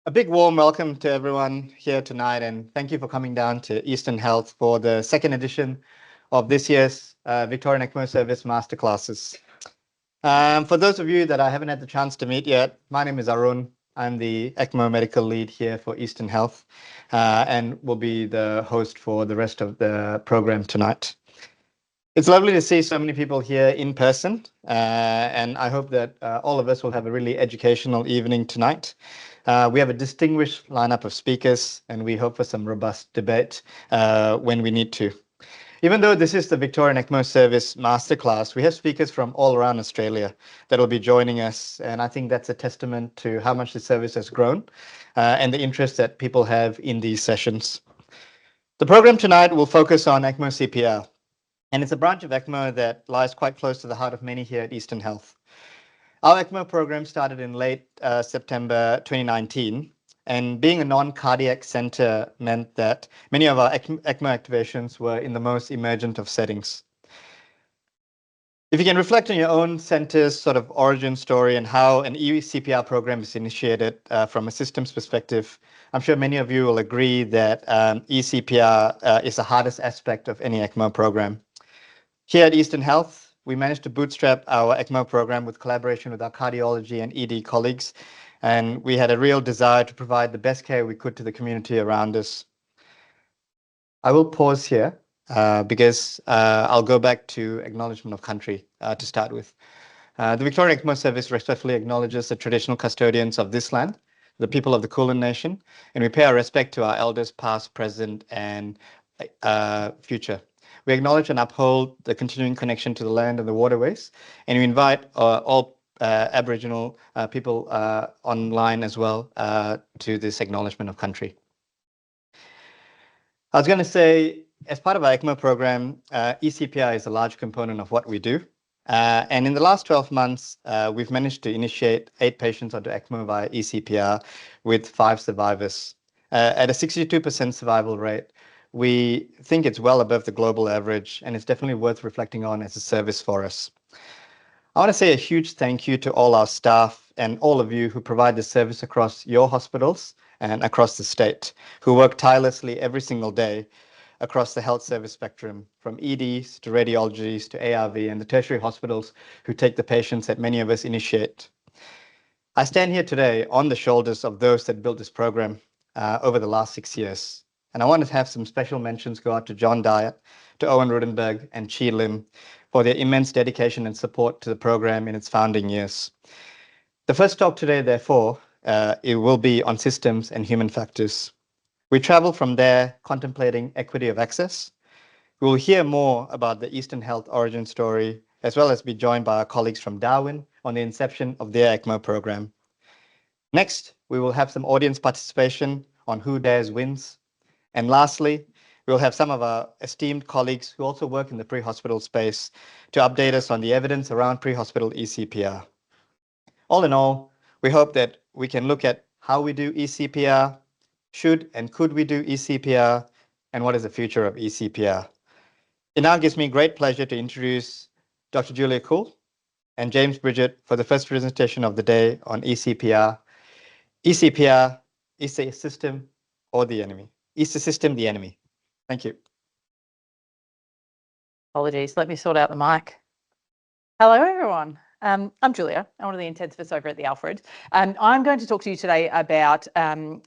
A big warm welcome to everyone here tonight, and thank you for coming down to Eastern Health for the second edition of this year's Victorian ECMO Service Masterclasses. For those of you that I haven't had the chance to meet yet, my name is Arun. I'm the ECMO medical lead here for Eastern Health and will be the host for the rest of the program tonight. It's lovely to see so many people here in person, and I hope that all of us will have a really educational evening tonight. We have a distinguished lineup of speakers, and we hope for some robust debate when we need to. Even though this is the Victorian ECMO Service Masterclass, we have speakers from all around Australia that will be joining us, and I think that's a testament to how much the service has grown and the interest that people have in these sessions. The program tonight will focus on ECMO-CPR. And it's a branch of ECMO that lies quite close to the heart of many here at Eastern Health. Our ECMO program started in late September 2019, and being a non-cardiac center meant that many of our ECMO activations were in the most emergent of settings. If you can reflect on your own center's sort of origin story and how an ECPR program is initiated from a systems perspective, I'm sure many of you will agree that ECPR is the hardest aspect of any ECMO program. Here at Eastern Health, we managed to bootstrap our ECMO program with collaboration with our cardiology and ED colleagues, and we had a real desire to provide the best care we could to the community around us. I will pause here because I'll go back to acknowledgement of country to start with. The Victorian ECMO Service respectfully acknowledges the traditional custodians of this land, the people of the Kulin Nation, and we pay our respect to our elders past, present, and future. We acknowledge and uphold the continuing connection to the land and the waterways, and we invite all Aboriginal people online as well to this acknowledgement of country. I was going to say, as part of our ECMO program, ECPR is a large component of what we do. And in the last 12 months, we've managed to initiate 8 patients onto ECMO via ECPR with 5 survivors. At a 62% survival rate, we think it's well above the global average, and it's definitely worth reflecting on as a service for us. I want to say a huge thank you to all our staff and all of you who provide the service across your hospitals and across the state, who work tirelessly every single day across the health service spectrum, from EDs to radiologies to ARV and the tertiary hospitals who take the patients that many of us initiate. I stand here today on the shoulders of those that built this program over the last 6 years. And I want to have some special mentions go out to John Dyatt, to Owen Rudenberg, and Chi Lim for their immense dedication and support to the program in its founding years. The first talk today, therefore, it will be on systems and human factors. We travel from there contemplating equity of access. We will hear more about the Eastern Health origin story, as well as be joined by our colleagues from Darwin on the inception of their ECMO program. Next, we will have some audience participation on Who Dares Wins. And lastly, we'll have some of our esteemed colleagues who also work in the pre-hospital space to update us on the evidence around pre-hospital ECPR. All in all, we hope that we can look at how we do ECPR, should and could we do ECPR, and what is the future of ECPR. It now gives me great pleasure to introduce Dr. Julia Kuhl and James Bridget for the first presentation of the day on ECPR. ECPR, is the system or the enemy? Is the system the enemy? Thank you. Apologies, let me sort out the mic. Hello, everyone. I'm Julia. I'm one of the intensivists over at the Alfred. I'm going to talk to you today about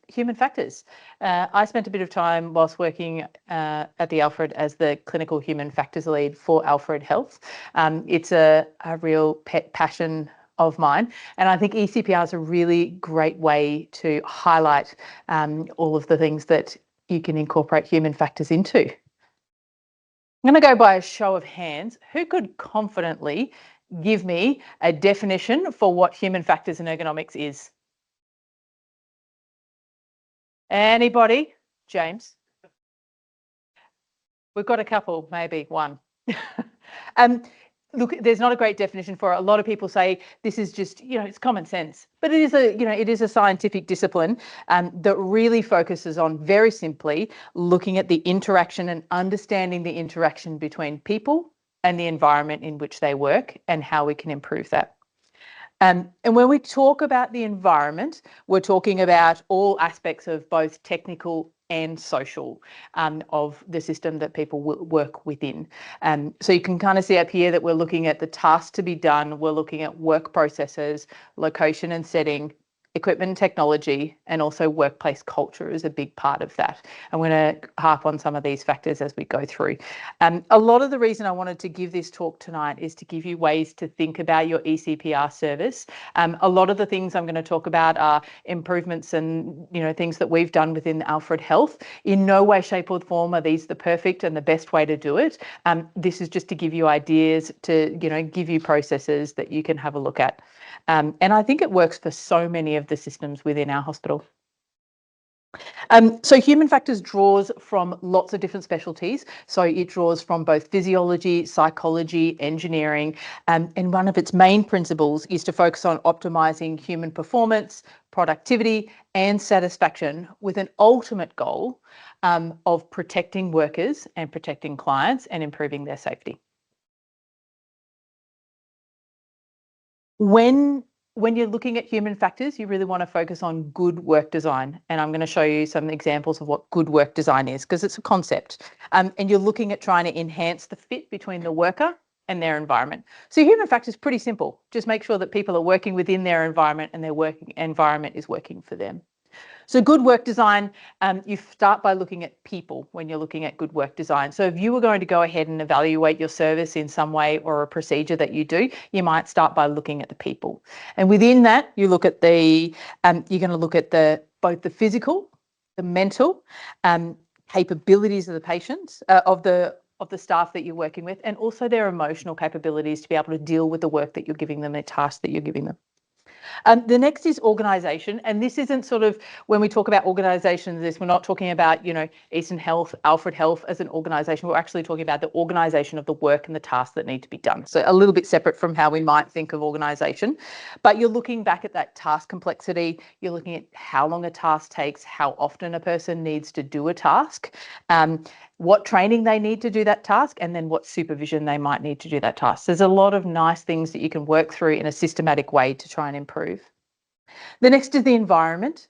human factors. I spent a bit of time whilst working at the Alfred as the clinical human factors lead for Alfred Health. It's a real pet passion of mine, and I think ECPR is a really great way to highlight all of the things that you can incorporate human factors into. I'm going to go by a show of hands. Who could confidently give me a definition for what human factors and ergonomics is? Anybody? James? We've got a couple, maybe one. Look, there's not a great definition for it. A lot of people say this is just, it's common sense, but it is it is a scientific discipline that really focuses on, very simply, looking at the interaction and understanding the interaction between people and the environment in which they work and how we can improve that. And when we talk about the environment, we're talking about all aspects of both technical and social of the system that people work within. So you can kind of see up here that we're looking at the tasks to be done. We're looking at work processes, location and setting, equipment and technology, and also workplace culture is a big part of that. I'm going to harp on some of these factors as we go through. A lot of the reason I wanted to give this talk tonight is to give you ways to think about your ECPR service. A lot of the things I'm going to talk about are improvements and things that we've done within Alfred Health. In no way, shape or form are these the perfect and the best way to do it. This is just to give you ideas, to give you processes that you can have a look at. And I think it works for so many of the systems within our hospital. So human factors draws from lots of different specialties. So it draws from both physiology, psychology, engineering, and one of its main principles is to focus on optimizing human performance, productivity, and satisfaction with an ultimate goal of protecting workers and protecting clients and improving their safety. When you're looking at human factors, you really want to focus on good work design. And I'm going to show you some examples of what good work design is, because it's a concept. And you're looking at trying to enhance the fit between the worker and their environment. So human factors is pretty simple. Just make sure that people are working within their environment and their working environment is working for them. So good work design, you start by looking at people when you're looking at good work design. So if you were going to go ahead and evaluate your service in some way or a procedure that you do, you might start by looking at the people. And within that, you look at you're going to look at both the physical, the mental capabilities of the patients, of the staff that you're working with, and also their emotional capabilities to be able to deal with the work that you're giving them, the task that you're giving them. The next is organisation, and this isn't sort of, when we talk about organisations, we're not talking about, Eastern Health, Alfred Health as an organisation. We're actually talking about the organisation of the work and the tasks that need to be done. So a little bit separate from how we might think of organisation, but you're looking back at that task complexity. You're looking at how long a task takes, how often a person needs to do a task, what training they need to do that task, and then what supervision they might need to do that task. There's a lot of nice things that you can work through in a systematic way to try and improve. The next is the environment.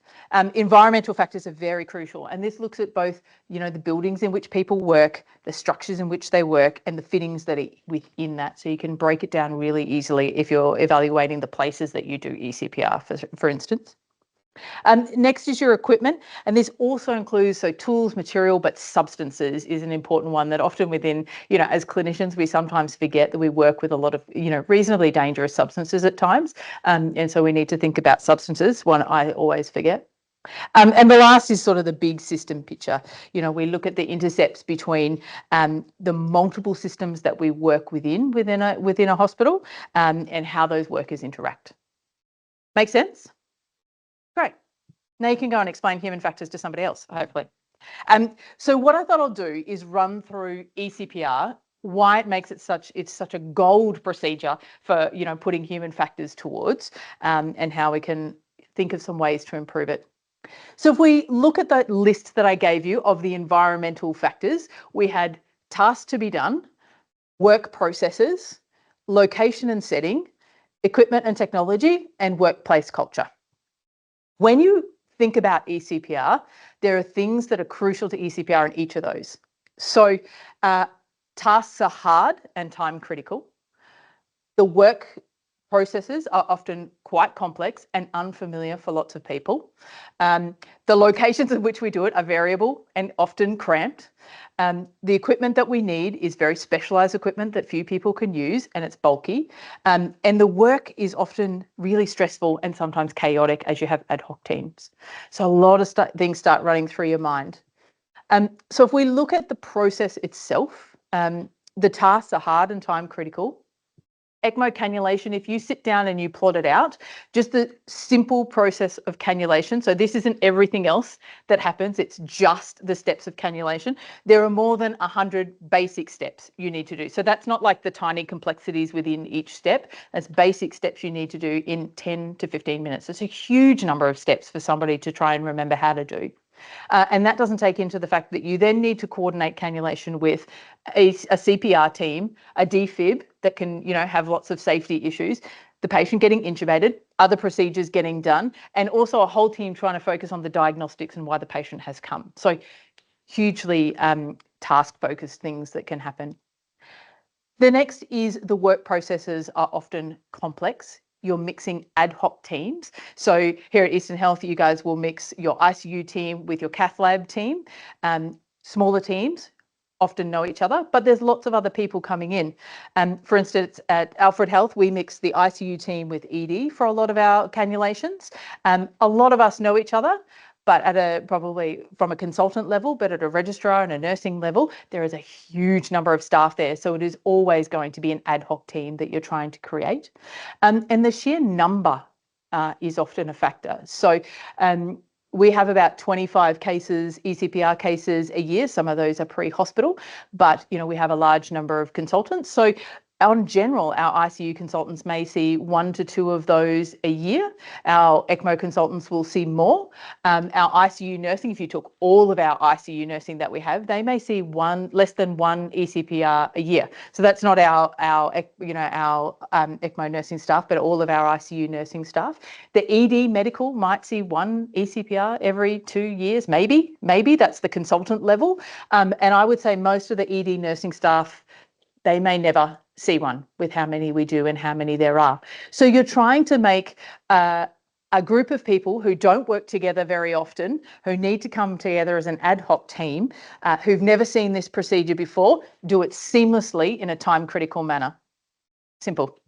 Environmental factors are very crucial, and this looks at both, the buildings in which people work, the structures in which they work, and the fittings that are within that. So you can break it down really easily if you're evaluating the places that you do ECPR, for instance. Next is your equipment, and this also includes tools, material, but substances is an important one that often within, as clinicians, we sometimes forget that we work with a lot of, reasonably dangerous substances at times. And so we need to think about substances, one I always forget. And the last is sort of the big system picture. We look at the intercepts between the multiple systems that we work within a hospital and how those workers interact. Make sense? Great. Now you can go and explain human factors to somebody else, hopefully. So what I thought I'll do is run through ECPR, why it makes it such a gold procedure for putting human factors towards, and how we can think of some ways to improve it. So if we look at the list that I gave you of the environmental factors, we had tasks to be done, work processes, location and setting, equipment and technology, and workplace culture. When you think about ECPR, there are things that are crucial to ECPR in each of those. So tasks are hard and time critical. The work processes are often quite complex and unfamiliar for lots of people. The locations in which we do it are variable and often cramped. The equipment that we need is very specialised equipment that few people can use, and it's bulky. And the work is often really stressful and sometimes chaotic as you have ad hoc teams. So a lot of things start running through your mind. So if we look at the process itself, the tasks are hard and time critical. ECMO cannulation, if you sit down and you plot it out, just the simple process of cannulation, so this isn't everything else that happens, it's just the steps of cannulation. There are more than 100 basic steps you need to do. So that's not like the tiny complexities within each step, that's basic steps you need to do in 10 to 15 minutes. It's a huge number of steps for somebody to try and remember how to do. And that doesn't take into the fact that you then need to coordinate cannulation with a CPR team, a defib that can, have lots of safety issues, the patient getting intubated, other procedures getting done, and also a whole team trying to focus on the diagnostics and why the patient has come. So hugely task-focused things that can happen. The next is the work processes are often complex. You're mixing ad hoc teams. So here at Eastern Health, you guys will mix your ICU team with your cath lab team. Smaller teams often know each other, but there's lots of other people coming in. For instance, at Alfred Health, we mix the ICU team with ED for a lot of our cannulations. A lot of us know each other, but probably from a consultant level, but at a registrar and a nursing level, there is a huge number of staff there. So it is always going to be an ad hoc team that you're trying to create. And the sheer number is often a factor. So we have about 25 cases, ECPR cases a year. Some of those are pre-hospital, but we have a large number of consultants. So on general, our ICU consultants may see 1 to 2 of those a year. Our ECMO consultants will see more. Our ICU nursing, if you took all of our ICU nursing that we have, they may see less than one ECPR a year. So that's not our ECMO nursing staff, but all of our ICU nursing staff. The ED medical might see 1 ECPR every 2 years, maybe. That's the consultant level. And I would say most of the ED nursing staff, they may never see one with how many we do and how many there are. So you're trying to make a group of people who don't work together very often, who need to come together as an ad hoc team, who've never seen this procedure before, do it seamlessly in a time-critical manner. Simple.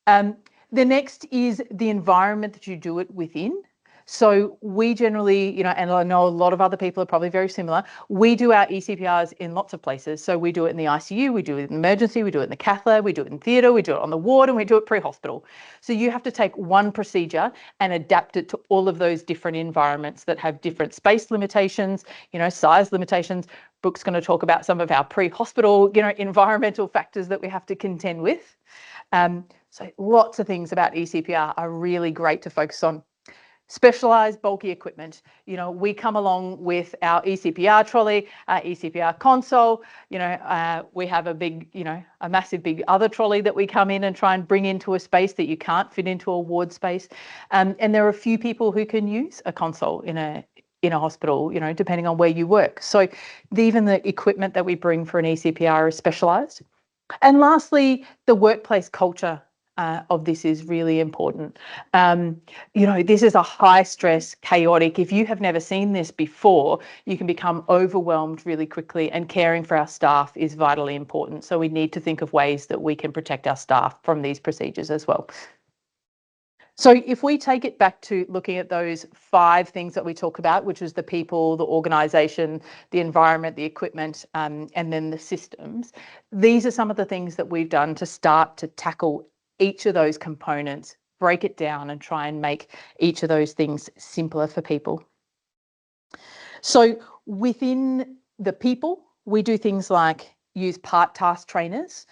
The next is the environment that you do it within. So we generally, and I know a lot of other people are probably very similar, we do our ECPRs in lots of places. So we do it in the ICU, we do it in emergency, we do it in the cath lab, we do it in theatre, we do it on the ward, and we do it pre-hospital. So you have to take one procedure and adapt it to all of those different environments that have different space limitations, size limitations. Brooke's going to talk about some of our pre-hospital, environmental factors that we have to contend with. So lots of things about ECPR are really great to focus on. Specialised bulky equipment. We come along with our ECPR trolley, our ECPR console. We have a massive big other trolley that we come in and try and bring into a space that you can't fit into a ward space. And there are a few people who can use a console in a hospital, depending on where you work. So even the equipment that we bring for an ECPR is specialised. And lastly, the workplace culture of this is really important. This is a high stress, chaotic. If you have never seen this before, you can become overwhelmed really quickly, and caring for our staff is vitally important. So we need to think of ways that we can protect our staff from these procedures as well. So if we take it back to looking at those 5 things that we talk about, which is the people, the organisation, the environment, the equipment, and then the systems, these are some of the things that we've done to start to tackle each of those components, break it down and try and make each of those things simpler for people. So within the people, we do things like use part task trainers,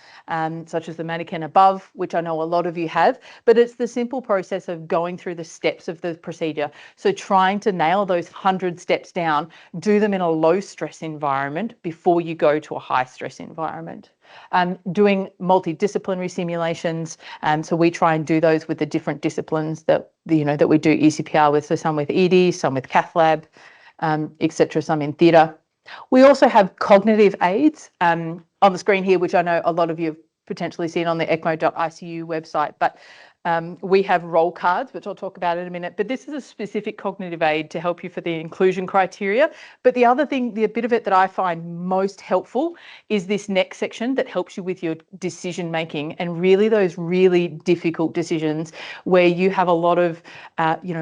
such as the mannequin above, which I know a lot of you have, but it's the simple process of going through the steps of the procedure. So trying to nail those 100 steps down, do them in a low stress environment before you go to a high stress environment. Doing multidisciplinary simulations, so we try and do those with the different disciplines that we do ECPR with, so some with ED, some with cath lab, etc., some in theatre. We also have cognitive aids on the screen here, which I know a lot of you have potentially seen on the ECMO.ICU website, but we have roll cards, which I'll talk about in a minute, but this is a specific cognitive aid to help you for the inclusion criteria. But the other thing, the bit of it that I find most helpful is this next section that helps you with your decision making, and really those really difficult decisions where you have a lot of,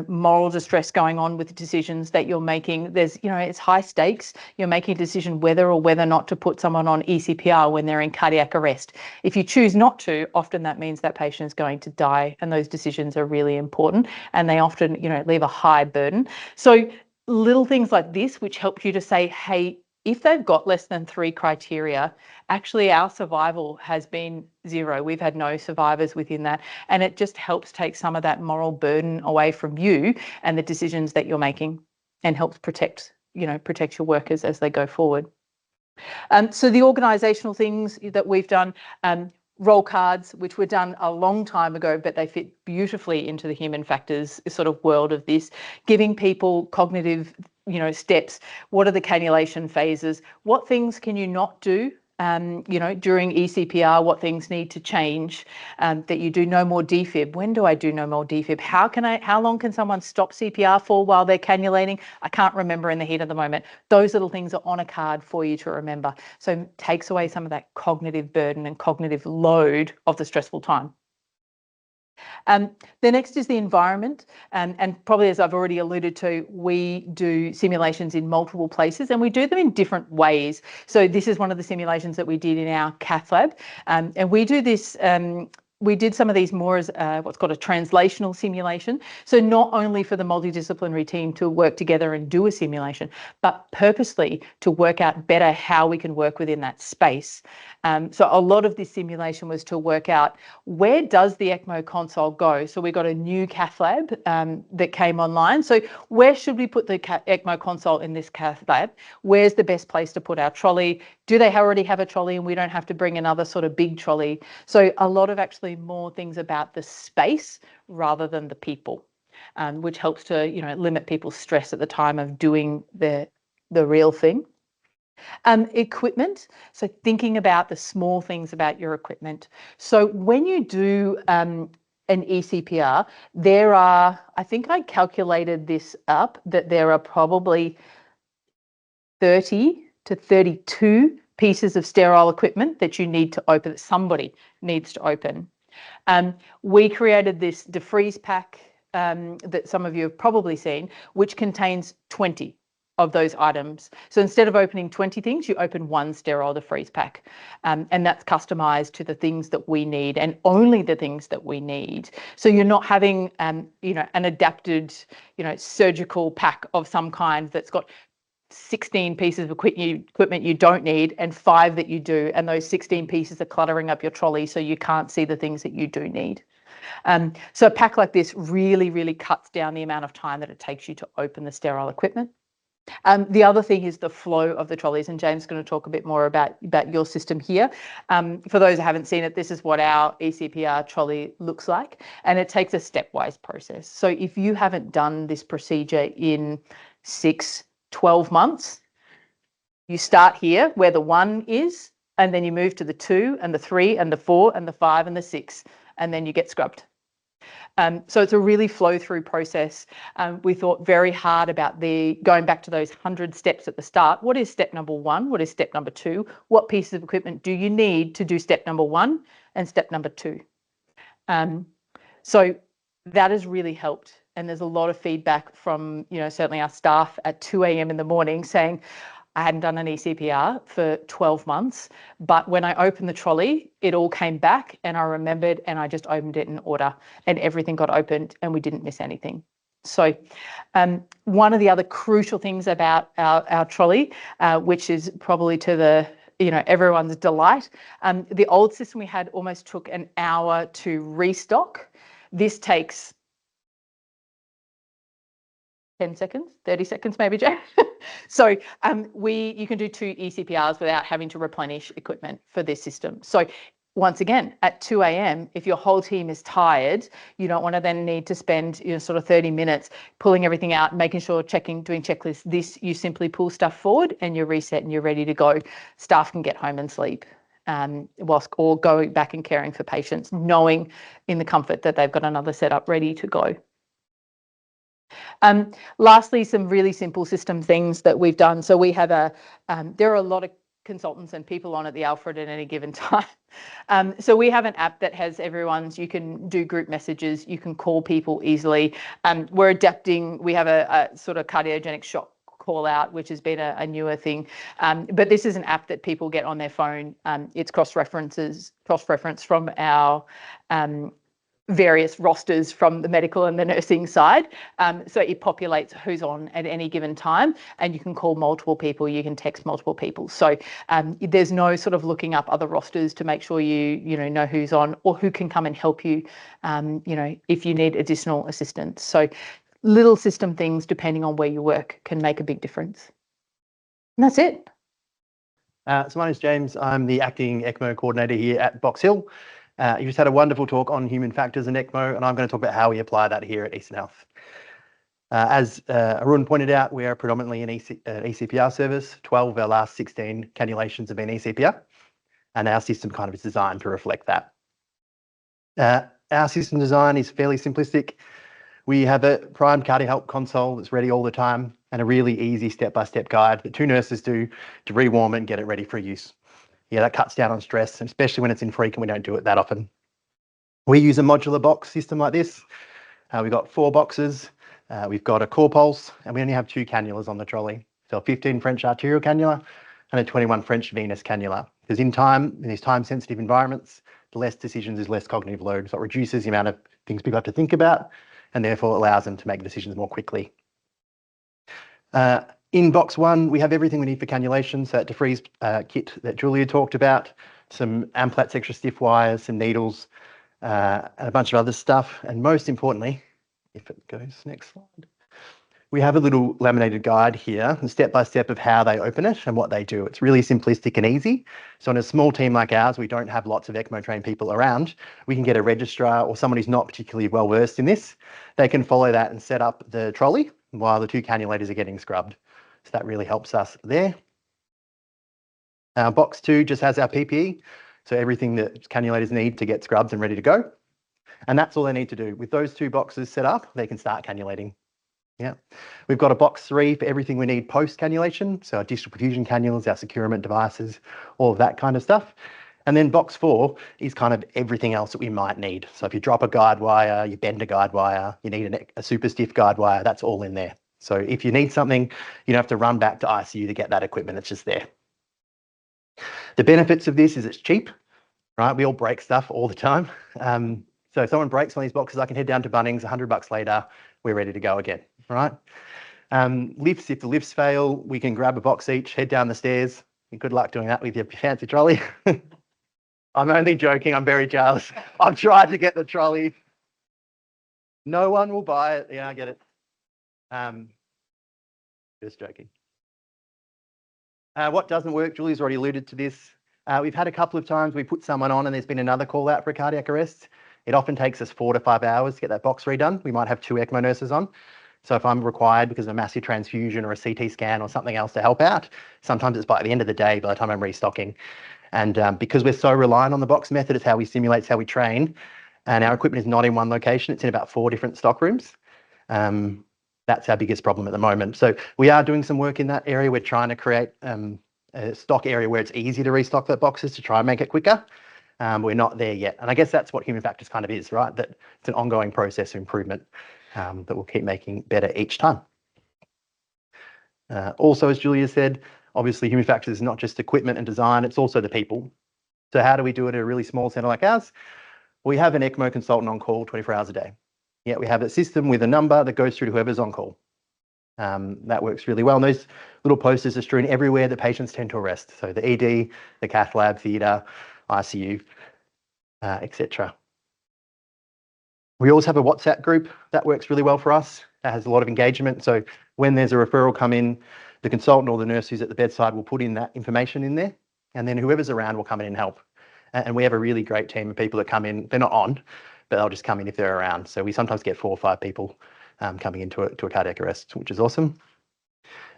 moral distress going on with the decisions that you're making. There's, it's high stakes. You're making a decision whether or whether not to put someone on ECPR when they're in cardiac arrest. If you choose not to, often that means that patient is going to die. And those decisions are really important, and they often, leave a high burden. So little things like this, which help you to say, hey, if they've got less than 3 criteria, actually our survival has been 0. We've had no survivors within that. And it just helps take some of that moral burden away from you and the decisions that you're making, and helps protect your workers as they go forward. So the organisational things that we've done, roll cards, which were done a long time ago, but they fit beautifully into the human factors sort of world of this, giving people cognitive, steps. What are the cannulation phases? What things can you not do? During ECPR, what things need to change, that you do no more defib. When do I do no more defib? How long can someone stop CPR for while they're cannulating? I can't remember in the heat of the moment. Those little things are on a card for you to remember. So it takes away some of that cognitive burden and cognitive load of the stressful time. The next is the environment, and probably as I've already alluded to, we do simulations in multiple places and we do them in different ways. So this is one of the simulations that we did in our cath lab, and we do this. We did some of these more as what's called a translational simulation. So not only for the multidisciplinary team to work together and do a simulation, but purposely to work out better how we can work within that space. So a lot of this simulation was to work out, where does the ECMO console go? So we got a new cath lab that came online. So where should we put the ECMO console in this cath lab? Where's the best place to put our trolley? Do they already have a trolley and we don't have to bring another sort of big trolley? So a lot of actually more things about the space rather than the people, which helps to limit people's stress at the time of doing the real thing. Equipment, so thinking about the small things about your equipment. So when you do an ECPR, there are, I think I calculated this up, that there are probably 30 to 32 pieces of sterile equipment that you need to open, that somebody needs to open. We created this defreeze pack that some of you have probably seen, which contains 20 of those items. So instead of opening 20 things, you open one sterile defreeze pack. And that's customized to the things that we need and only the things that we need. So you're not having, an adapted, surgical pack of some kind that's got 16 pieces of equipment you don't need and 5 that you do. And those 16 pieces are cluttering up your trolley so you can't see the things that you do need. So a pack like this really, really cuts down the amount of time that it takes you to open the sterile equipment. The other thing is the flow of the trolleys, and James is going to talk a bit more about your system here. For those who haven't seen it, this is what our ECPR trolley looks like, and it takes a stepwise process. So if you haven't done this procedure in 6-12 months, you start here where the 1 is, and then you move to the 2 and the 3 and the 4 and the 5 and the 6, and then you get scrubbed. So it's a really flow through process. We thought very hard about going back to those 100 steps at the start. What is step number 1? What is step number 2? What pieces of equipment do you need to do step number 1 and step number 2? So that has really helped. And there's a lot of feedback from, certainly our staff at 2 a.m. in the morning saying, I hadn't done an ECPR for 12 months, but when I opened the trolley, it all came back and I remembered and I just opened it in order and everything got opened and we didn't miss anything. So one of the other crucial things about our trolley, which is probably to the everyone's delight, the old system we had almost took an hour to restock. This takes 10 seconds, 30 seconds maybe, Jay. So you can do 2 ECPRs without having to replenish equipment for this system. So once again, at 2 a.m, if your whole team is tired, you don't want to then need to spend sort of 30 minutes pulling everything out, making sure, doing checklists. This, you simply pull stuff forward and you're reset and you're ready to go. Staff can get home and sleep or going back and caring for patients, knowing in the comfort that they've got another setup ready to go. Lastly, some really simple system things that we've done. So we have there are a lot of consultants and people on at the Alfred at any given time. So we have an app that has you can do group messages, you can call people easily. We're adapting, we have a sort of cardiogenic shock call out, which has been a newer thing. But this is an app that people get on their phone. It's cross-reference from our various rosters from the medical and the nursing side. So it populates who's on at any given time and you can call multiple people, you can text multiple people. So there's no sort of looking up other rosters to make sure you know who's on or who can come and help you, if you need additional assistance. So little system things, depending on where you work, can make a big difference. And that's it. So my name's James. I'm the acting ECMO coordinator here at Box Hill. You just had a wonderful talk on human factors and ECMO, and I'm going to talk about how we apply that here at Eastern Health. As Arun pointed out, we are predominantly an ECPR service. 12 of our last 16 cannulations have been ECPR, and our system kind of is designed to reflect that. Our system design is fairly simplistic. We have a primed CardioHelp console that's ready all the time and a really easy step-by-step guide that 2 nurses do to rewarm it and get it ready for use. Yeah, that cuts down on stress, especially when it's infrequent. We don't do it that often. We use a modular box system like this. We've got 4 boxes. We've got a core pulse, and we only have 2 cannulas on the trolley. So a 15 French arterial cannula and a 21 French venous cannula. Because in these time-sensitive environments, the less decisions is less cognitive load. So it reduces the amount of things people have to think about, and therefore allows them to make decisions more quickly. In box 1, we have everything we need for cannulation. So that defreeze kit that Julia talked about, some Amplatz extra stiff wires, some needles, and a bunch of other stuff. And most importantly, if it goes next slide, we have a little laminated guide here, step-by-step of how they open it and what they do. It's really simplistic and easy. So in a small team like ours, we don't have lots of ECMO-trained people around. We can get a registrar or someone who's not particularly well-versed in this. They can follow that and set up the trolley while the 2 cannulators are getting scrubbed. So that really helps us there. Box 2 just has our PPE, so everything that cannulators need to get scrubbed and ready to go. And that's all they need to do. With those 2 boxes set up, they can start cannulating. Yeah, we've got a box 3 for everything we need post-cannulation. So our distal perfusion cannulas, our securement devices, all of that kind of stuff. And then box 4 is kind of everything else that we might need. So if you drop a guide wire, you bend a guide wire, you need a super stiff guide wire, that's all in there. So if you need something, you don't have to run back to ICU to get that equipment, it's just there. The benefits of this is it's cheap, right? We all break stuff all the time. So if someone breaks one of these boxes, I can head down to Bunnings, $100 later, we're ready to go again, right? Lifts, if the lifts fail, we can grab a box each, head down the stairs. Good luck doing that with your fancy trolley. I'm only joking, I'm very jealous. I've tried to get the trolley. No one will buy it. Yeah, I get it. Just joking. What doesn't work, Julie's already alluded to this. We've had a couple of times we put someone on and there's been another call out for a cardiac arrest. It often takes us 4 to 5 hours to get that box redone. We might have 2 ECMO nurses on. So if I'm required because of a massive transfusion or a CT scan or something else to help out, sometimes it's by the end of the day by the time I'm restocking. And because we're so reliant on the box method, it's how we simulate, it's how we train. And our equipment is not in one location, it's in about 4 different stock rooms. That's our biggest problem at the moment. So we are doing some work in that area. We're trying to create a stock area where it's easy to restock the boxes to try and make it quicker. We're not there yet. And I guess that's what human factors kind of is, right? That it's an ongoing process of improvement that we'll keep making better each time. Also, as Julia said, obviously human factors is not just equipment and design, it's also the people. So how do we do it at a really small centre like ours? We have an ECMO consultant on call 24 hours a day. Yeah, we have a system with a number that goes through to whoever's on call. That works really well. And those little posters are strewn everywhere that patients tend to arrest. So the ED, the cath lab, theatre, ICU, etc. We also have a WhatsApp group that works really well for us. That has a lot of engagement. So when there's a referral come in, the consultant or the nurse who's at the bedside will put in that information in there, and then whoever's around will come in and help. And we have a really great team of people that come in. They're not on, but they'll just come in if they're around. So we sometimes get 4 or 5 people coming into a cardiac arrest, which is awesome.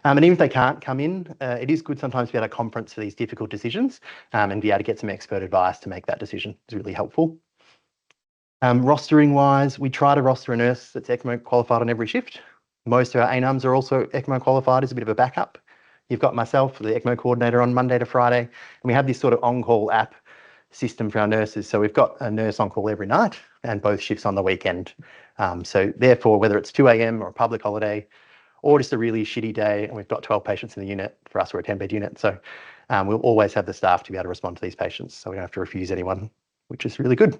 And even if they can't come in, it is good sometimes to be able to conference for these difficult decisions and be able to get some expert advice to make that decision. It's really helpful. Rostering wise, we try to roster a nurse that's ECMO qualified on every shift. Most of our ANUMs are also ECMO qualified as a bit of a backup. You've got myself, the ECMO coordinator, on Monday to Friday, and we have this sort of on-call app system for our nurses. So we've got a nurse on call every night and both shifts on the weekend. So therefore, whether it's 2 a.m. or a public holiday or just a really shitty day, and we've got 12 patients in the unit, for us we're a 10-bed unit, so we'll always have the staff to be able to respond to these patients, so we don't have to refuse anyone, which is really good.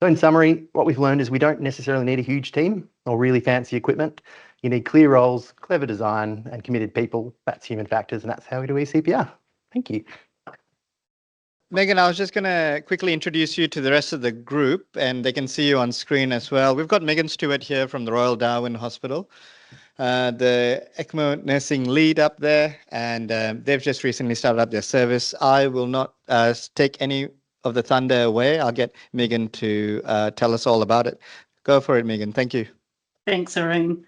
So in summary, what we've learned is we don't necessarily need a huge team or really fancy equipment. You need clear roles, clever design, and committed people. That's human factors, and that's how we do ECPR. Thank you. Megan, I was just going to quickly introduce you to the rest of the group, and they can see you on screen as well. We've got Megan Stewart here from the Royal Darwin Hospital. the ECMO nursing lead up there, and they've just recently started up their service. I will not take any of the thunder away. I'll get Megan to tell us all about it. Go for it, Megan. Thank you. Thanks, Arun.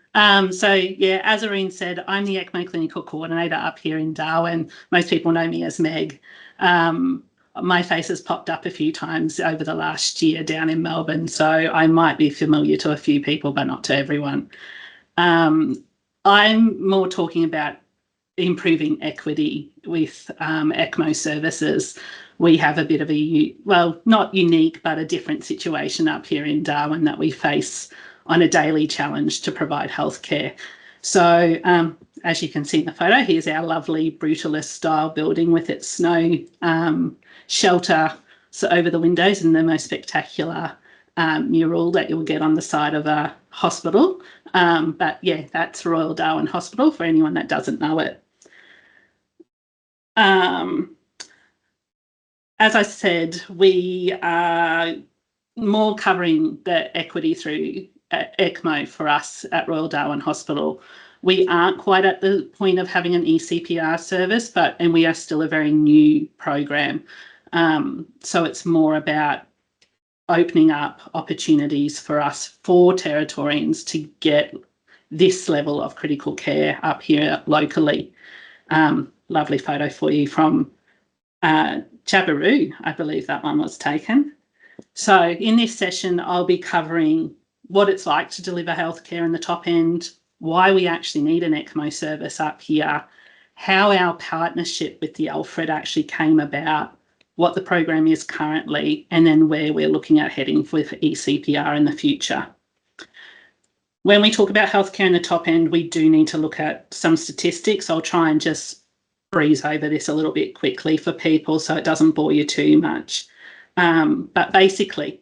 So yeah, as Arun said, I'm the ECMO clinical coordinator up here in Darwin. Most people know me as Meg. My face has popped up a few times over the last year down in Melbourne, so I might be familiar to a few people, but not to everyone. I'm more talking about improving equity with ECMO services. We have a bit of a, well, not unique, but a different situation up here in Darwin that we face on a daily challenge to provide healthcare. So as you can see in the photo, here's our lovely brutalist style building with its snow shelter over the windows and the most spectacular mural that you'll get on the side of a hospital. But yeah, that's Royal Darwin Hospital for anyone that doesn't know it. As I said, we are more covering the equity through ECMO for us at Royal Darwin Hospital. We aren't quite at the point of having an ECPR service, and we are still a very new program. So it's more about opening up opportunities for us, for Territorians, to get this level of critical care up here locally. Lovely photo for you from Chabaroo, I believe that one was taken. So in this session, I'll be covering what it's like to deliver healthcare in the top end, why we actually need an ECMO service up here, how our partnership with the Alfred actually came about, what the program is currently, and then where we're looking at heading with ECPR in the future. When we talk about healthcare in the top end, we do need to look at some statistics. I'll try and just breeze over this a little bit quickly for people so it doesn't bore you too much. But basically,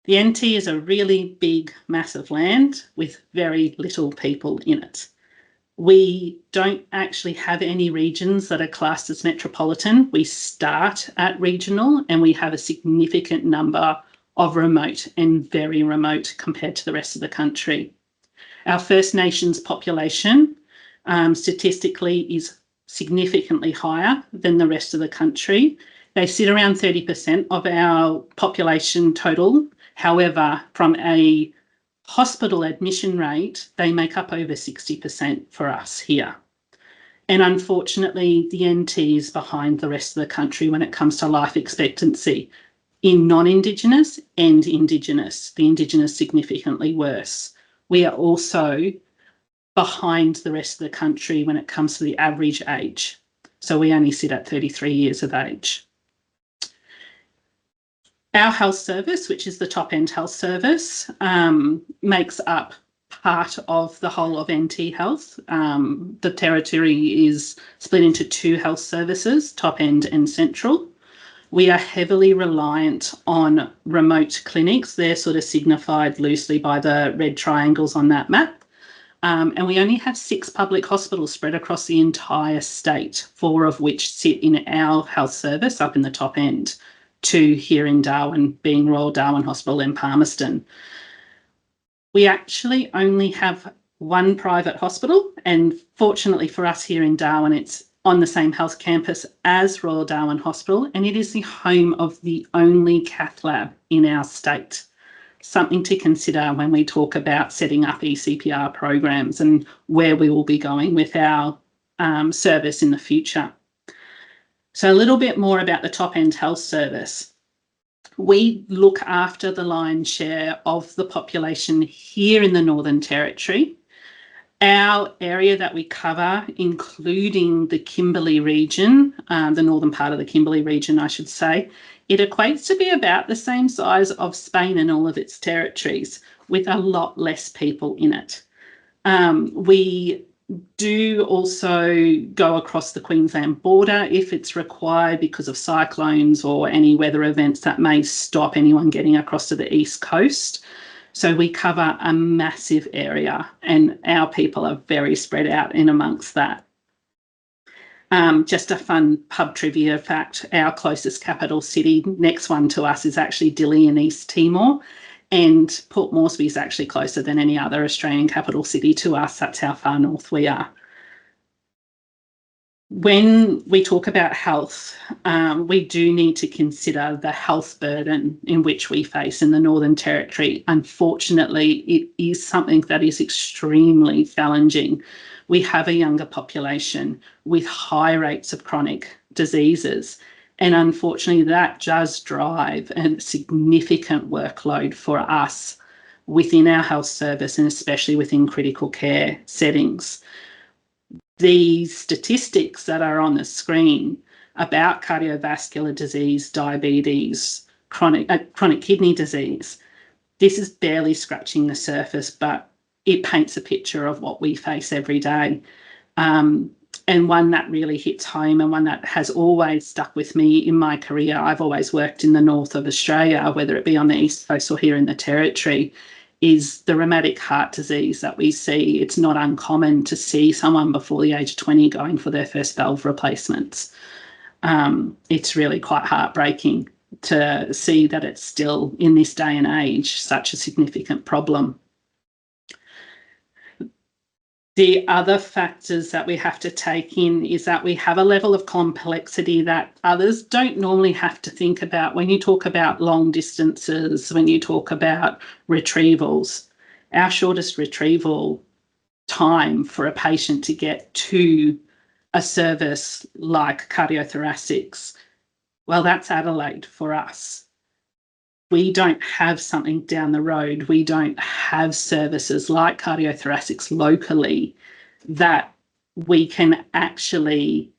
the NT is a really big, massive land with very little people in it. We don't actually have any regions that are classed as metropolitan. We start at regional and we have a significant number of remote and very remote compared to the rest of the country. Our First Nations population statistically is significantly higher than the rest of the country. They sit around 30% of our population total. However, from a hospital admission rate, they make up over 60% for us here. And unfortunately, the NT is behind the rest of the country when it comes to life expectancy in non-Indigenous and Indigenous. The Indigenous significantly worse. We are also behind the rest of the country when it comes to the average age. So we only sit at 33 years of age. Our health service, which is the top end health service, makes up part of the whole of NT Health. The territory is split into two health services, top end and central. We are heavily reliant on remote clinics. They're sort of signified loosely by the red triangles on that map. And we only have 6 public hospitals spread across the entire state, 4 of which sit in our health service up in the top end, 2 here in Darwin, being Royal Darwin Hospital and Palmerston. We actually only have 1 private hospital, and fortunately for us here in Darwin, it's on the same health campus as Royal Darwin Hospital, and it is the home of the only cath lab in our state. Something to consider when we talk about setting up ECPR programs and where we will be going with our service in the future. So a little bit more about the top end health service. We look after the lion's share of the population here in the Northern Territory. Our area that we cover, including the Kimberley region, the northern part of the Kimberley region, I should say, it equates to be about the same size of Spain and all of its territories, with a lot less people in it. We do also go across the Queensland border if it's required because of cyclones or any weather events that may stop anyone getting across to the east coast. So we cover a massive area and our people are very spread out in amongst that. Just a fun pub trivia fact, our closest capital city, next one to us, is actually Dili in East Timor. And Port Moresby is actually closer than any other Australian capital city to us. That's how far north we are. When we talk about health, we do need to consider the health burden in which we face in the Northern Territory. Unfortunately, it is something that is extremely challenging. We have a younger population with high rates of chronic diseases, and unfortunately that does drive a significant workload for us within our health service, and especially within critical care settings. These statistics that are on the screen about cardiovascular disease, diabetes, chronic kidney disease, this is barely scratching the surface, but it paints a picture of what we face every day. And one that really hits home, and one that has always stuck with me in my career. I've always worked in the north of Australia, whether it be on the East Coast or here in the Territory, is the rheumatic heart disease that we see. It's not uncommon to see someone before the age of 20 going for their first valve replacements. It's really quite heartbreaking to see that it's still, in this day and age, such a significant problem. The other factors that we have to take in is that we have a level of complexity that others don't normally have to think about. When you talk about long distances, when you talk about retrievals, our shortest retrieval time for a patient to get to a service like cardiothoracics, well, that's Adelaide for us. We don't have something down the road. We don't have services like cardiothoracics locally that we can actually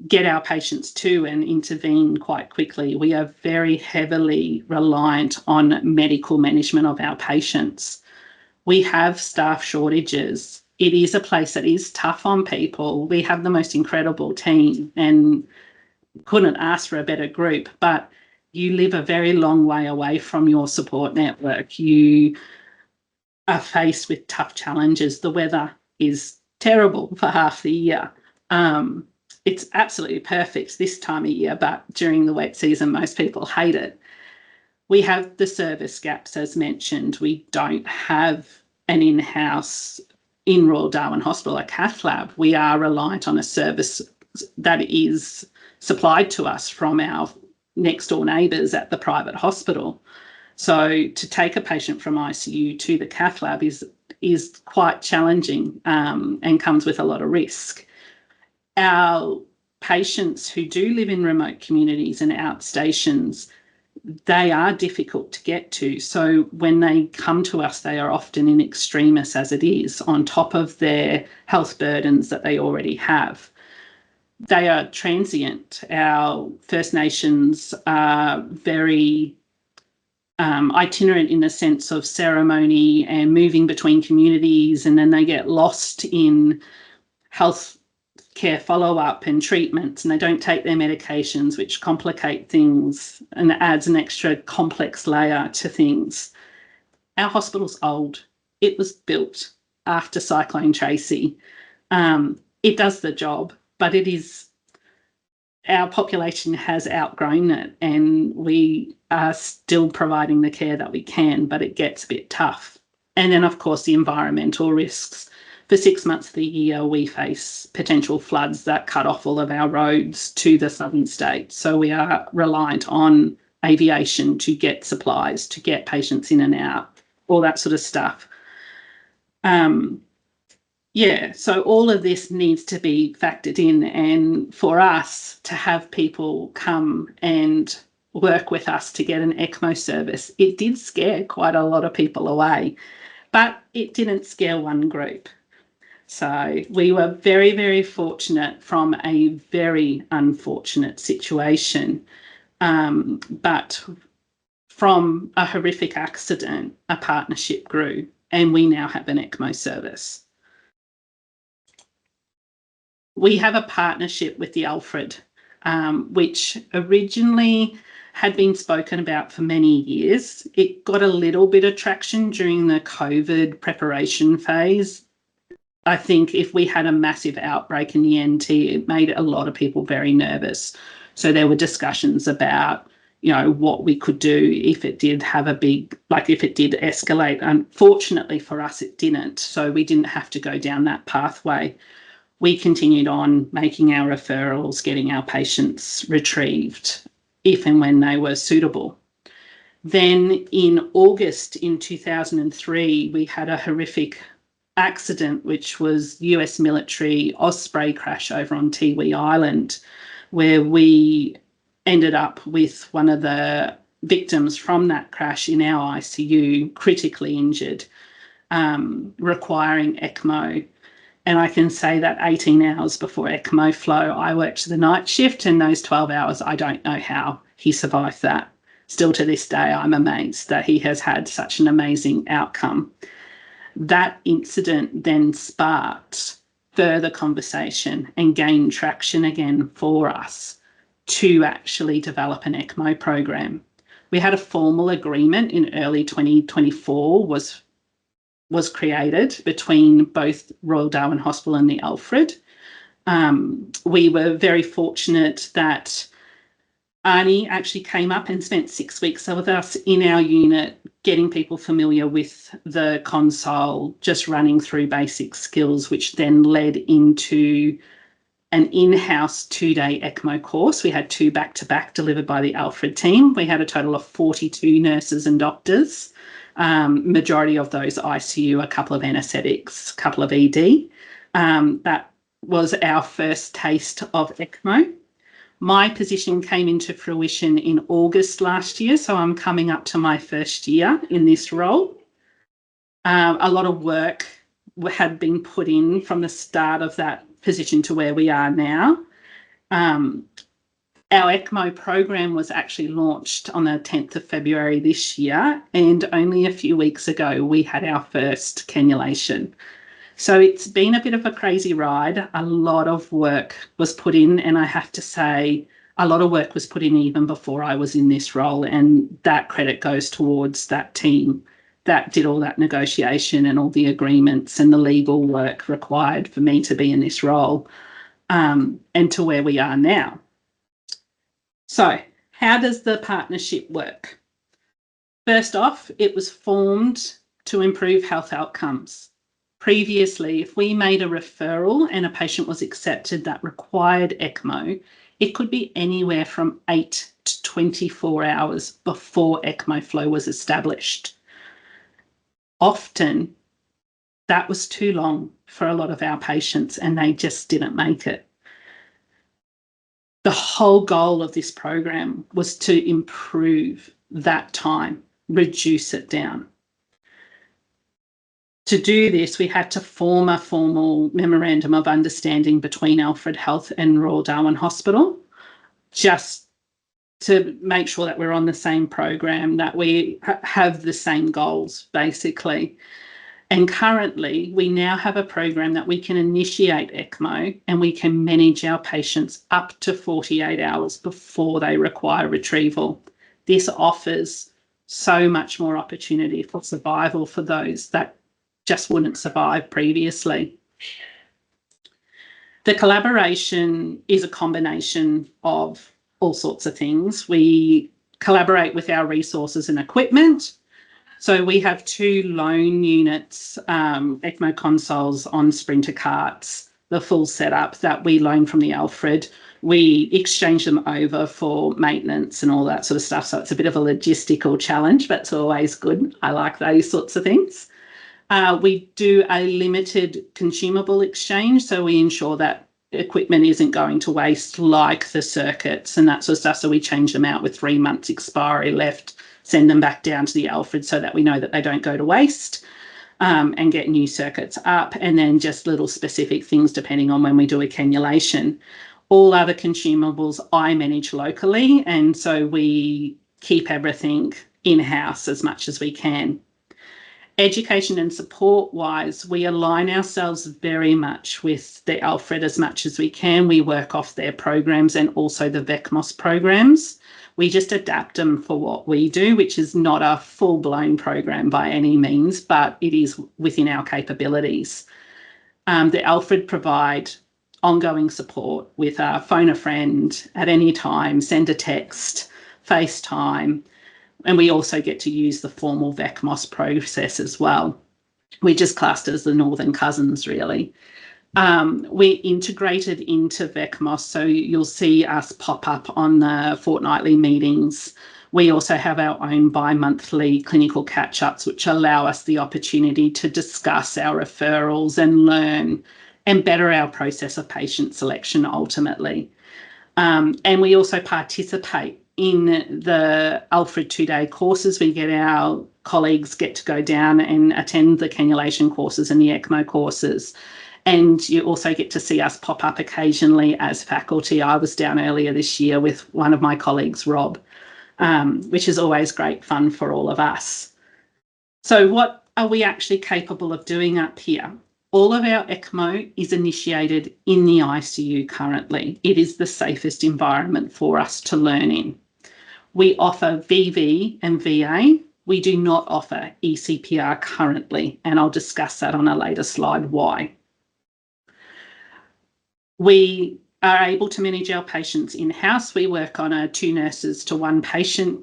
get our patients to and intervene quite quickly. We are very heavily reliant on medical management of our patients. We have staff shortages. It is a place that is tough on people. We have the most incredible team and couldn't ask for a better group, but you live a very long way away from your support network. You are faced with tough challenges. The weather is terrible for half the year. It's absolutely perfect this time of year, but during the wet season, most people hate it. We have the service gaps, as mentioned. We don't have an in-house in Royal Darwin Hospital, a cath lab. We are reliant on a service that is supplied to us from our next door neighbours at the private hospital. So to take a patient from ICU to the cath lab is quite challenging and comes with a lot of risk. Our patients who do live in remote communities and outstations, they are difficult to get to. So when they come to us, they are often in extremis as it is, on top of their health burdens that they already have. They are transient. Our First Nations are very itinerant in the sense of ceremony and moving between communities, and then they get lost in health care follow-up and treatments, and they don't take their medications, which complicate things and adds an extra complex layer to things. Our hospital's old. It was built after Cyclone Tracy. It does the job, but our population has outgrown it, and we are still providing the care that we can, but it gets a bit tough. And then, of course, the environmental risks. For 6 months of the year, we face potential floods that cut off all of our roads to the southern states. So we are reliant on aviation to get supplies, to get patients in and out, all that sort of stuff. So all of this needs to be factored in, and for us to have people come and work with us to get an ECMO service, it did scare quite a lot of people away, but it didn't scare one group. So we were very, very fortunate from a very unfortunate situation, but from a horrific accident, a partnership grew, and we now have an ECMO service. We have a partnership with the Alfred, which originally had been spoken about for many years. It got a little bit of traction during the COVID preparation phase. I think if we had a massive outbreak in the NT, it made a lot of people very nervous. So there were discussions about, what we could do if it did have if it did escalate. Unfortunately for us, it didn't. So we didn't have to go down that pathway. We continued on making our referrals, getting our patients retrieved if and when they were suitable. Then in August in 2003, we had a horrific accident, which was US military Osprey crash over on Tiwi Island, where we ended up with one of the victims from that crash in our ICU, critically injured, requiring ECMO. And I can say that 18 hours before ECMO flow, I worked the night shift, and those 12 hours, I don't know how he survived that. Still to this day, I'm amazed that he has had such an amazing outcome. That incident then sparked further conversation and gained traction again for us to actually develop an ECMO program. We had a formal agreement in early 2024 was created between both Royal Darwin Hospital and the Alfred. We were very fortunate that Arnie actually came up and spent 6 weeks with us in our unit, getting people familiar with the console, just running through basic skills, which then led into an in-house 2-day ECMO course. We had 2 back-to-back delivered by the Alfred team. We had a total of 42 nurses and doctors, majority of those ICU, a couple of anaesthetics, a couple of ED. That was our first taste of ECMO. My position came into fruition in August last year, so I'm coming up to my first year in this role. A lot of work had been put in from the start of that position to where we are now. Our ECMO program was actually launched on the 10th of February this year, and only a few weeks ago we had our first cannulation. So it's been a bit of a crazy ride. A lot of work was put in, and I have to say a lot of work was put in even before I was in this role, and that credit goes towards that team that did all that negotiation and all the agreements and the legal work required for me to be in this role, and to where we are now. So how does the partnership work? First off, it was formed to improve health outcomes. Previously, if we made a referral and a patient was accepted that required ECMO, it could be anywhere from 8 to 24 hours before ECMO flow was established. Often, that was too long for a lot of our patients, and they just didn't make it. The whole goal of this program was to improve that time, reduce it down. To do this, we had to form a formal memorandum of understanding between Alfred Health and Royal Darwin Hospital, just to make sure that we're on the same program, that we have the same goals, basically. And currently, we now have a program that we can initiate ECMO and we can manage our patients up to 48 hours before they require retrieval. This offers so much more opportunity for survival for those that just wouldn't survive previously. The collaboration is a combination of all sorts of things. We collaborate with our resources and equipment. So we have 2 loan units, ECMO consoles on sprinter carts, the full setup that we loan from the Alfred. We exchange them over for maintenance and all that sort of stuff. So it's a bit of a logistical challenge, but it's always good. I like those sorts of things. We do a limited consumable exchange, so we ensure that equipment isn't going to waste, like the circuits and that sort of stuff. So we change them out with 3 months expiry left, send them back down to the Alfred so that we know that they don't go to waste, and get new circuits up, and then just little specific things depending on when we do a cannulation. All other consumables I manage locally, and so we keep everything in-house as much as we can. Education and support wise, we align ourselves very much with the Alfred as much as we can. We work off their programs and also the VECMOS programs. We just adapt them for what we do, which is not a full-blown program by any means, but it is within our capabilities. The Alfred provide ongoing support with phone a friend at any time, send a text, FaceTime, and we also get to use the formal VECMOS process as well. We're just classed as the northern cousins, really. We're integrated into VECMOS, so you'll see us pop up on the fortnightly meetings. We also have our own bi-monthly clinical catch-ups, which allow us the opportunity to discuss our referrals and learn and better our process of patient selection ultimately. And we also participate in the Alfred 2-day courses. We get our colleagues get to go down and attend the cannulation courses and the ECMO courses. And you also get to see us pop up occasionally as faculty. I was down earlier this year with one of my colleagues, Rob, which is always great fun for all of us. So what are we actually capable of doing up here? All of our ECMO is initiated in the ICU currently. It is the safest environment for us to learn in. We offer VV and VA. We do not offer ECPR currently, and I'll discuss that on a later slide why. We are able to manage our patients in-house. We work on a 2 nurses to 1 patient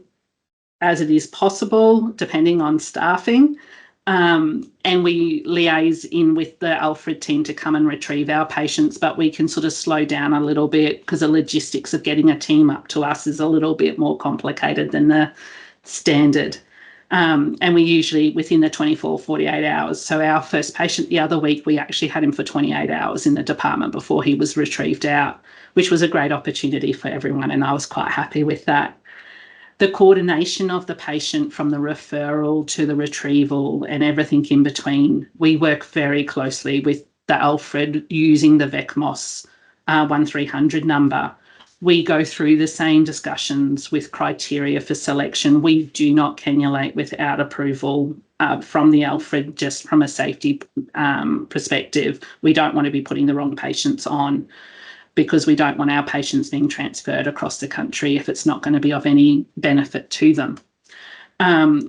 as it is possible, depending on staffing. And we liaise in with the Alfred team to come and retrieve our patients, but we can sort of slow down a little bit because the logistics of getting a team up to us is a little bit more complicated than the standard. And we usually within the 24, 48 hours. So our first patient the other week, we actually had him for 28 hours in the department before he was retrieved out, which was a great opportunity for everyone. And I was quite happy with that. The coordination of the patient from the referral to the retrieval and everything in between, we work very closely with the Alfred using the VECMOS 1300 number. We go through the same discussions with criteria for selection. We do not cannulate without approval from the Alfred, just from a safety perspective. We don't want to be putting the wrong patients on, because we don't want our patients being transferred across the country if it's not going to be of any benefit to them.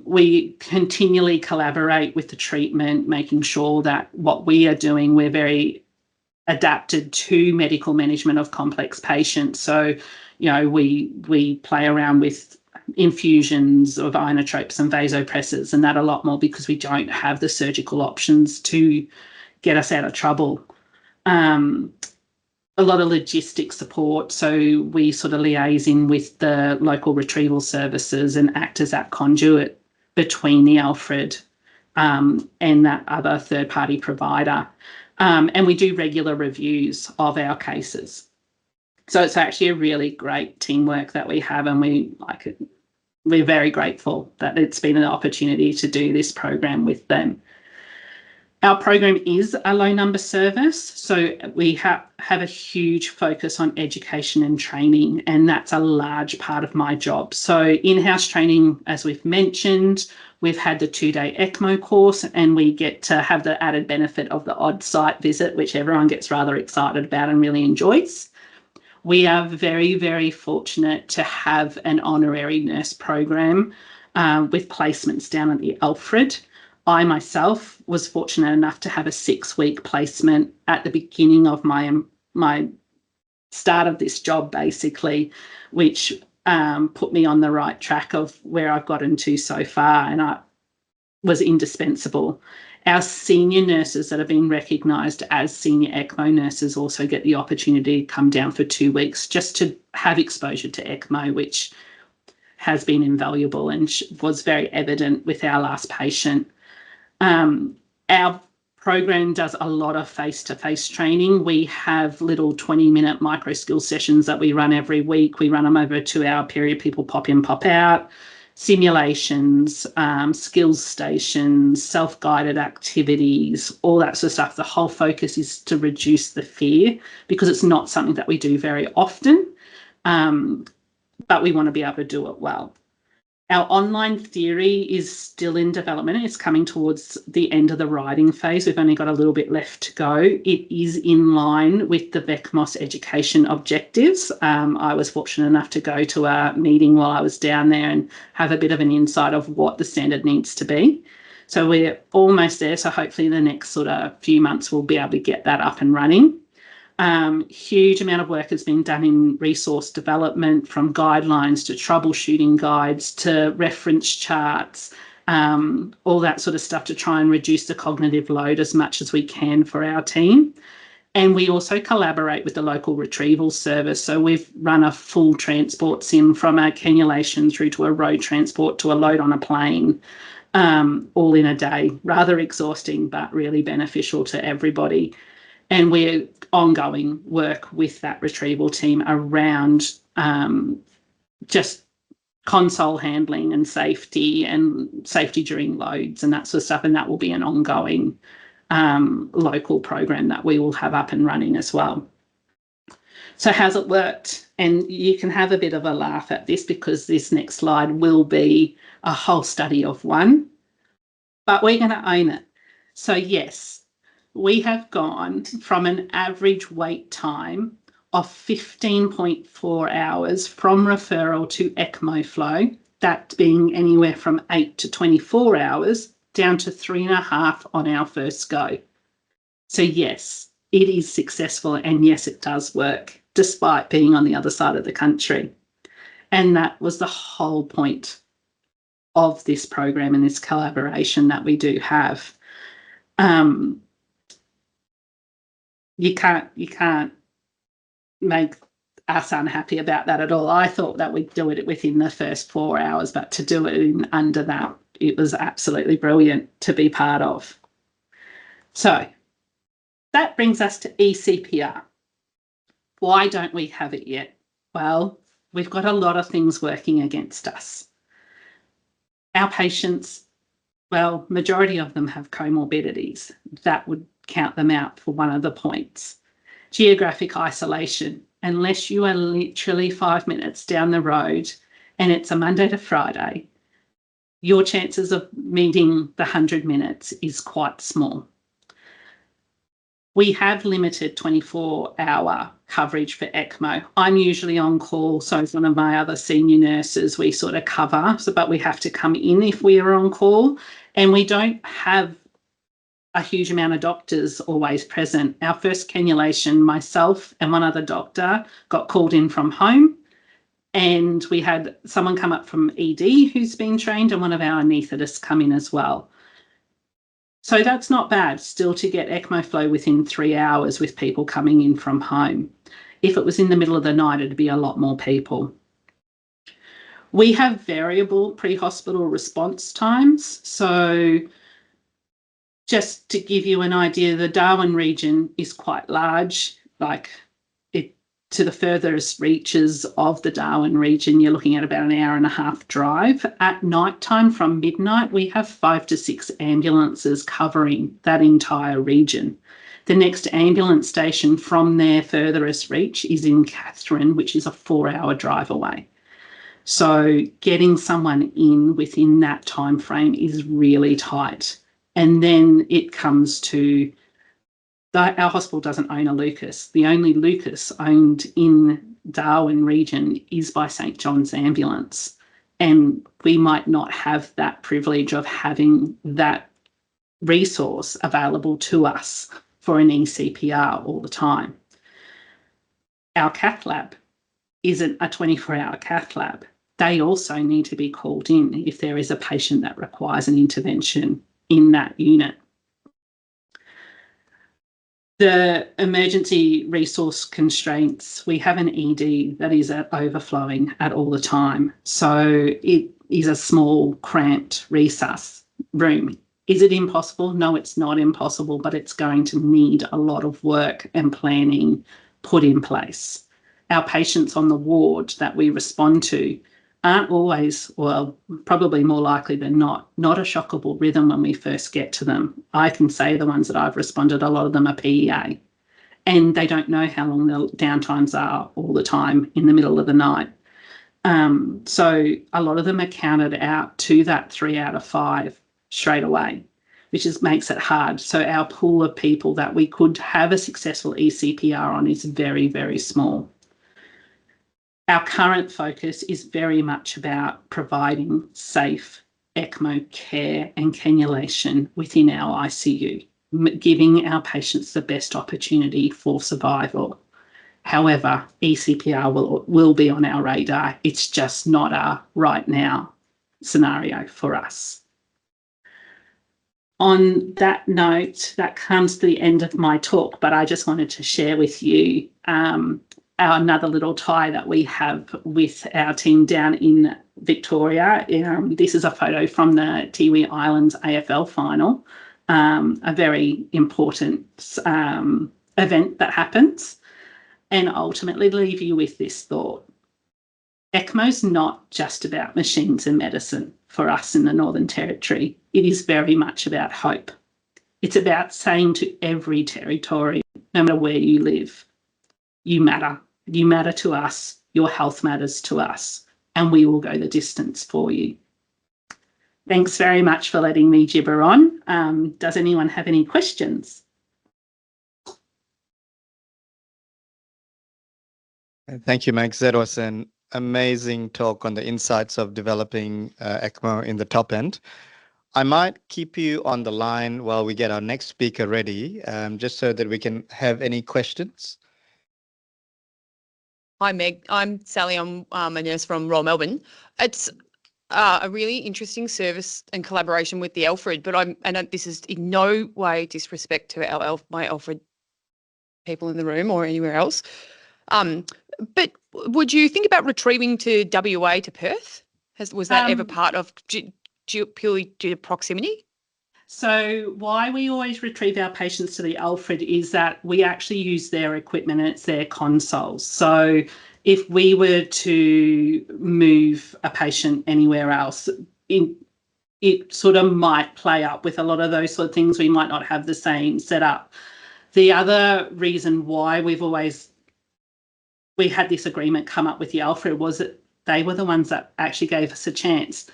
We continually collaborate with the treatment, making sure that what we are doing, we're very adapted to medical management of complex patients. So, you know, we play around with infusions of inotropes and vasopressors and that a lot more because we don't have the surgical options to get us out of trouble. A lot of logistics support. So we sort of liaise in with the local retrieval services and act as that conduit between the Alfred and that other third-party provider. And we do regular reviews of our cases. So it's actually a really great teamwork that we have, and we like it. We're very grateful that it's been an opportunity to do this program with them. Our program is a low number service, so we have a huge focus on education and training, and that's a large part of my job. So in-house training, as we've mentioned, we've had the 2-day ECMO course, and we get to have the added benefit of the odd site visit, which everyone gets rather excited about and really enjoys. We are very, very fortunate to have an honorary nurse program with placements down at the Alfred. I myself was fortunate enough to have a 6-week placement at the beginning of my start of this job, basically, which put me on the right track of where I've gotten to so far, and I was indispensable. Our senior nurses that have been recognised as senior ECMO nurses also get the opportunity to come down for 2 weeks just to have exposure to ECMO, which has been invaluable and was very evident with our last patient. Our program does a lot of face-to-face training. We have little 20-minute micro skill sessions that we run every week. We run them over a 2-hour period. People pop in, pop out, simulations, skills stations, self-guided activities, all that sort of stuff. The whole focus is to reduce the fear, because it's not something that we do very often, but we want to be able to do it well. Our online theory is still in development. It's coming towards the end of the writing phase. We've only got a little bit left to go. It is in line with the VECMOS education objectives. I was fortunate enough to go to a meeting while I was down there and have a bit of an insight of what the standard needs to be. So we're almost there. So hopefully in the next sort of few months, we'll be able to get that up and running. Huge amount of work has been done in resource development, from guidelines to troubleshooting guides to reference charts, all that sort of stuff to try and reduce the cognitive load as much as we can for our team. And we also collaborate with the local retrieval service. So we've run a full transport sim from a cannulation through to a road transport to a load on a plane, all in a day. Rather exhausting, but really beneficial to everybody. And we're ongoing work with that retrieval team around just console handling and safety during loads and that sort of stuff. And that will be an ongoing local program that we will have up and running as well. So how's it worked? And you can have a bit of a laugh at this because this next slide will be a whole study of one, but we're going to own it. So yes, we have gone from an average wait time of 15.4 hours from referral to ECMO flow, that being anywhere from 8 to 24 hours, down to 3.5 on our first go. So yes, it is successful, and yes, it does work, despite being on the other side of the country. And that was the whole point of this program and this collaboration that we do have. You can't make us unhappy about that at all. I thought that we'd do it within the first 4 hours, but to do it in under that, it was absolutely brilliant to be part of. So that brings us to ECPR. Why don't we have it yet? Well, we've got a lot of things working against us. Our patients, well, majority of them have comorbidities. That would count them out for one of the points. Geographic isolation. Unless you are literally 5 minutes down the road and it's a Monday to Friday, your chances of meeting the 100 minutes is quite small. We have limited 24-hour coverage for ECMO. I'm usually on call, so is one of my other senior nurses. We sort of cover, but we have to come in if we are on call, and we don't have a huge amount of doctors always present. Our first cannulation, myself and one other doctor got called in from home, and we had someone come up from ED who's been trained, and one of our anaesthetists come in as well. So that's not bad still to get ECMO flow within 3 hours with people coming in from home. If it was in the middle of the night, it'd be a lot more people. We have variable pre-hospital response times. So just to give you an idea, the Darwin region is quite large, like to the furthest reaches of the Darwin region, you're looking at about an 1.5 hour drive. At night time from midnight, we have 5 to 6 ambulances covering that entire region. The next ambulance station from their furthest reach is in Katherine, which is a 4-hour drive away. So getting someone in within that time frame is really tight. And then it comes to our hospital doesn't own a Lucas. The only Lucas owned in Darwin region is by St John's Ambulance. And we might not have that privilege of having that resource available to us for an ECPR all the time. Our cath lab isn't a 24-hour cath lab. They also need to be called in if there is a patient that requires an intervention in that unit. The emergency resource constraints, we have an ED that is overflowing at all the time. So it is a small, cramped resus room. Is it impossible? No, it's not impossible, but it's going to need a lot of work and planning put in place. Our patients on the ward that we respond to aren't always, well, probably more likely than not a shockable rhythm when we first get to them. I can say the ones that I've responded, a lot of them are PEA, and they don't know how long the downtimes are all the time in the middle of the night. So a lot of them are counted out to that 3 out of 5 straight away, which makes it hard. So our pool of people that we could have a successful ECPR on is very, very small. Our current focus is very much about providing safe ECMO care and cannulation within our ICU. giving our patients the best opportunity for survival. However, ECPR will be on our radar. It's just not a right now scenario for us. On that note, that comes to the end of my talk, but I just wanted to share with you another little tie that we have with our team down in Victoria. This is a photo from the Tiwi Islands AFL final, a very important event that happens, and ultimately leave you with this thought. ECMO's not just about machines and medicine for us in the Northern Territory. It is very much about hope. It's about saying to every Territorian, no matter where you live, you matter. You matter to us. Your health matters to us, and we will go the distance for you. Thanks very much for letting me gibber on. Does anyone have any questions? Thank you, Max. That was an amazing talk on the insights of developing ECMO in the top end. I might keep you on the line while we get our next speaker ready, just so that we can have any questions. Hi, Meg. I'm Sally. I'm a nurse from Royal Melbourne. It's a really interesting service and collaboration with the Alfred, but this is in no way disrespect to my Alfred people in the room or anywhere else. But would you think about retrieving to WA to Perth? Was that ever part of purely due to proximity? So why we always retrieve our patients to the Alfred is that we actually use their equipment and it's their consoles. So if we were to move a patient anywhere else, it sort of might play up with a lot of those sort of things. We might not have the same setup. The other reason why we had this agreement come up with the Alfred was that they were the ones that actually gave us a chance.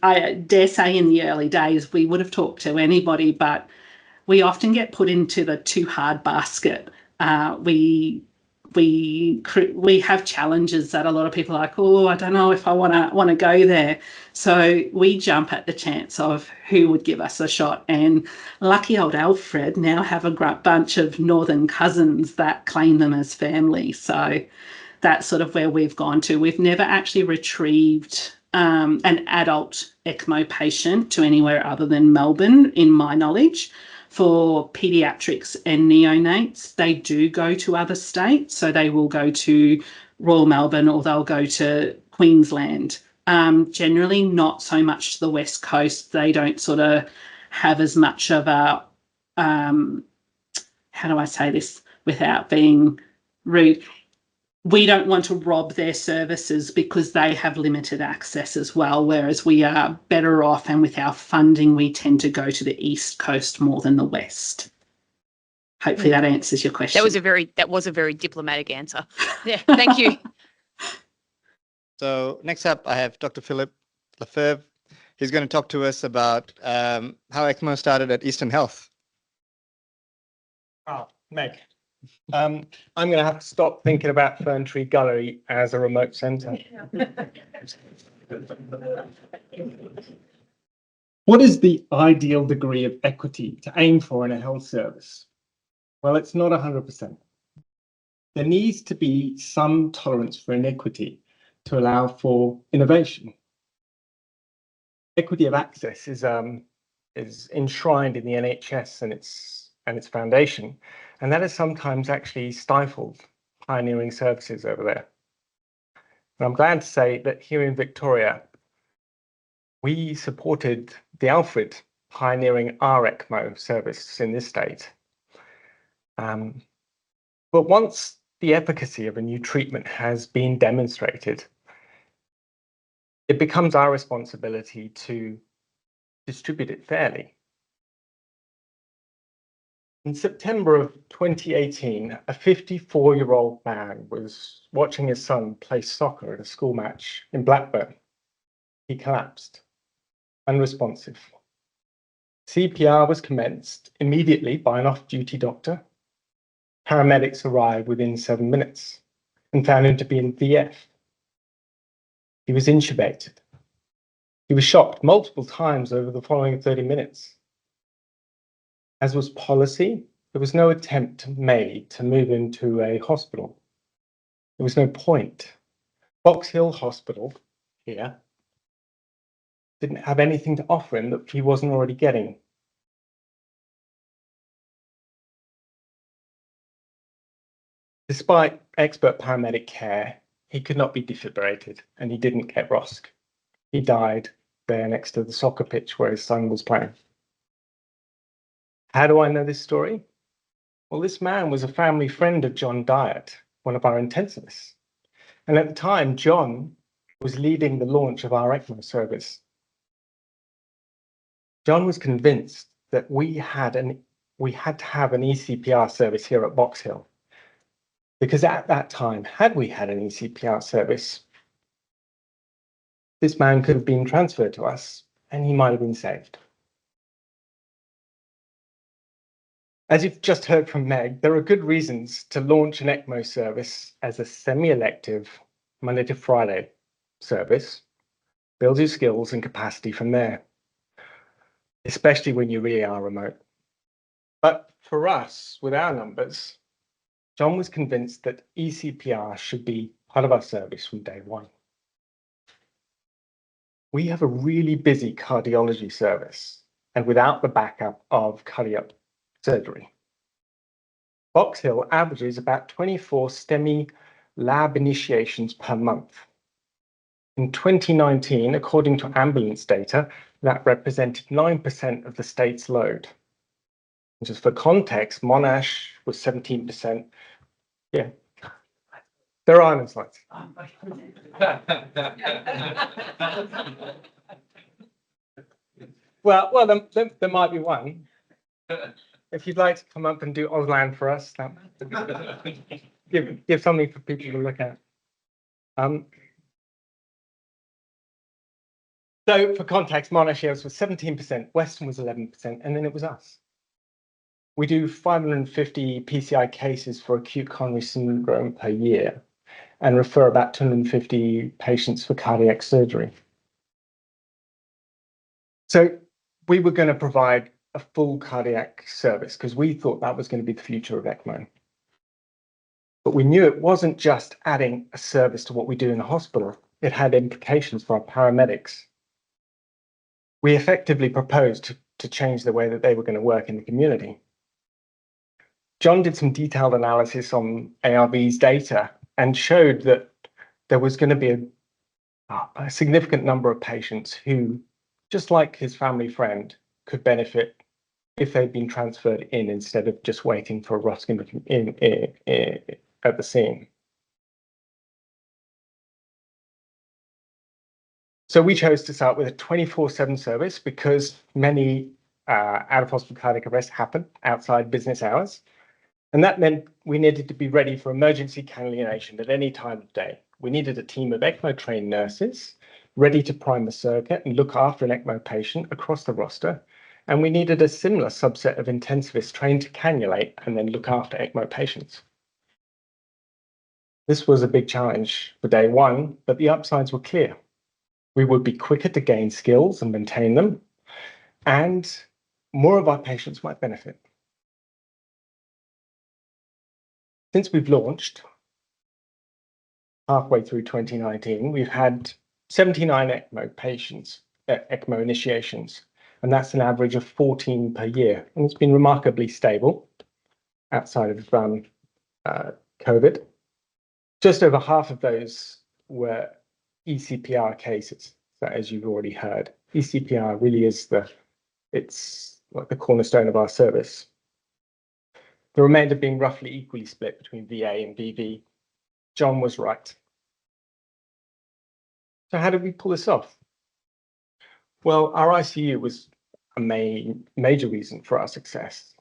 I dare say in the early days, we would have talked to anybody, but we often get put into the too hard basket. We have challenges that a lot of people are like, oh, I don't know if I want to go there. So we jump at the chance of who would give us a shot. And lucky old Alfred now have a bunch of northern cousins that claim them as family. So that's sort of where we've gone to. We've never actually retrieved an adult ECMO patient to anywhere other than Melbourne, in my knowledge. For paediatrics and neonates, they do go to other states. So they will go to Royal Melbourne or they'll go to Queensland. Generally not so much to the West Coast. They don't sort of have as much of a, how do I say this without being rude? We don't want to rob their services because they have limited access as well, whereas we are better off, and with our funding, we tend to go to the East Coast more than the West. Hopefully that answers your question. That was a very diplomatic answer. Yeah, thank you. So next up, I have Dr. Philip Lefebvre. He's going to talk to us about how ECMO started at Eastern Health. Meg. I'm going to have to stop thinking about Ferntree Gully as a remote centre. What is the ideal degree of equity to aim for in a health service? Well, it's not 100%. There needs to be some tolerance for inequity to allow for innovation. Equity of access is enshrined in the NHS and its foundation. And that has sometimes actually stifled pioneering services over there. And I'm glad to say that here in Victoria, we supported the Alfred pioneering our ECMO service in this state. But once the efficacy of a new treatment has been demonstrated, it becomes our responsibility to distribute it fairly. In September of 2018, a 54-year-old man was watching his son play soccer at a school match in Blackburn. He collapsed, unresponsive. CPR was commenced immediately by an off-duty doctor. Paramedics arrived within 7 minutes and found him to be in VF. He was intubated. He was shocked multiple times over the following 30 minutes. As was policy, there was no attempt made to move into a hospital. There was no point. Box Hill Hospital here didn't have anything to offer him that he wasn't already getting. Despite expert paramedic care, he could not be defibrillated and he didn't get ROSC. He died there next to the soccer pitch where his son was playing. How do I know this story? Well, this man was a family friend of John Diet, one of our intensivists. And at the time, John was leading the launch of our ECMO service. John was convinced that we had to have an ECPR service here at Box Hill. Because at that time, had we had an ECPR service, this man could have been transferred to us and he might have been saved. As you've just heard from Meg, there are good reasons to launch an ECMO service as a semi-elective Monday to Friday service. Build your skills and capacity from there, especially when you really are remote. But for us, with our numbers, John was convinced that ECPR should be part of our service from day one. We have a really busy cardiology service, and without the backup of cardiac surgery. Box Hill averages about 24 STEMI lab initiations per month. In 2019, according to ambulance data, that represented 9% of the state's load. Just for context, Monash was 17%. Yeah, there are no slides. Well, there might be one. If you'd like to come up and do Auslan for us, give something for people to look at. So for context, Monash was 17%, Western was 11%, and then it was us. We do 550 PCI cases for acute coronary syndrome per year and refer about 250 patients for cardiac surgery. So we were going to provide a full cardiac service because we thought that was going to be the future of ECMO. But we knew it wasn't just adding a service to what we do in the hospital. It had implications for our paramedics. We effectively proposed to change the way that they were going to work in the community. John did some detailed analysis on ARB's data and showed that there was going to be a significant number of patients who, just like his family friend, could benefit if they'd been transferred in instead of just waiting for a ROSC at the scene. So we chose to start with a 24/7 service because many out-of-hospital cardiac arrests happen outside business hours. And that meant we needed to be ready for emergency cannulation at any time of day. We needed a team of ECMO-trained nurses ready to prime the circuit and look after an ECMO patient across the roster. And we needed a similar subset of intensivists trained to cannulate and then look after ECMO patients. This was a big challenge for day one, but the upsides were clear. We would be quicker to gain skills and maintain them, and more of our patients might benefit. Since we've launched, halfway through 2019, we've had 79 ECMO patients, ECMO initiations, and that's an average of 14 per year. And it's been remarkably stable outside of COVID. Just over half of those were ECPR cases. So as you've already heard, ECPR really is it's like the cornerstone of our service. The remainder being roughly equally split between VA and VV. John was right. So how did we pull this off? Well, our ICU was a major reason for our success.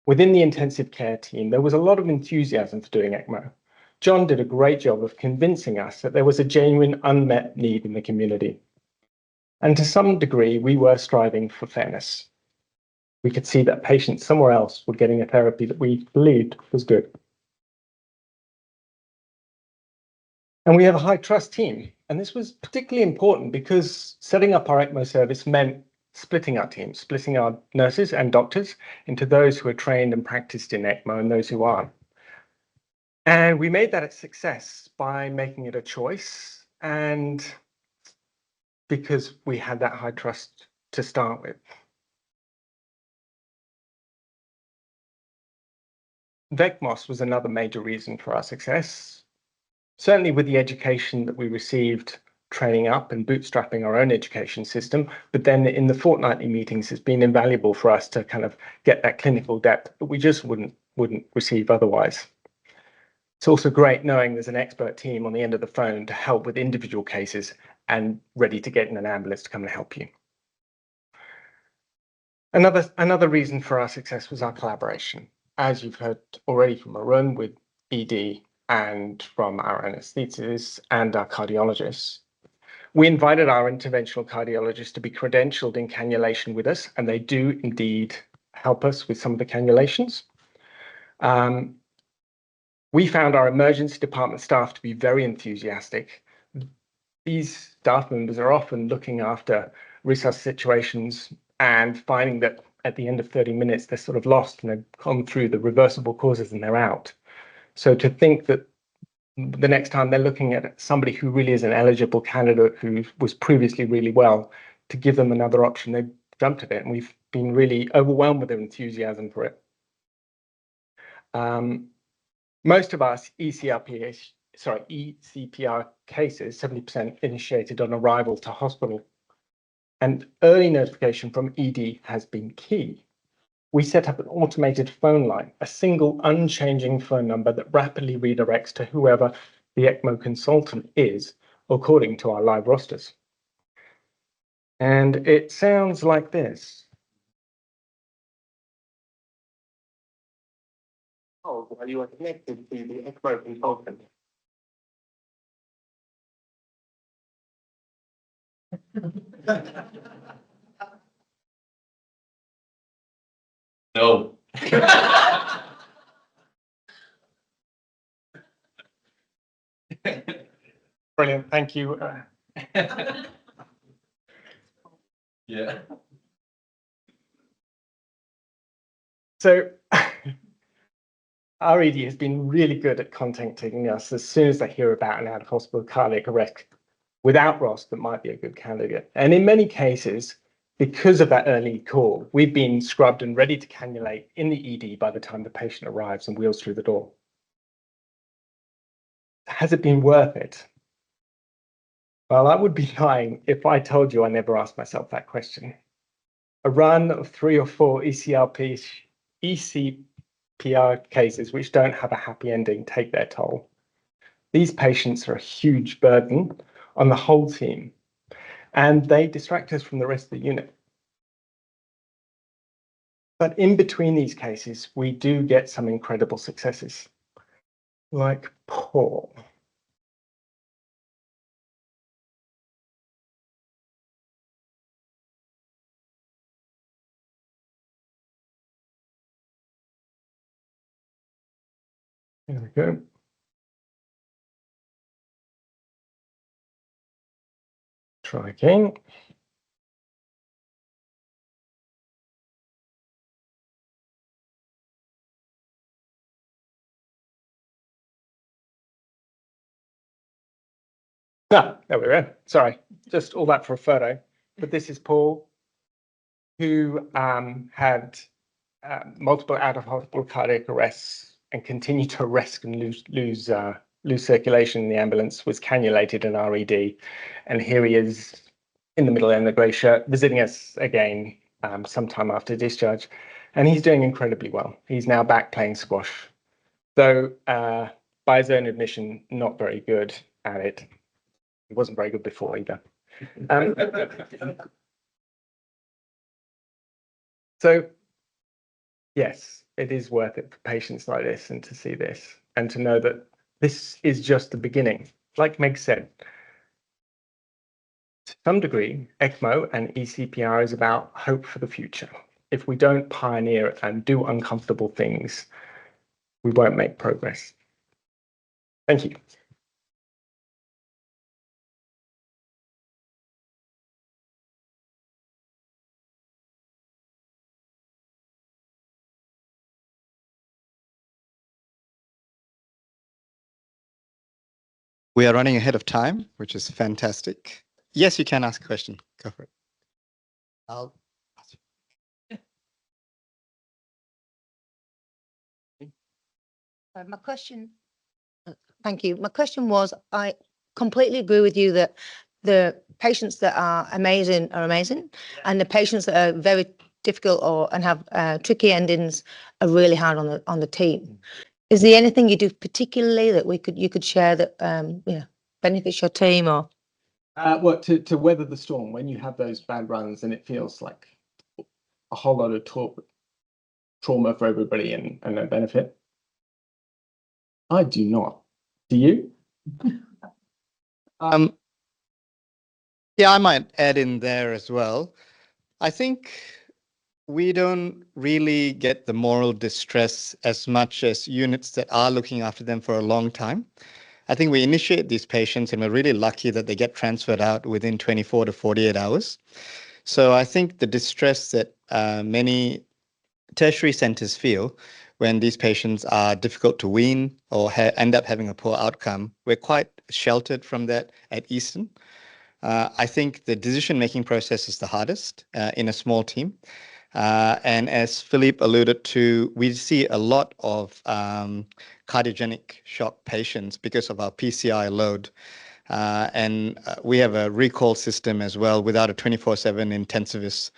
Within the intensive care team, there was a lot of enthusiasm for doing ECMO. John did a great job of convincing us that there was a genuine unmet need in the community. And to some degree, we were striving for fairness. We could see that patients somewhere else were getting a therapy that we believed was good. And we have a high trust team. And this was particularly important because setting up our ECMO service meant splitting our teams, splitting our nurses and doctors into those who are trained and practiced in ECMO and those who aren't. And we made that a success by making it a choice, and because we had that high trust to start with. VECMOS was another major reason for our success. Certainly with the education that we received training up and bootstrapping our own education system, but then in the fortnightly meetings, it's been invaluable for us to kind of get that clinical depth that we just wouldn't receive otherwise. It's also great knowing there's an expert team on the end of the phone to help with individual cases and ready to get in an ambulance to come and help you. Another reason for our success was our collaboration. As you've heard already from Arun with ED and from our anesthetists and our cardiologists. We invited our interventional cardiologists to be credentialed in cannulation with us, and they do indeed help us with some of the cannulations. We found our emergency department staff to be very enthusiastic. These staff members are often looking after resusc situations and finding that at the end of 30 minutes, they're sort of lost and they've gone through the reversible causes and they're out. So to think that the next time they're looking at somebody who really is an eligible candidate who was previously really well, to give them another option, they jumped at it, and we've been really overwhelmed with their enthusiasm for it. Most of our ECPR cases, 70% initiated on arrival to hospital, and early notification from ED has been key. We set up an automated phone line, a single unchanging phone number that rapidly redirects to whoever the ECMO consultant is, according to our live rosters. And it sounds like this. Oh, well, you are connected to the ECMO consultant. No. Brilliant, thank you. Yeah. So our ED has been really good at contacting us as soon as they hear about an out-of-hospital cardiac arrest without ROS that might be a good candidate. And in many cases, because of that early call, we've been scrubbed and ready to cannulate in the ED by the time the patient arrives and wheels through the door. Has it been worth it? Well, I would be lying if I told you I never asked myself that question. A run of 3 or 4 ECPR cases which don't have a happy ending take their toll. These patients are a huge burden on the whole team, and they distract us from the rest of the unit. But in between these cases, we do get some incredible successes, like Paul. There we go. Try again. Ah, there we go. Sorry, just all that for a photo. But this is Paul, who had multiple out-of-hospital cardiac arrests and continued to arrest and lose circulation in the ambulance, was cannulated in RED, and here he is in the middle in the grey shirt, visiting us again sometime after discharge, and he's doing incredibly well. He's now back playing squash, though by his own admission, not very good at it. He wasn't very good before either. So yes, it is worth it for patients like this and to see this and to know that this is just the beginning. Like Meg said, to some degree, ECMO and ECPR is about hope for the future. If we don't pioneer and do uncomfortable things, we won't make progress. Thank you. We are running ahead of time, which is fantastic. Yes, you can ask a question. Go for it. My question, thank you. My question was, I completely agree with you that the patients that are amazing, and the patients that are very difficult and have tricky endings are really hard on the team. Is there anything you do particularly that you could share that benefits your team or? Well, to weather the storm when you have those bad runs and it feels like a whole lot of trauma for everybody and no benefit. I do not. Do you? Yeah, I might add in there as well. I think we don't really get the moral distress as much as units that are looking after them for a long time. I think we initiate these patients and we're really lucky that they get transferred out within 24 to 48 hours. So I think the distress that many tertiary centers feel when these patients are difficult to wean or end up having a poor outcome, we're quite sheltered from that at Eastern. I think the decision-making process is the hardest in a small team. And as Philippe alluded to, we see a lot of cardiogenic shock patients because of our PCI load. And we have a recall system as well without a 24/7 intensivist.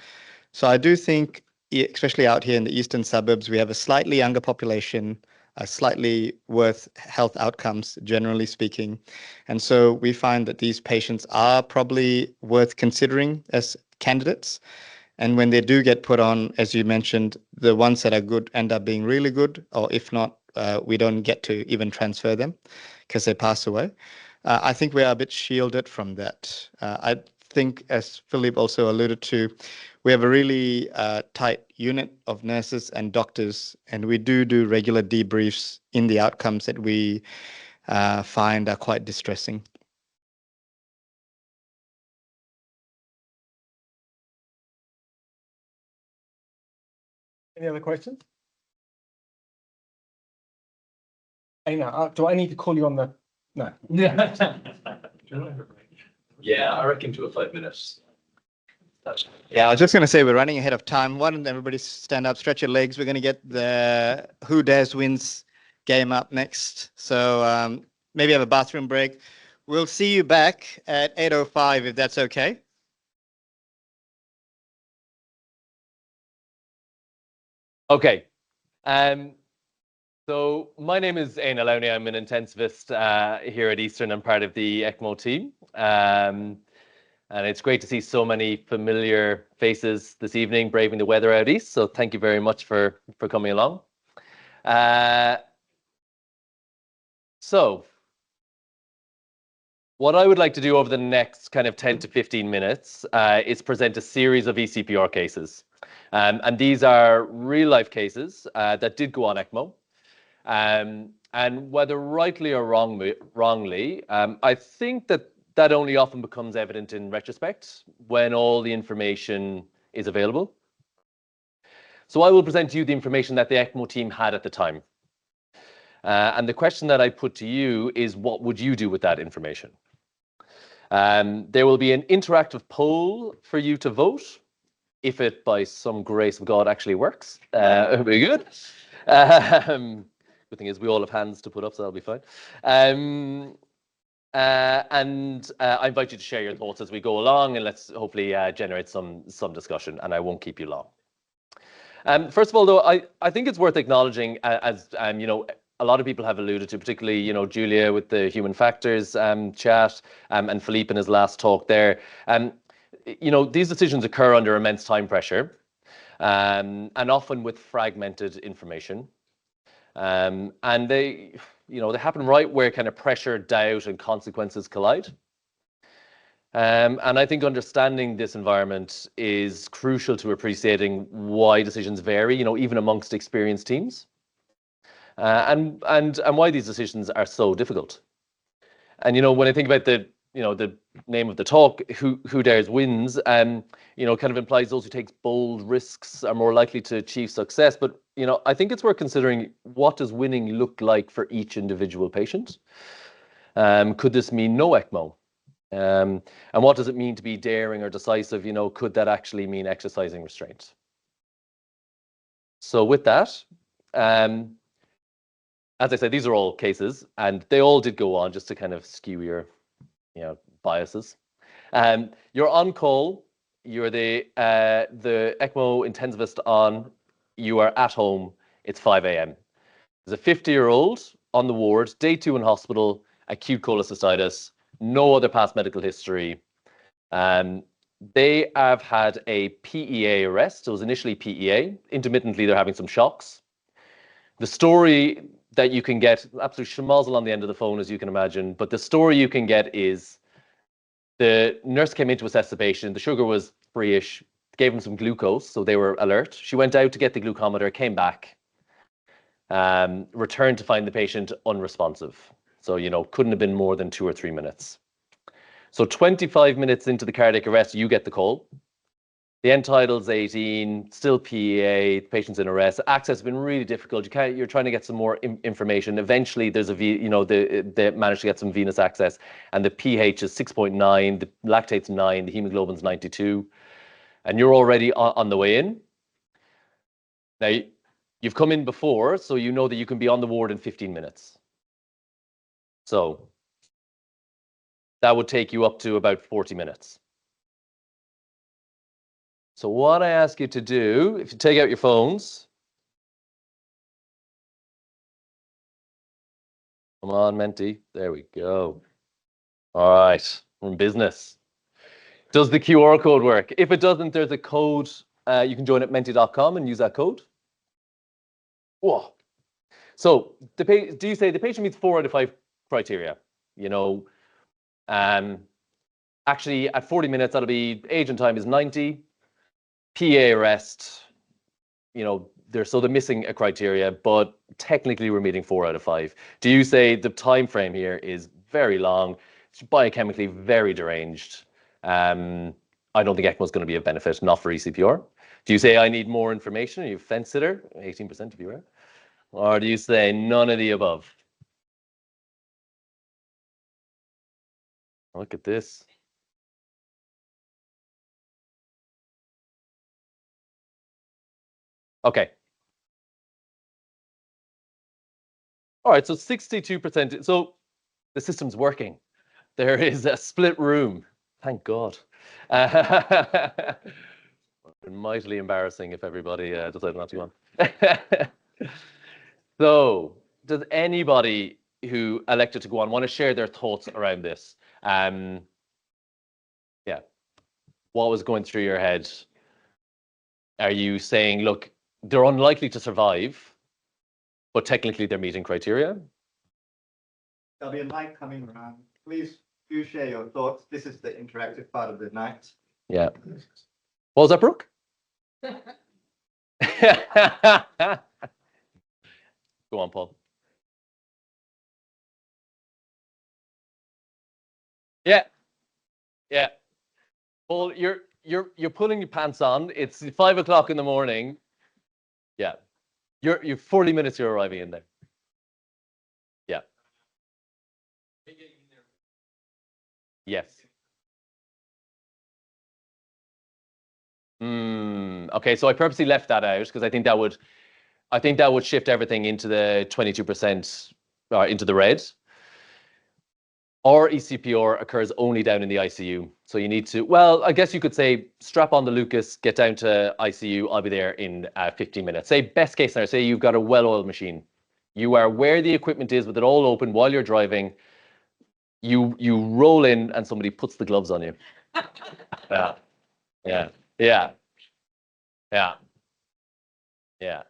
So I do think, especially out here in the eastern suburbs, we have a slightly younger population, slightly worse health outcomes, generally speaking. And so we find that these patients are probably worth considering as candidates. And when they do get put on, as you mentioned, the ones that are good end up being really good, or if not, we don't get to even transfer them because they pass away. I think we are a bit shielded from that. I think, as Philippe also alluded to, we have a really tight unit of nurses and doctors, and we do regular debriefs in the outcomes that we find are quite distressing. Any other questions? Aina, do I need to call you on the? No. Yeah, I reckon 2 or 5 minutes. Yeah, I was just going to say we're running ahead of time. Why don't everybody stand up, stretch your legs? We're going to get the Who Dares Wins game up next. So maybe have a bathroom break. We'll see you back at 8:05 if that's okay. Okay. So my name is Aina Lowney. I'm an intensivist here at Eastern. I'm part of the ECMO team. And it's great to see so many familiar faces this evening, braving the weather out east. So thank you very much for coming along. So what I would like to do over the next kind of 10 to 15 minutes is present a series of ECPR cases. And these are real life cases that did go on ECMO. And whether rightly or wrongly, I think that only often becomes evident in retrospect when all the information is available. So I will present to you the information that the ECMO team had at the time. And the question that I put to you is, what would you do with that information? There will be an interactive poll for you to vote. If it, by some grace of God, actually works, it'll be good. Good thing is we all have hands to put up, so that'll be fine. And I invite you to share your thoughts as we go along, and let's hopefully generate some discussion, and I won't keep you long. First of all, though, I think it's worth acknowledging, as you know, a lot of people have alluded to, particularly, you know, Julia with the human factors chat, and Philippe in his last talk there. You know, these decisions occur under immense time pressure, and often with fragmented information. And they, you know, they happen right where kind of pressure, doubt, and consequences collide. And I think understanding this environment is crucial to appreciating why decisions vary, you know, even amongst experienced teams, and why these decisions are so difficult. And, you know, when I think about the name of the talk, who dares wins, you know, kind of implies those who take bold risks are more likely to achieve success. But, you know, I think it's worth considering, what does winning look like for each individual patient? Could this mean no ECMO? And what does it mean to be daring or decisive? You know, could that actually mean exercising restraint? So with that, as I said, these are all cases, and they all did go on, just to kind of skew your, biases. You're on call. You're the ECMO intensivist on. You are at home. It's 5 a.m. There's a 50-year-old on the ward, day 2 in hospital, acute cholecystitis, no other past medical history. They have had a PEA arrest. It was initially PEA. Intermittently, they're having some shocks. The story that you can get, absolute schmozzle on the end of the phone, as you can imagine, but the story you can get is the nurse came in to assess the patient. The sugar was 3-ish, gave him some glucose, so they were alert. She went out to get the glucometer, came back, returned to find the patient unresponsive. So, couldn't have been more than 2 or 3 minutes. So 25 minutes into the cardiac arrest, you get the call. The end title's 18, still PEA, the patient's in arrest. Access has been really difficult. You're trying to get some more information. Eventually, there's they managed to get some venous access, and the pH is 6.9, the lactate's 9, the hemoglobin's 92, and you're already on the way in. Now, you've come in before, so you know that you can be on the ward in 15 minutes. So that would take you up to about 40 minutes. So what I ask you to do, if you take out your phones, come on, Menti, there we go. All right, we're in business. Does the QR code work? If it doesn't, there's a code. You can join at menti.com and use that code. Whoa. So do you say the patient meets 4 out of 5 criteria? Actually, at 40 minutes, that'll be age and time is 90. PA arrest, they're missing a criteria, but technically we're meeting 4 out of 5. Do you say the time frame here is very long, it's biochemically very deranged? I don't think ECMO is going to be a benefit, not for ECPR. Do you say I need more information? Are you a fence sitter? 18% to be rare. Or do you say none of the above? Look at this. Okay. All right, so 62%. So the system's working. There is a split room. Thank God. Mightily embarrassing if everybody decided not to go on. So does anybody who elected to go on want to share their thoughts around this? Yeah. What was going through your head? Are you saying, look, they're unlikely to survive, but technically they're meeting criteria? There'll be a mic coming around. Please do share your thoughts. This is the interactive part of the night. Yeah. What was that, Brooke? Go on, Paul. Yeah. Yeah. Paul, you're putting your pants on. It's 5 o'clock in the morning. Yeah. You're 40 minutes you're arriving in there. Yeah. Yes. Okay, so I purposely left that out because I think that would shift everything into the 22% into the red. Or ECPR occurs only down in the ICU. So you need to, well, I guess you could say strap on the Lucas, get down to ICU. I'll be there in 15 minutes. Say best case scenario, say you've got a well-oiled machine. You are where the equipment is with it all open while you're driving. You roll in and somebody puts the gloves on you. Yeah. Yeah. Yeah. Yeah. Yeah.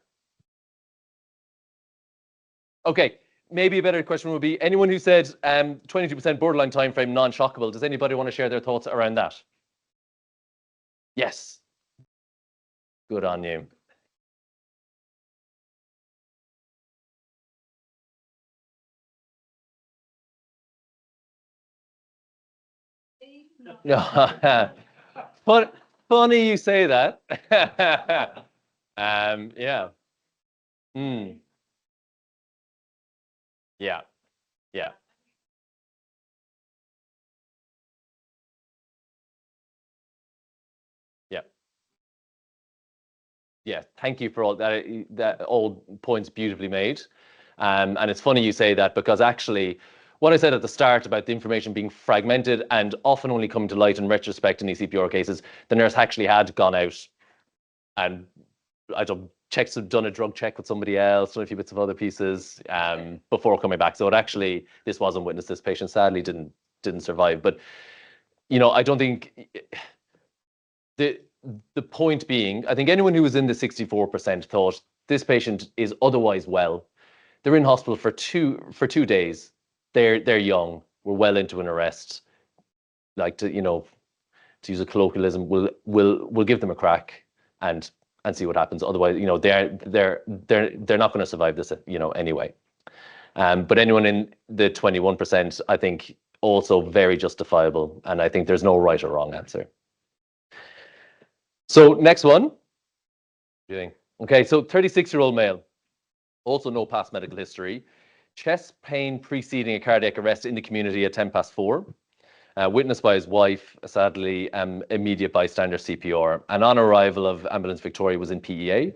Okay. Maybe a better question would be anyone who said 22% borderline time frame non-shockable. Does anybody want to share their thoughts around that? Yes. Good on you. No. Funny you say that. Yeah. Yeah. Yeah. Yeah, thank you for all that. That all points beautifully made. And it's funny you say that, because actually what I said at the start about the information being fragmented and often only coming to light in retrospect in ECPR cases, the nurse actually had gone out and done a drug check with somebody else, done a few bits of other pieces before coming back. So it actually, this wasn't witnessed. This patient sadly didn't survive. But I don't think the point being, I think anyone who was in the 64% thought this patient is otherwise well. They're in hospital for two days. They're young. We're well into an arrest. Like to use a colloquialism, we'll give them a crack and see what happens. Otherwise, they're not going to survive this, anyway. But anyone in the 21%, I think, also very justifiable, and I think there's no right or wrong answer. So next one. Okay, so 36-year-old male, also no past medical history, chest pain preceding a cardiac arrest in the community at 4:10. Witnessed by his wife, sadly, immediate bystander CPR, and on arrival of Ambulance Victoria was in PEA.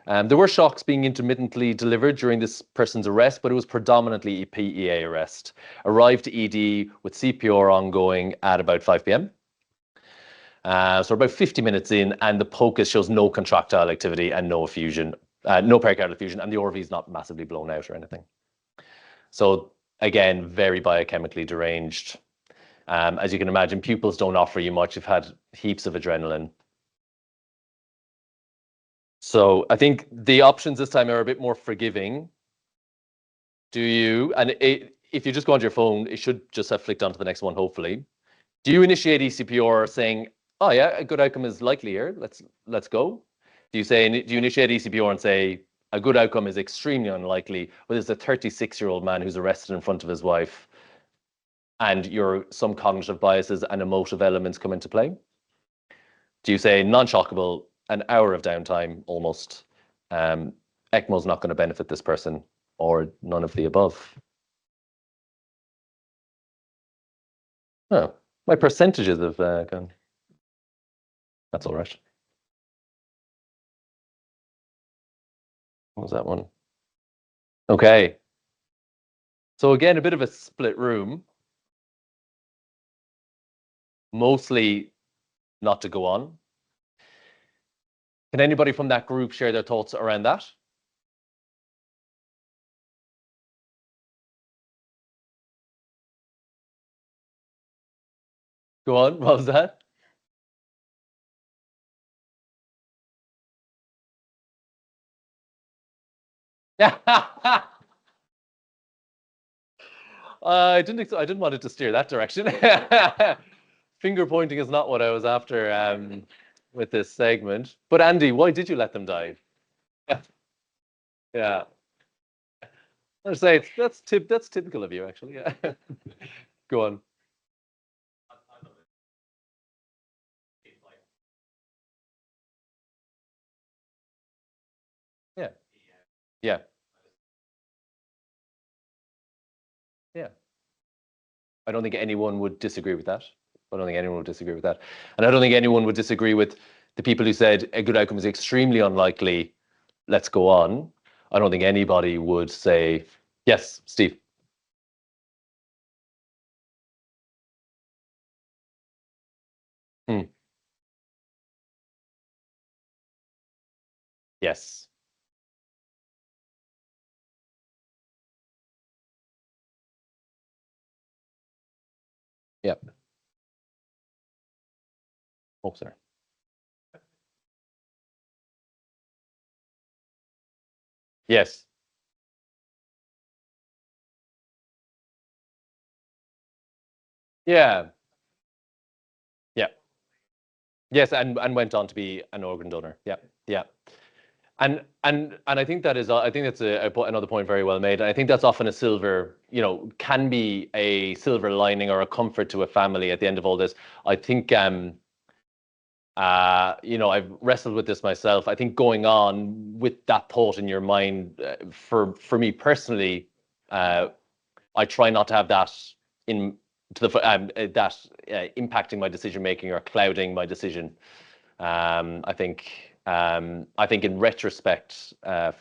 There were shocks being intermittently delivered during this person's arrest, but it was predominantly a PEA arrest. Arrived to ED with CPR ongoing at about 5 p.m. So about 50 minutes in, and the POCUS shows no contractile activity and no effusion, no pericardial effusion, and the RV is not massively blown out or anything. So again, very biochemically deranged. As you can imagine, pupils don't offer you much. You've had heaps of adrenaline. So I think the options this time are a bit more forgiving. If you just go onto your phone, it should just have flicked onto the next one, hopefully. Do you initiate ECPR saying, oh yeah, a good outcome is likely here, let's go? Do you initiate ECPR and say, a good outcome is extremely unlikely, but there's a 36-year-old man who's arrested in front of his wife, and some cognitive biases and emotive elements come into play? Do you say non-shockable, an hour of downtime almost, ECMO's not going to benefit this person, or none of the above? Oh, my percentages have gone. That's all right. What was that one? Okay. So again, a bit of a split room. Mostly not to go on. Can anybody from that group share their thoughts around that? Go on, what was that? I didn't want it to steer that direction. Finger pointing is not what I was after with this segment. But Andy, why did you let them die? Yeah. I'd say that's typical of you, actually. Yeah. Go on. Yeah. Yeah. Yeah. I don't think anyone would disagree with that. And I don't think anyone would disagree with the people who said a good outcome is extremely unlikely, let's go on. I don't think anybody would say, yes, Steve. Yes. Yep. Oh, sorry. Yes. Yeah. Yeah. Yes, and went on to be an organ donor. Yeah. Yeah. And I think that's another point very well made. And I think that's often a silver, can be a silver lining or a comfort to a family at the end of all this. I think I've wrestled with this myself. I think going on with that thought in your mind, for me personally, I try not to have that impacting my decision making or clouding my decision. I think I think in retrospect, and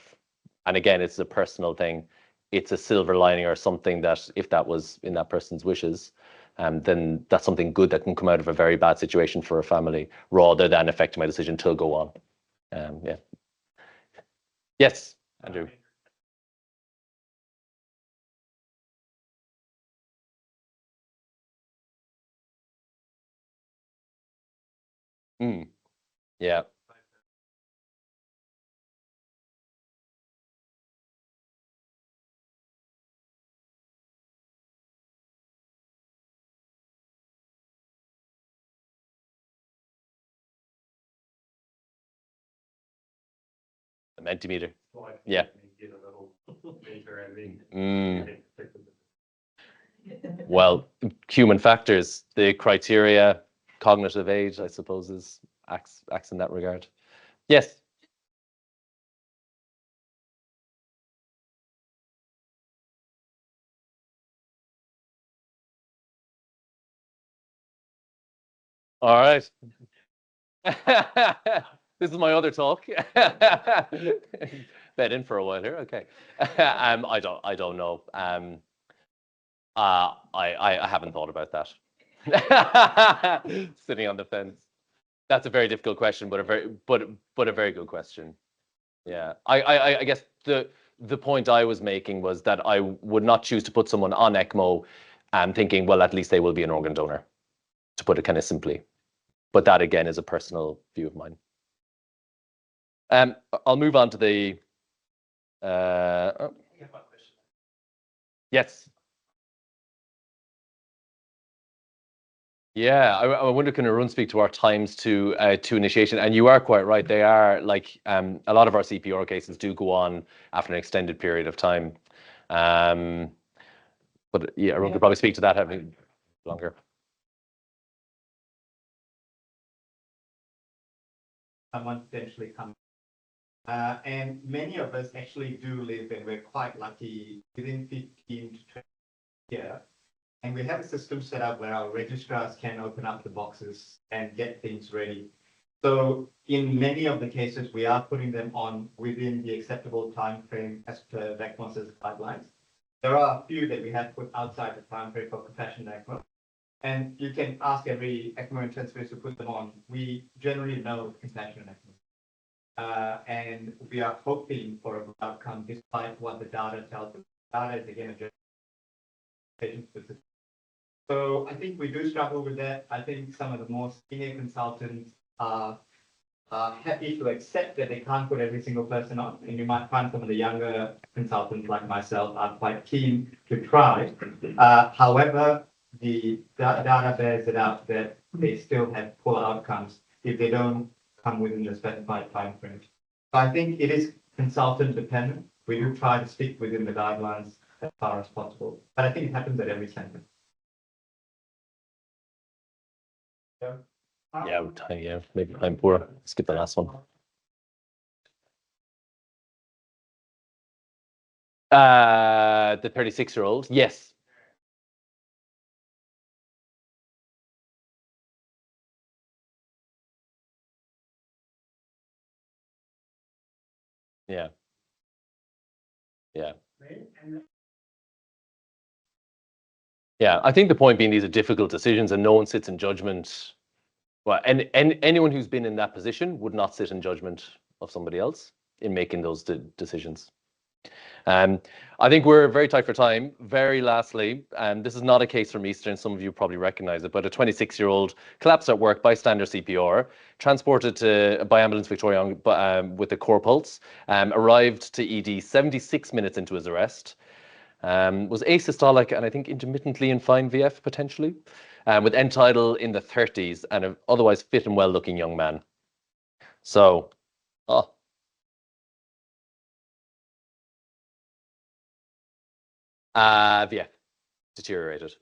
again, it's a personal thing, it's a silver lining or something that if that was in that person's wishes, then that's something good that can come out of a very bad situation for a family rather than affecting my decision to go on. Yeah. Yes, Andrew. Yeah. The Mentimeter. Yeah. Well, human factors, the criteria, cognitive age, I suppose, acts in that regard. Yes. All right. This is my other talk. Bed in for a while here. Okay. I don't know. I haven't thought about that. Sitting on the fence. That's a very difficult question, but a very good question. Yeah. I guess the point I was making was that I would not choose to put someone on ECMO thinking, well, at least they will be an organ donor, to put it kind of simply. But that again is a personal view of mine. I'll move on to the yes. Yeah, I wonder can Arun speak to our times to initiation? And you are quite right. They are like a lot of our CPR cases do go on after an extended period of time. But yeah, Arun could probably speak to that having longer. Someone potentially come. And many of us actually do live, and we're quite lucky, within 15 to 20 here. And we have a system set up where our registrars can open up the boxes and get things ready. So in many of the cases, we are putting them on within the acceptable time frame as per VECMOS's guidelines. There are a few that we have put outside the time frame for compassionate ECMO. And you can ask every ECMO intensivist to put them on. We generally know compassionate ECMO. And we are hoping for a good outcome despite what the data tells us. Data is again a patient specific. So I think we do struggle with that. I think some of the more senior consultants are happy to accept that they can't put every single person on. And you might find some of the younger consultants like myself are quite keen to try. However, the data bears it out that they still have poor outcomes if they don't come within the specified time frame. So I think it is consultant dependent. We do try to stick within the guidelines as far as possible, but I think it happens at every center. Yeah, maybe I'm poor. Skip the last one. The 36-year-old, yes. Yeah. Yeah. Yeah, I think the point being these are difficult decisions and no one sits in judgment. Well, and anyone who's been in that position would not sit in judgment of somebody else in making those decisions. I think we're very tight for time. Very lastly, this is not a case from Eastern, some of you probably recognize it, but a 26-year-old collapsed at work by standard CPR, transported by ambulance Victoria with a core pulse, arrived to ED 76 minutes into his arrest, was asystolic and I think intermittently in fine VF potentially, with end tidal in the 30s and an otherwise fit and well-looking young man. So, VF deteriorated.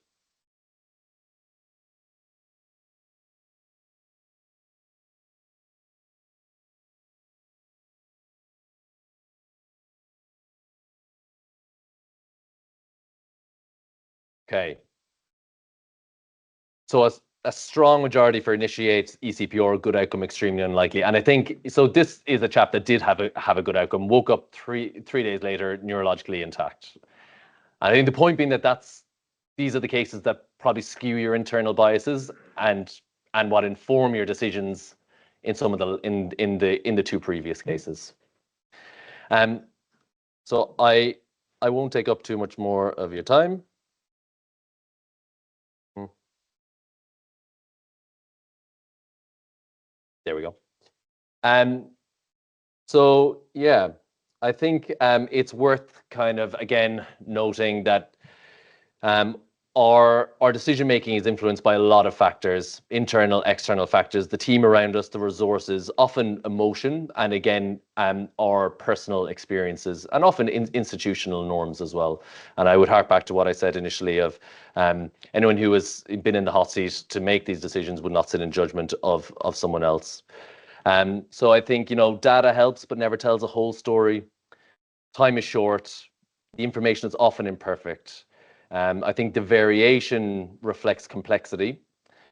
Okay. So a strong majority for initiate ECPR, good outcome, extremely unlikely. And I think, so this is a chap that did have a good outcome, woke up three days later, neurologically intact. And I think the point being that these are the cases that probably skew your internal biases and what inform your decisions in some of the, in the two previous cases. So I won't take up too much more of your time. There we go. So yeah, I think it's worth kind of again noting that our decision making is influenced by a lot of factors, internal, external factors, the team around us, the resources, often emotion, and again our personal experiences, and often institutional norms as well. And I would hark back to what I said initially of anyone who has been in the hot seat to make these decisions would not sit in judgment of someone else. So I think, you know, data helps but never tells a whole story. Time is short. The information is often imperfect. I think the variation reflects complexity.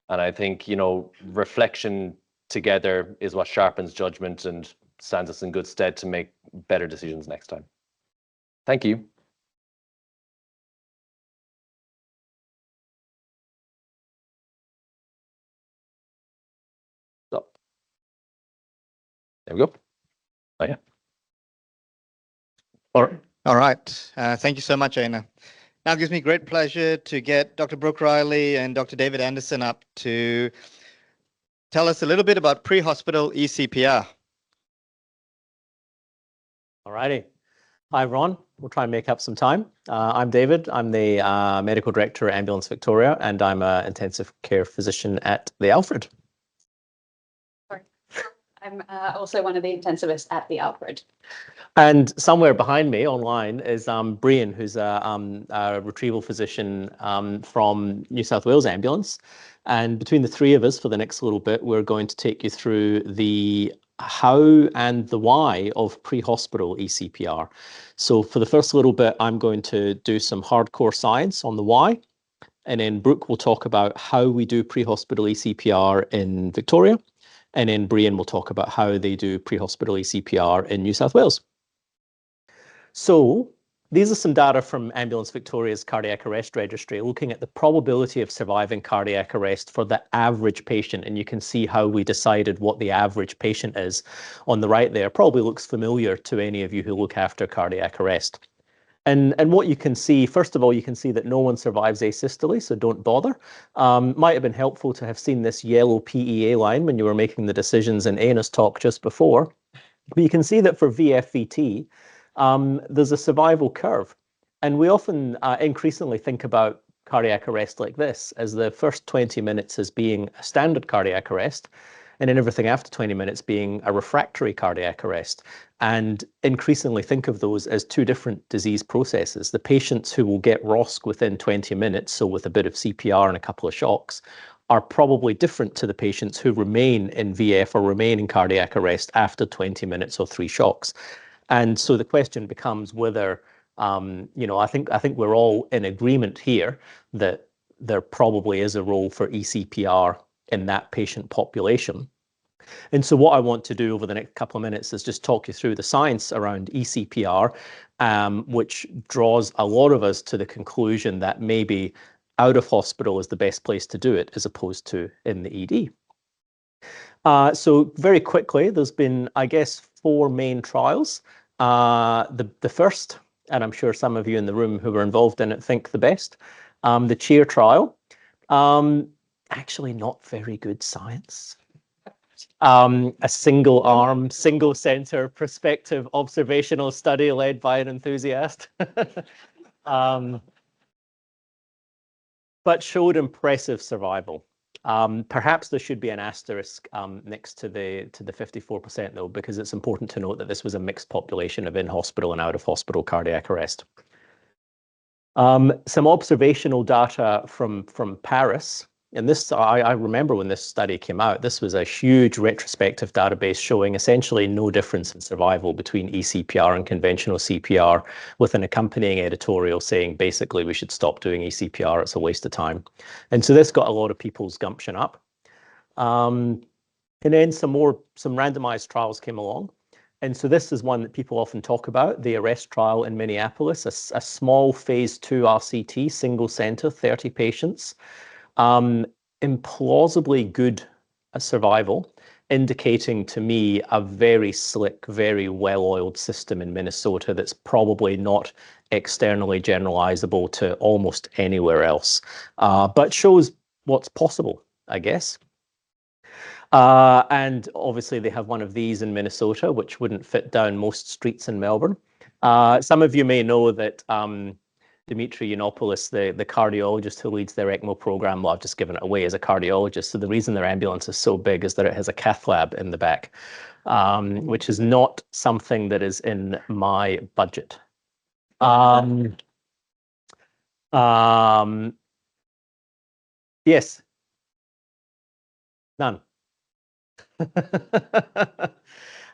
And I think, you know, reflection together is what sharpens judgment and stands us in good stead to make better decisions next time. Thank you. So, there we go. Oh, yeah. All right. Thank you so much, Aina. Now it gives me great pleasure to get Dr. Brooke Riley and Dr. David Anderson up to tell us a little bit about pre-hospital ECPR. All righty. Hi, everyone. We'll try and make up some time. I'm David. I'm the Medical Director at Ambulance Victoria, and I'm an intensive care physician at the Alfred. Sorry. I'm also one of the intensivists at the Alfred. And somewhere behind me online is Brian, who's a retrieval physician from New South Wales Ambulance. And between the three of us for the next little bit, we're going to take you through the how and the why of pre-hospital ECPR. So for the first little bit, I'm going to do some hardcore science on the why. And then Brooke will talk about how we do pre-hospital ECPR in Victoria. And then Brian will talk about how they do pre-hospital ECPR in New South Wales. So these are some data from Ambulance Victoria's cardiac arrest registry, looking at the probability of surviving cardiac arrest for the average patient. And you can see how we decided what the average patient is on the right there. Probably looks familiar to any of you who look after cardiac arrest. And what you can see, first of all, you can see that no one survives asystole, so don't bother. Might have been helpful to have seen this yellow PEA line when you were making the decisions in Aina's talk just before. But you can see that for VFVT, there's a survival curve. And we often increasingly think about cardiac arrest like this, as the first 20 minutes as being a standard cardiac arrest, and then everything after 20 minutes being a refractory cardiac arrest, and increasingly think of those as two different disease processes. The patients who will get ROSC within 20 minutes, so with a bit of CPR and a couple of shocks, are probably different to the patients who remain in VF or remain in cardiac arrest after 20 minutes or 3 shocks. And so the question becomes whether, you know, I think we're all in agreement here that there probably is a role for ECPR in that patient population. And so what I want to do over the next couple of minutes is just talk you through the science around ECPR, which draws a lot of us to the conclusion that maybe out of hospital is the best place to do it as opposed to in the ED. So very quickly, there's been, I guess, 4 main trials. The first, and I'm sure some of you in the room who were involved in it think the best, the CHEER trial. Actually not very good science. A single arm, single center prospective observational study led by an enthusiast. But showed impressive survival. Perhaps there should be an asterisk next to the 54% though, because it's important to note that this was a mixed population of in-hospital and out-of-hospital cardiac arrest. Some observational data from Paris. And this, I remember when this study came out, this was a huge retrospective database showing essentially no difference in survival between ECPR and conventional CPR, with an accompanying editorial saying basically we should stop doing ECPR, it's a waste of time. And so this got a lot of people's gumption up. And then some randomized trials came along. And so this is one that people often talk about, the ARREST trial in Minneapolis, a small phase 2 RCT, single center, 30 patients. Implausibly good survival, indicating to me a very slick, very well-oiled system in Minnesota that's probably not externally generalizable to almost anywhere else, but shows what's possible, I guess. And obviously they have one of these in Minnesota, which wouldn't fit down most streets in Melbourne. Some of you may know that Dimitri Yiannopoulos, the cardiologist who leads their ECMO program, well, I've just given it away as a cardiologist. So the reason their ambulance is so big is that it has a cath lab in the back, which is not something that is in my budget. Yes. None.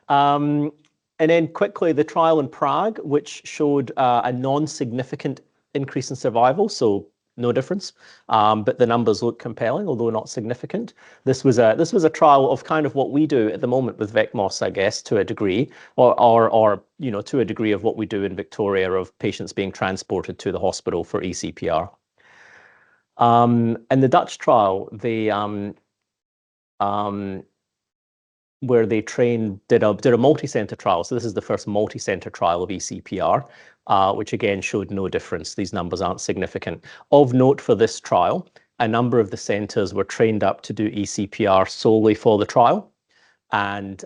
And then quickly, the trial in Prague, which showed a non-significant increase in survival, so no difference, but the numbers look compelling, although not significant. This was a trial of kind of what we do at the moment with VECMOS, I guess, to a degree, or you know, to a degree of what we do in Victoria of patients being transported to the hospital for ECPR. And the Dutch trial, where they did a multi-center trial. So this is the first multi-center trial of ECPR, which again showed no difference. These numbers aren't significant. Of note for this trial, a number of the centers were trained up to do ECPR solely for the trial and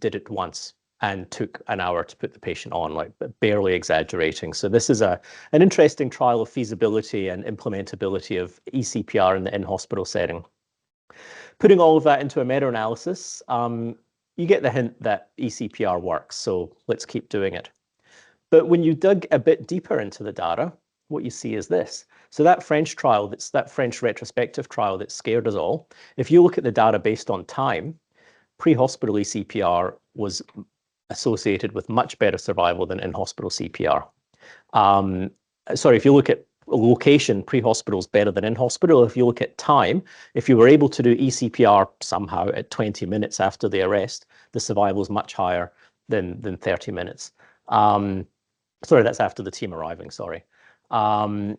did it once and took an hour to put the patient on, like barely exaggerating. So this is an interesting trial of feasibility and implementability of ECPR in the in-hospital setting. Putting all of that into a meta-analysis, you get the hint that ECPR works, so let's keep doing it. But when you dig a bit deeper into the data, what you see is this. So that French trial, that French retrospective trial that scared us all, if you look at the data based on time, pre-hospital ECPR was associated with much better survival than in-hospital CPR. Sorry, if you look at location, pre-hospital is better than in-hospital. If you look at time, if you were able to do ECPR somehow at 20 minutes after the arrest, the survival is much higher than 30 minutes. Sorry, that's after the team arriving, sorry. And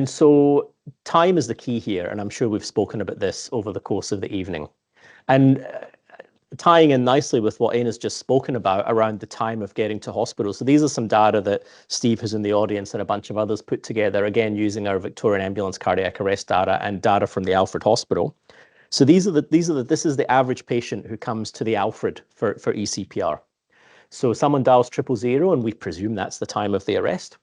so time is the key here, and I'm sure we've spoken about this over the course of the evening. And tying in nicely with what Aina's just spoken about around the time of getting to hospital. So these are some data that Steve, who's in the audience, and a bunch of others put together, again, using our Victorian ambulance cardiac arrest data and data from the Alfred Hospital. So this is the average patient who comes to the Alfred for ECPR. So someone dials 000, and we presume that's the time of the arrest.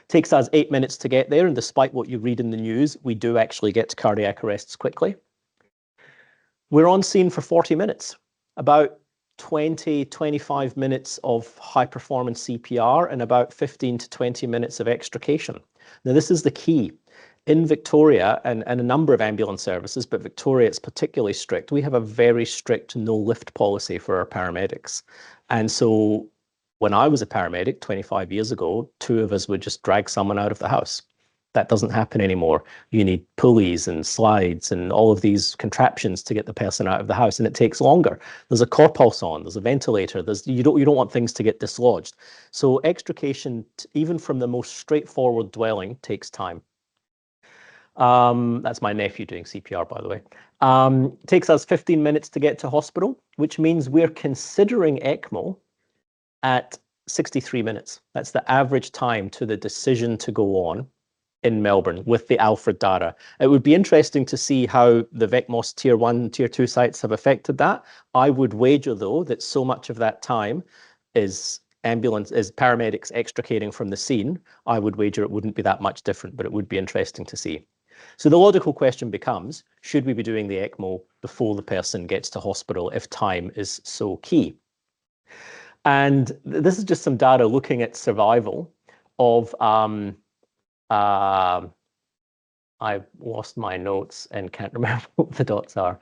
Takes us 8 minutes to get there, and despite what you read in the news, we do actually get to cardiac arrests quickly. We're on scene for 40 minutes, about 20, 25 minutes of high performance CPR and about 15 to 20 minutes of extrication. Now, this is the key. In Victoria and a number of ambulance services, but Victoria it's particularly strict, we have a very strict no lift policy for our paramedics. And so when I was a paramedic 25 years ago, 2 of us would just drag someone out of the house. That doesn't happen anymore. You need pulleys and slides and all of these contraptions to get the person out of the house, and it takes longer. There's a core pulse on, there's a ventilator, you don't want things to get dislodged. So extrication, even from the most straightforward dwelling, takes time. That's my nephew doing CPR, by the way. Takes us 15 minutes to get to hospital, which means we're considering ECMO at 63 minutes. That's the average time to the decision to go on in Melbourne with the Alfred data. It would be interesting to see how the VECMOS tier 1, tier 2 sites have affected that. I would wager, though, that so much of that time is paramedics extricating from the scene. I would wager it wouldn't be that much different, but it would be interesting to see. So the logical question becomes, should we be doing the ECMO before the person gets to hospital if time is so key? And this is just some data looking at survival of I've lost my notes and can't remember what the dots are.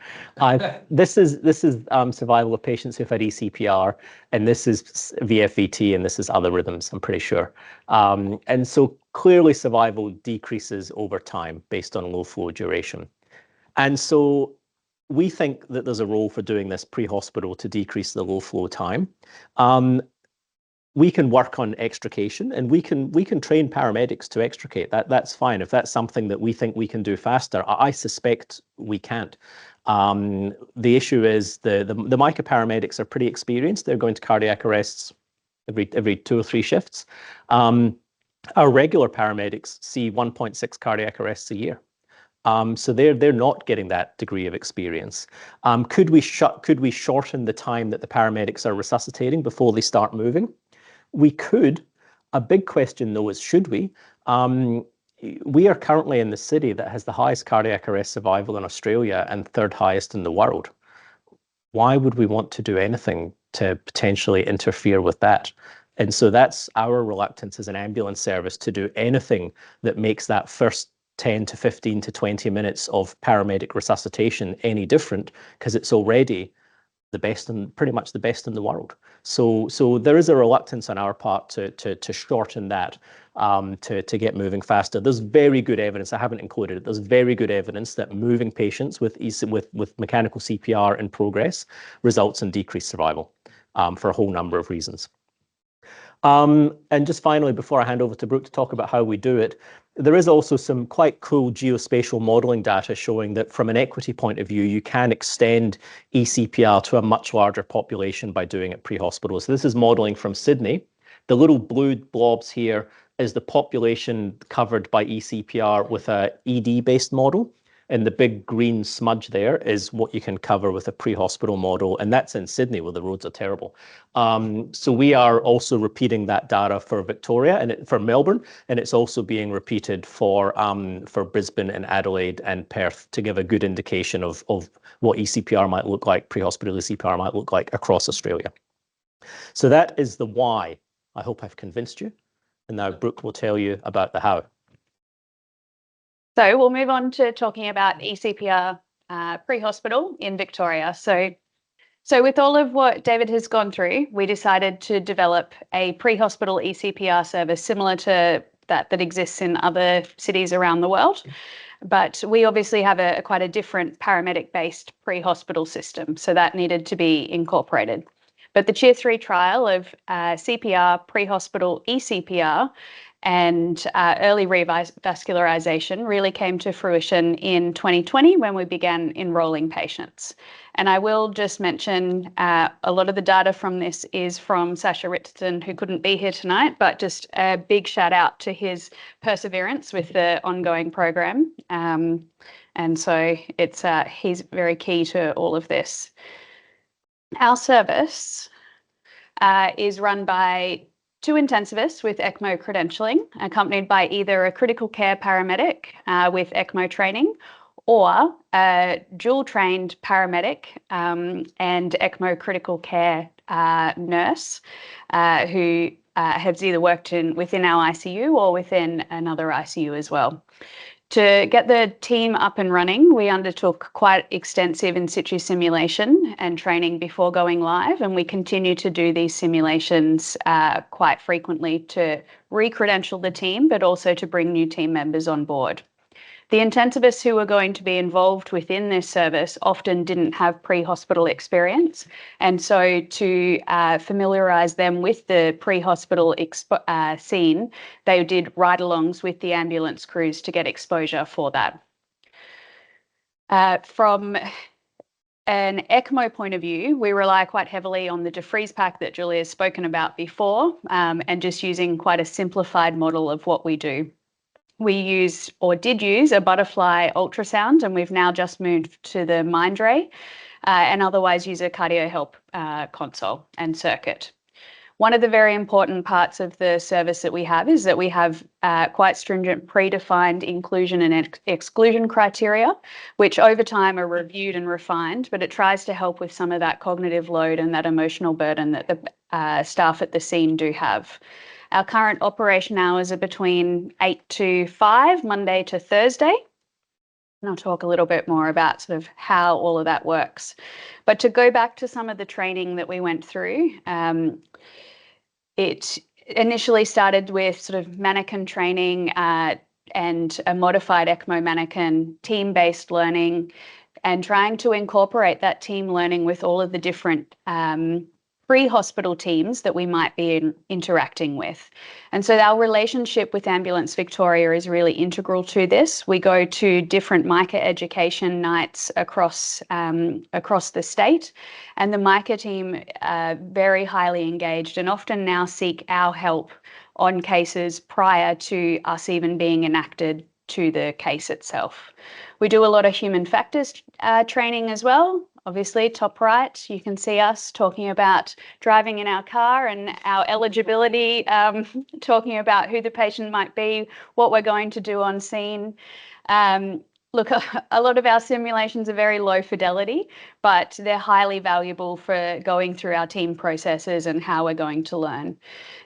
This is survival of patients who've had ECPR, and this is VFVT, and this is other rhythms, I'm pretty sure. And so clearly survival decreases over time based on low flow duration. And so we think that there's a role for doing this pre-hospital to decrease the low flow time. We can work on extrication, and we can train paramedics to extricate. That's fine. If that's something that we think we can do faster, I suspect we can't. The issue is the MICA paramedics are pretty experienced. They're going to cardiac arrests every 2 or 3 shifts. Our regular paramedics see 1.6 cardiac arrests a year. So they're not getting that degree of experience. Could we shorten the time that the paramedics are resuscitating before they start moving? We could. A big question, though, is should we? We are currently in the city that has the highest cardiac arrest survival in Australia and 3rd highest in the world. Why would we want to do anything to potentially interfere with that? And so that's our reluctance as an ambulance service to do anything that makes that first 10 to 15 to 20 minutes of paramedic resuscitation any different, because it's already the best and pretty much the best in the world. So there is a reluctance on our part to shorten that, to get moving faster. There's very good evidence, I haven't included it, there's very good evidence that moving patients with mechanical CPR in progress results in decreased survival for a whole number of reasons. And just finally, before I hand over to Brooke to talk about how we do it, there is also some quite cool geospatial modeling data showing that from an equity point of view, you can extend ECPR to a much larger population by doing it pre-hospital. So this is modeling from Sydney. The little blue blobs here is the population covered by ECPR with a ED-based model. And the big green smudge there is what you can cover with a pre-hospital model. And that's in Sydney where the roads are terrible. So we are also repeating that data for Victoria and for Melbourne. And it's also being repeated for Brisbane and Adelaide and Perth to give a good indication of what ECPR might look like, pre-hospital ECPR might look like across Australia. So that is the why. I hope I've convinced you. And now Brooke will tell you about the how. So we'll move on to talking about ECPR pre-hospital in Victoria. So with all of what David has gone through, we decided to develop a pre-hospital ECPR service similar to that exists in other cities around the world. But we obviously have quite a different paramedic-based pre-hospital system, so that needed to be incorporated. But the Tier 3 trial of CPR, pre-hospital ECPR, and early revascularization really came to fruition in 2020 when we began enrolling patients. And I will just mention a lot of the data from this is from Sasha Richardson, who couldn't be here tonight, but just a big shout out to his perseverance with the ongoing program. And so he's very key to all of this. Our service is run by 2 intensivists with ECMO credentialing, accompanied by either a critical care paramedic with ECMO training or a dual-trained paramedic and ECMO critical care nurse who has either worked within our ICU or within another ICU as well. To get the team up and running, we undertook quite extensive in situ simulation and training before going live, and we continue to do these simulations quite frequently to re-credential the team, but also to bring new team members on board. The intensivists who were going to be involved within this service often didn't have pre-hospital experience, and so to familiarise them with the pre-hospital scene, they did ride-alongs with the ambulance crews to get exposure for that. From an ECMO point of view, we rely quite heavily on the defreeze pack that Julia has spoken about before, and just using quite a simplified model of what we do. We did use a butterfly ultrasound, and we've now just moved to the Mindray, and otherwise use a CardioHelp console and circuit. One of the very important parts of the service that we have is that we have quite stringent predefined inclusion and exclusion criteria, which over time are reviewed and refined, but it tries to help with some of that cognitive load and that emotional burden that the staff at the scene do have. Our current operation hours are between 8 to 5, Monday to Thursday, And I'll talk a little bit more about sort of how all of that works. But to go back to some of the training that we went through, it initially started with sort of mannequin training and a modified ECMO mannequin, team-based learning, and trying to incorporate that team learning with all of the different pre-hospital teams that we might be interacting with. And so our relationship with Ambulance Victoria is really integral to this. We go to different MICA education nights across the state, and the MICA team are very highly engaged and often now seek our help on cases prior to us even being enacted to the case itself. We do a lot of human factors training as well. Obviously, top right, you can see us talking about driving in our car and our eligibility, talking about who the patient might be, what we're going to do on scene. Look, a lot of our simulations are very low fidelity, but they're highly valuable for going through our team processes and how we're going to learn.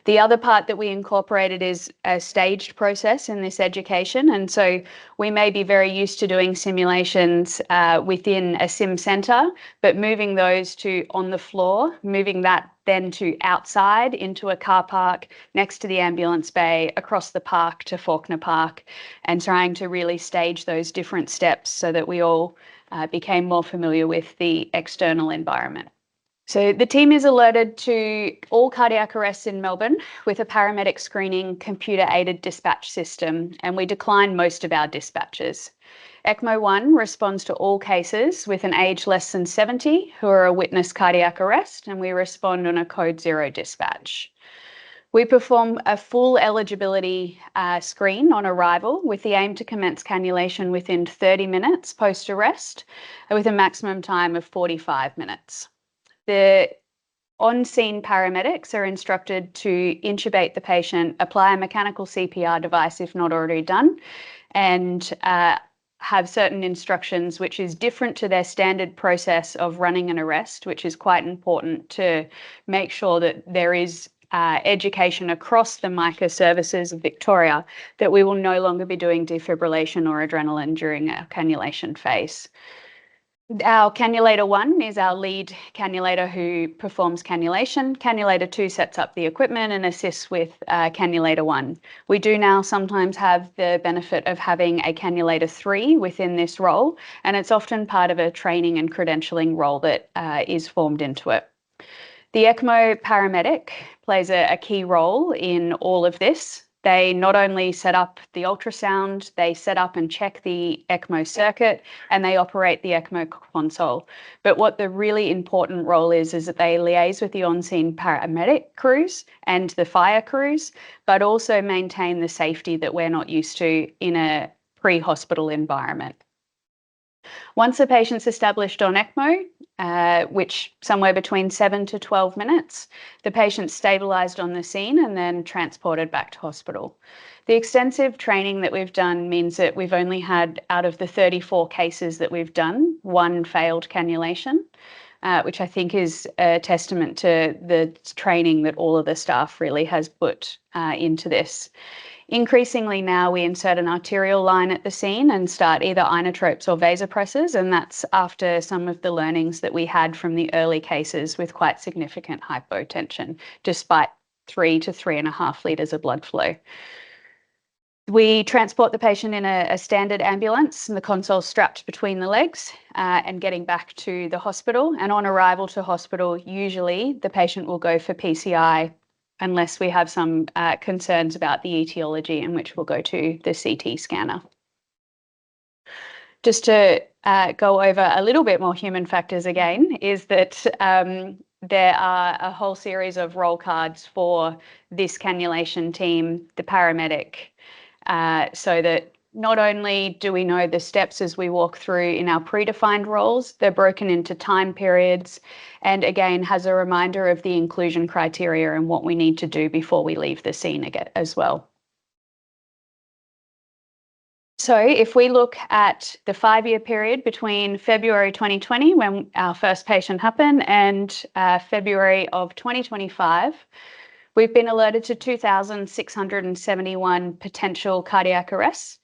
The other part that we incorporated is a staged process in this education. And so we may be very used to doing simulations within a sim center, but moving those to on the floor, moving that then to outside into a car park next to the ambulance bay, across the park to Faulkner Park, and trying to really stage those different steps so that we all became more familiar with the external environment. So the team is alerted to all cardiac arrests in Melbourne with a paramedic screening computer-aided dispatch system, and we decline most of our dispatches. ECMO 1 responds to all cases with an age less than 70 who are a witness cardiac arrest, and we respond on a code 0 dispatch. We perform a full eligibility screen on arrival with the aim to commence cannulation within 30 minutes post-arrest with a maximum time of 45 minutes. The on-scene paramedics are instructed to intubate the patient, apply a mechanical CPR device if not already done, and have certain instructions which is different to their standard process of running an arrest, which is quite important to make sure that there is education across the MICA services of Victoria that we will no longer be doing defibrillation or adrenaline during our cannulation phase. Our cannulator 1 is our lead cannulator who performs cannulation. Cannulator 2 sets up the equipment and assists with cannulator 1. We do now sometimes have the benefit of having a cannulator 3 within this role, and it's often part of a training and credentialing role that is formed into it. The ECMO paramedic plays a key role in all of this. They not only set up the ultrasound, they set up and check the ECMO circuit, and they operate the ECMO console. But what the really important role is that they liaise with the on-scene paramedic crews and the fire crews, but also maintain the safety that we're not used to in a pre-hospital environment. Once a patient's established on ECMO, which somewhere between 7 to 12 minutes, the patient's stabilised on the scene and then transported back to hospital. The extensive training that we've done means that we've only had, out of the 34 cases that we've done, 1 failed cannulation, which I think is a testament to the training that all of the staff really has put into this. Increasingly now we insert an arterial line at the scene and start either inotropes or vasopressors, and that's after some of the learnings that we had from the early cases with quite significant hypotension, despite 3 to 3.5 litres of blood flow. We transport the patient in a standard ambulance, and the console strapped between the legs and getting back to the hospital. And on arrival to hospital, usually the patient will go for PCI unless we have some concerns about the etiology, in which we'll go to the CT scanner. Just to go over a little bit more human factors again, is that there are a whole series of roll cards for this cannulation team, the paramedic, so that not only do we know the steps as we walk through in our predefined roles, they're broken into time periods, and again has a reminder of the inclusion criteria and what we need to do before we leave the scene again as well. So if we look at the 5-year period between February 2020, when our first patient happened, and February of 2025, we've been alerted to 2,671 potential cardiac arrests.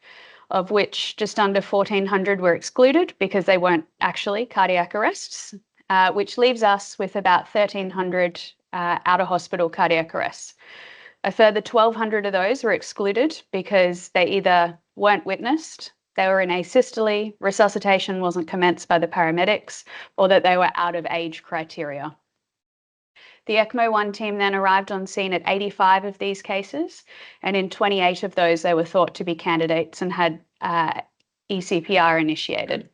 of which just under 1,400 were excluded because they weren't actually cardiac arrests, which leaves us with about 1,300 out-of-hospital cardiac arrests. A further 1,200 of those were excluded because they either weren't witnessed, they were in asystole, resuscitation wasn't commenced by the paramedics, or that they were out of age criteria. The ECMO-1 team then arrived on scene at 85 of these cases, and in 28 of those, they were thought to be candidates and had ECPR initiated.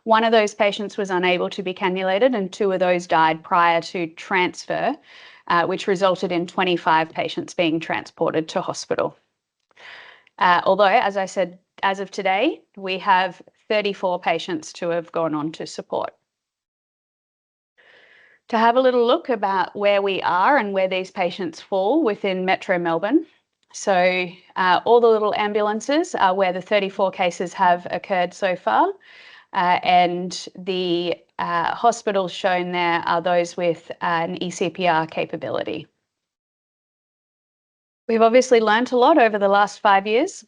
One of those patients was unable to be cannulated, and 2 of those died prior to transfer, which resulted in 25 patients being transported to hospital. Although, as I said, as of today, we have 34 patients to have gone on to support. To have a little look about where we are and where these patients fall within Metro Melbourne. So all the little ambulances are where the 34 cases have occurred so far. And the hospitals shown there are those with an ECPR capability. We've obviously learnt a lot over the last 5 years.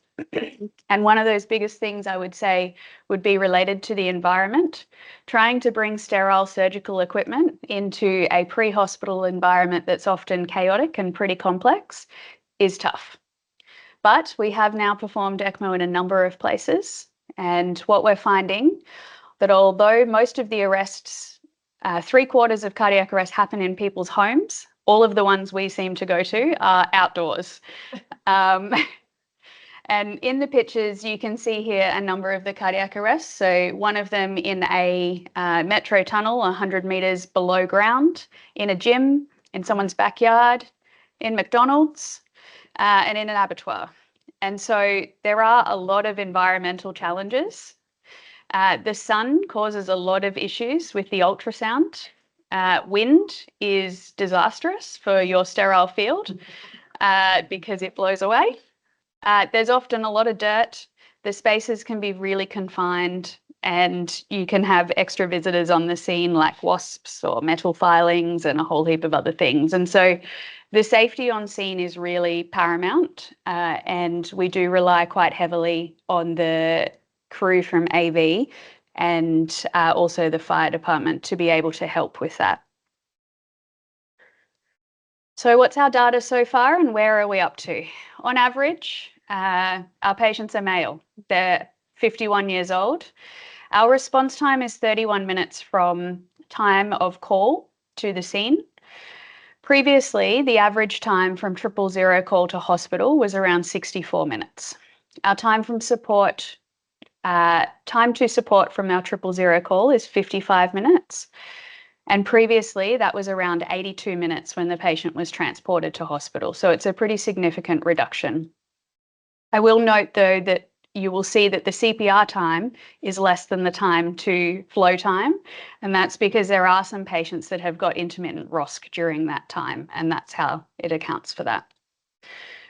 And one of those biggest things I would say would be related to the environment. Trying to bring sterile surgical equipment into a pre-hospital environment that's often chaotic and pretty complex is tough. But we have now performed ECMO in a number of places. And what we're finding that although most of the arrests, 3/4 of cardiac arrests happen in people's homes, all of the ones we seem to go to are outdoors. And in the pictures, you can see here a number of the cardiac arrests. So one of them in a metro tunnel, 100 metres below ground, in a gym, in someone's backyard, in McDonald's, and in an abattoir. And so there are a lot of environmental challenges. The sun causes a lot of issues with the ultrasound. Wind is disastrous for your sterile field because it blows away. There's often a lot of dirt. The spaces can be really confined, and you can have extra visitors on the scene like wasps or metal filings and a whole heap of other things. And so the safety on scene is really paramount, and we do rely quite heavily on the crew from AV and also the fire department to be able to help with that. So what's our data so far and where are we up to? On average, our patients are male. They're 51 years old. Our response time is 31 minutes from time of call to the scene. Previously, the average time from 000 call to hospital was around 64 minutes. Our time to support from our 000 call is 55 minutes. And previously, that was around 82 minutes when the patient was transported to hospital. So it's a pretty significant reduction. I will note, though, that you will see that the CPR time is less than the time to flow time. And that's because there are some patients that have got intermittent ROSC during that time, and that's how it accounts for that.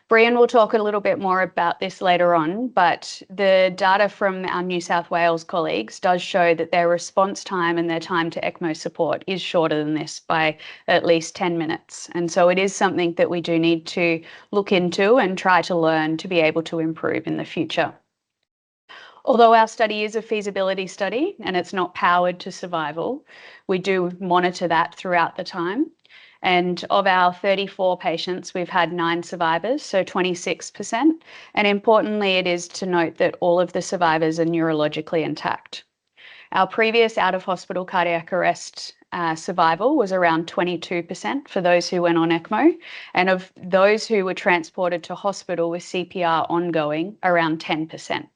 Brian will talk a little bit more about this later on, but the data from our New South Wales colleagues does show that their response time and their time to ECMO support is shorter than this by at least 10 minutes. And so it is something that we do need to look into and try to learn to be able to improve in the future. Although our study is a feasibility study and it's not powered to survival, we do monitor that throughout the time. And of our 34 patients, we've had 9 survivors, so 26%. And importantly, it is to note that all of the survivors are neurologically intact. Our previous out-of-hospital cardiac arrest survival was around 22% for those who went on ECMO. And of those who were transported to hospital with CPR ongoing, around 10%.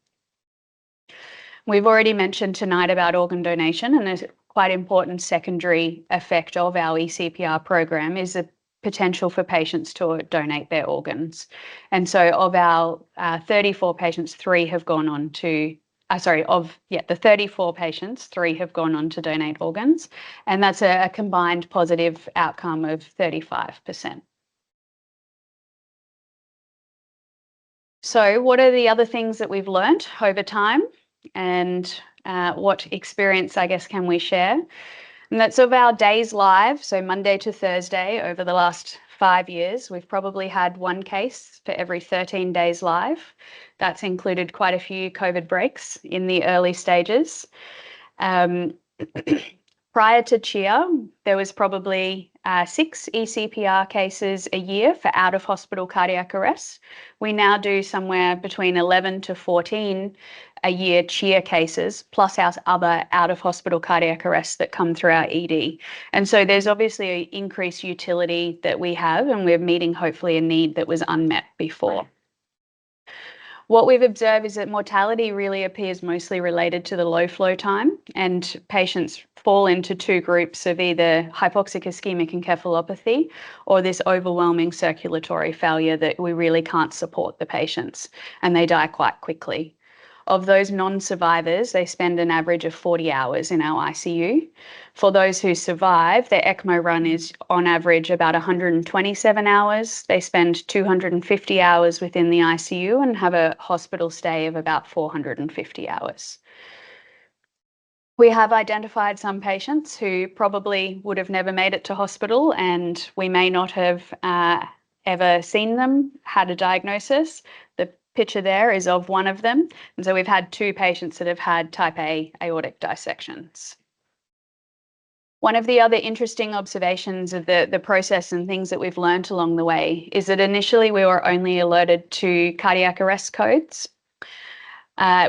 We've already mentioned tonight about organ donation, and a quite important secondary effect of our ECPR program is the potential for patients to donate their organs. And so of our 34 patients, 3 have gone on to, the 34 patients, 3 have gone on to donate organs, and that's a combined positive outcome of 35%. So what are the other things that we've learnt over time, and what experience, I guess, can we share? And that's of our days live, so Monday to Thursday over the last 5 years, we've probably had one case for every 13 days live. That's included quite a few COVID breaks in the early stages. Prior to CHEER, there was probably 6 ECPR cases a year for out-of-hospital cardiac arrest. We now do somewhere between 11 to 14 a year CHEER cases, plus our other out-of-hospital cardiac arrests that come through our ED. And so there's obviously an increased utility that we have, and we're meeting hopefully a need that was unmet before. What we've observed is that mortality really appears mostly related to the low flow time, and patients fall into 2 groups of either hypoxic ischemic encephalopathy or this overwhelming circulatory failure that we really can't support the patients, and they die quite quickly. Of those non-survivors, they spend an average of 40 hours in our ICU. For those who survive, their ECMO run is on average about 127 hours. They spend 250 hours within the ICU and have a hospital stay of about 450 hours. We have identified some patients who probably would have never made it to hospital, and we may not have ever seen them, had a diagnosis. The picture there is of one of them. And so we've had 2 patients that have had type A aortic dissections. One of the other interesting observations of the process and things that we've learned along the way is that initially we were only alerted to cardiac arrest codes.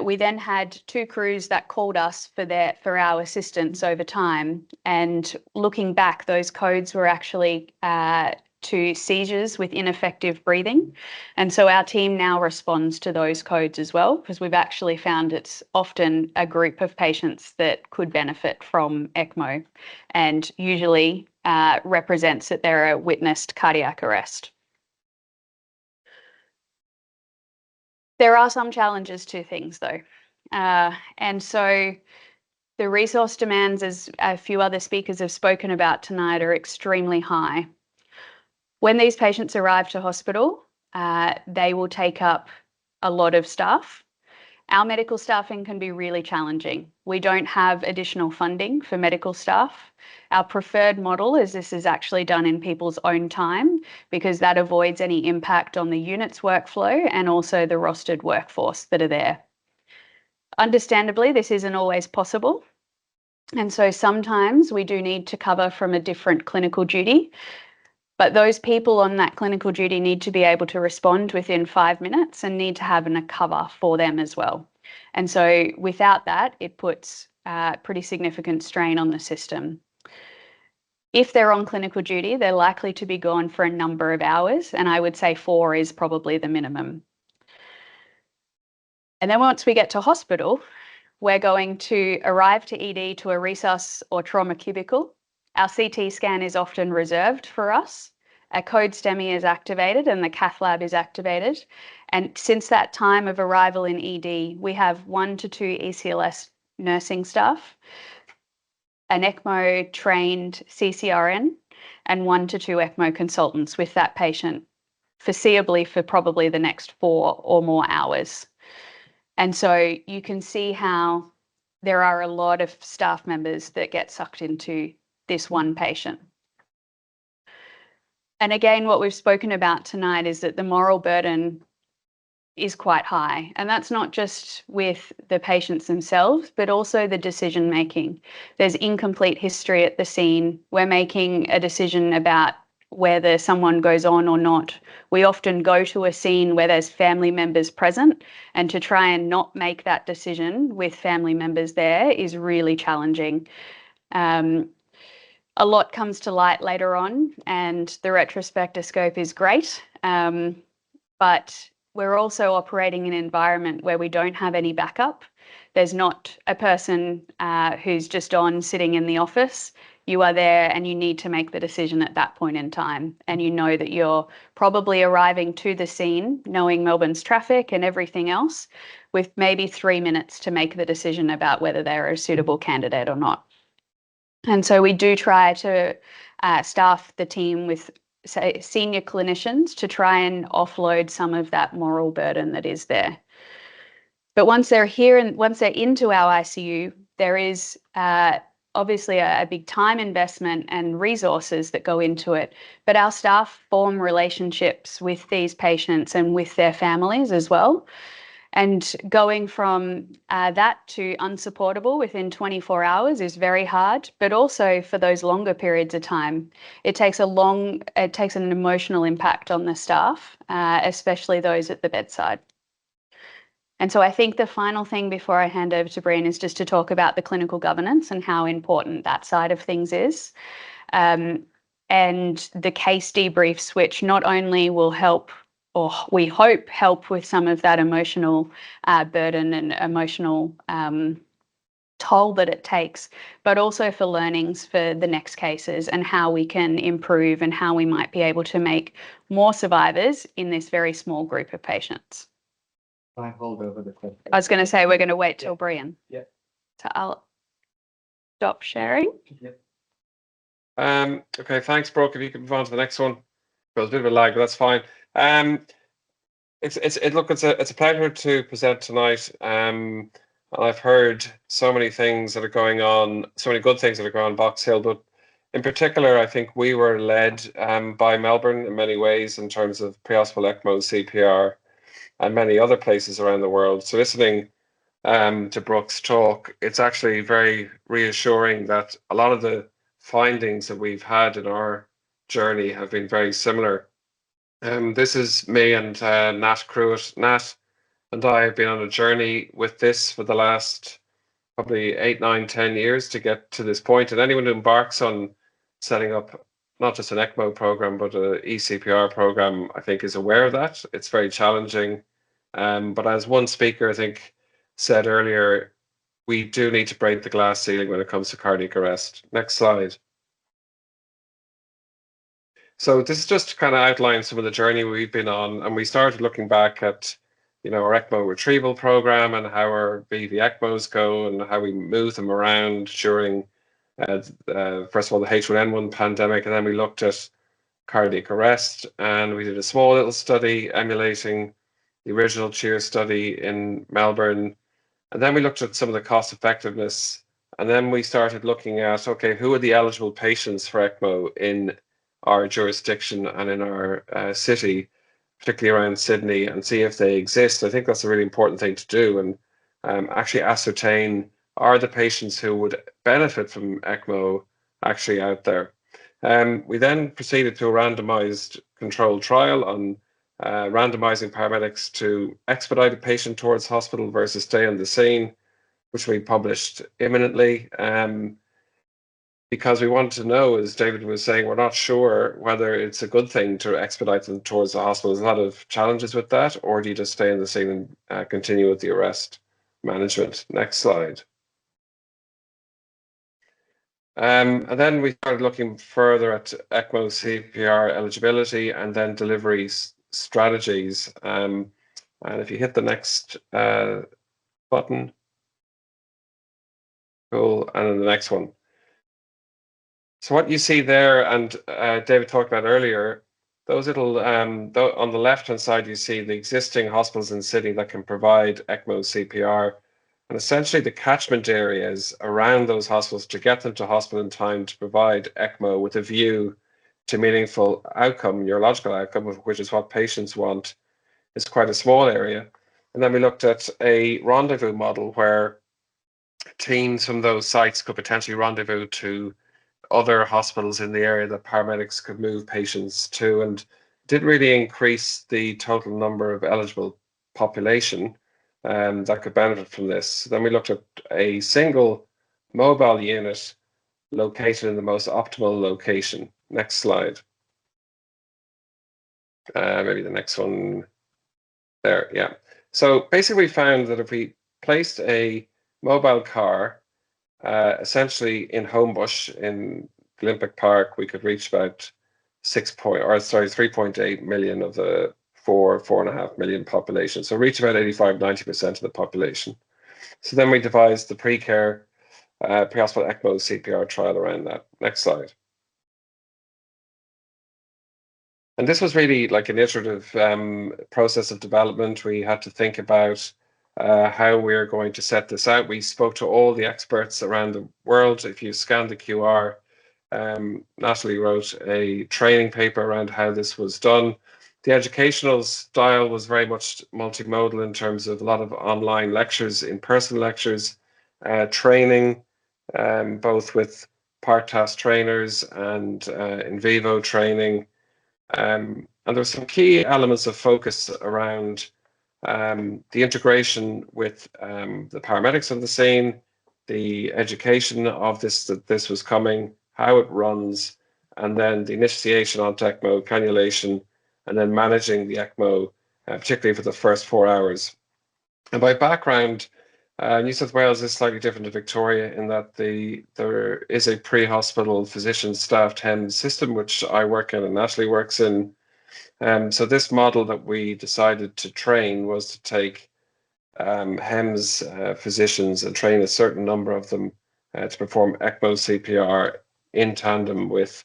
We then had 2 crews that called us for our assistance over time. And looking back, those codes were actually to seizures with ineffective breathing. And so our team now responds to those codes as well, because we've actually found it's often a group of patients that could benefit from ECMO, and usually represents that they're a witnessed cardiac arrest. There are some challenges to things though. And so the resource demands, as a few other speakers have spoken about tonight, are extremely high. When these patients arrive to hospital, they will take up a lot of staff. Our medical staffing can be really challenging. We don't have additional funding for medical staff. Our preferred model is this is actually done in people's own time, because that avoids any impact on the unit's workflow and also the rostered workforce that are there. Understandably, this isn't always possible. And so sometimes we do need to cover from a different clinical duty. But those people on that clinical duty need to be able to respond within 5 minutes and need to have a cover for them as well. And so without that, it puts pretty significant strain on the system. If they're on clinical duty, they're likely to be gone for a number of hours, and I would say 4 is probably the minimum. And then once we get to hospital, we're going to arrive to ED to a resus or trauma cubicle. Our CT scan is often reserved for us. A code STEMI is activated and the cath lab is activated. And since that time of arrival in ED, we have 1 to 2 ECLS nursing staff, an ECMO trained CCRN, and 1 to 2 ECMO consultants with that patient, foreseeably for probably the next 4 or more hours. And so you can see how there are a lot of staff members that get sucked into this one patient. And again, what we've spoken about tonight is that the moral burden is quite high. And that's not just with the patients themselves, but also the decision making. There's incomplete history at the scene. We're making a decision about whether someone goes on or not. We often go to a scene where there's family members present, and to try and not make that decision with family members there is really challenging. A lot comes to light later on, and the retrospectoscope is great, but we're also operating in an environment where we don't have any backup. There's not a person who's just on sitting in the office. You are there and you need to make the decision at that point in time. And you know that you're probably arriving to the scene, knowing Melbourne's traffic and everything else, with maybe 3 minutes to make the decision about whether they're a suitable candidate or not. And so we do try to staff the team with, say, senior clinicians to try and offload some of that moral burden that is there. But once they're here and once they're into our ICU, there is obviously a big time investment and resources that go into it, but our staff form relationships with these patients and with their families as well. And going from that to unsupportable within 24 hours is very hard, but also for those longer periods of time, it takes an emotional impact on the staff, especially those at the bedside. And so I think the final thing before I hand over to Brian is just to talk about the clinical governance and how important that side of things is. And the case debriefs, which not only will help, or we hope help with some of that emotional burden and emotional toll that it takes, but also for learnings for the next cases and how we can improve and how we might be able to make more survivors in this very small group of patients. I hold over the question. I was going to say we're going to wait till Brian. Yeah. So I'll stop sharing. Okay, thanks, Brooke. If you can move on to the next one. There was a bit of a lag, but that's fine. It's a pleasure to present tonight. And I've heard so many things that are going on, so many good things that are going on in Box Hill, but in particular, I think we were led by Melbourne in many ways in terms of pre-hospital ECMO-CPR and many other places around the world. So listening to Brooke's talk, it's actually very reassuring that a lot of the findings that we've had in our journey have been very similar. This is me and Nat Cruitt. Nat and I have been on a journey with this for the last probably 8, 9, 10 years to get to this point. And anyone who embarks on setting up not just an ECMO program, but an ECPR program, I think is aware of that. It's very challenging. But as one speaker, I think, said earlier, we do need to break the glass ceiling when it comes to cardiac arrest. Next slide. So this is just to kind of outline some of the journey we've been on, and we started looking back at, our ECMO retrieval program and how our VECMOs go and how we move them around during, first of all, the H1N1 pandemic, and then we looked at cardiac arrest, and we did a small little study emulating the original CHEER study in Melbourne, and then we looked at some of the cost effectiveness, and then we started looking at, okay, who are the eligible patients for ECMO in our jurisdiction and in our city, particularly around Sydney, and see if they exist. I think that's a really important thing to do, and actually ascertain, are the patients who would benefit from ECMO actually out there? We then proceeded to a randomized controlled trial on randomizing paramedics to expedite a patient towards hospital versus stay on the scene, which we published imminently. Because we want to know, as David was saying, we're not sure whether it's a good thing to expedite them towards the hospital. There's a lot of challenges with that, or do you just stay in the scene and continue with the arrest management? Next slide. And then we started looking further at ECMO-CPR eligibility and then delivery strategies. And if you hit the next button, cool, and then the next one. So what you see there, and David talked about earlier, those little, on the left-hand side, you see the existing hospitals in Sydney that can provide ECMO-CPR, and essentially the catchment areas around those hospitals to get them to hospital in time to provide ECMO with a view to meaningful outcome, neurological outcome, which is what patients want, is quite a small area. And then we looked at a rendezvous model where teams from those sites could potentially rendezvous to other hospitals in the area that paramedics could move patients to, and did really increase the total number of eligible population that could benefit from this. Then we looked at a single mobile unit located in the most optimal location. Next slide. Maybe the next one there, yeah. So basically we found that if we placed a mobile car essentially in Homebush in Olympic Park, we could reach about 3.8 million of the 4.5 million population. So reach about 85-90% of the population. So then we devised the pre-care pre-hospital ECMO-CPR trial around that. Next slide. And this was really like an iterative process of development. We had to think about how we're going to set this out. We spoke to all the experts around the world. If you scan the QR, Natalie wrote a training paper around how this was done. The educational style was very much multimodal in terms of a lot of online lectures, in-person lectures, training, both with part-task trainers and in vivo training. And there were some key elements of focus around the integration with the paramedics on the scene, the education of this, that this was coming, how it runs, and then the initiation on ECMO, cannulation, and then managing the ECMO, particularly for the first 4 hours. And by background, New South Wales is slightly different to Victoria in that there is a pre-hospital physician staffed HEMS system, which I work in and Natalie works in. So this model that we decided to train was to take HEMS physicians and train a certain number of them to perform ECMO-CPR in tandem with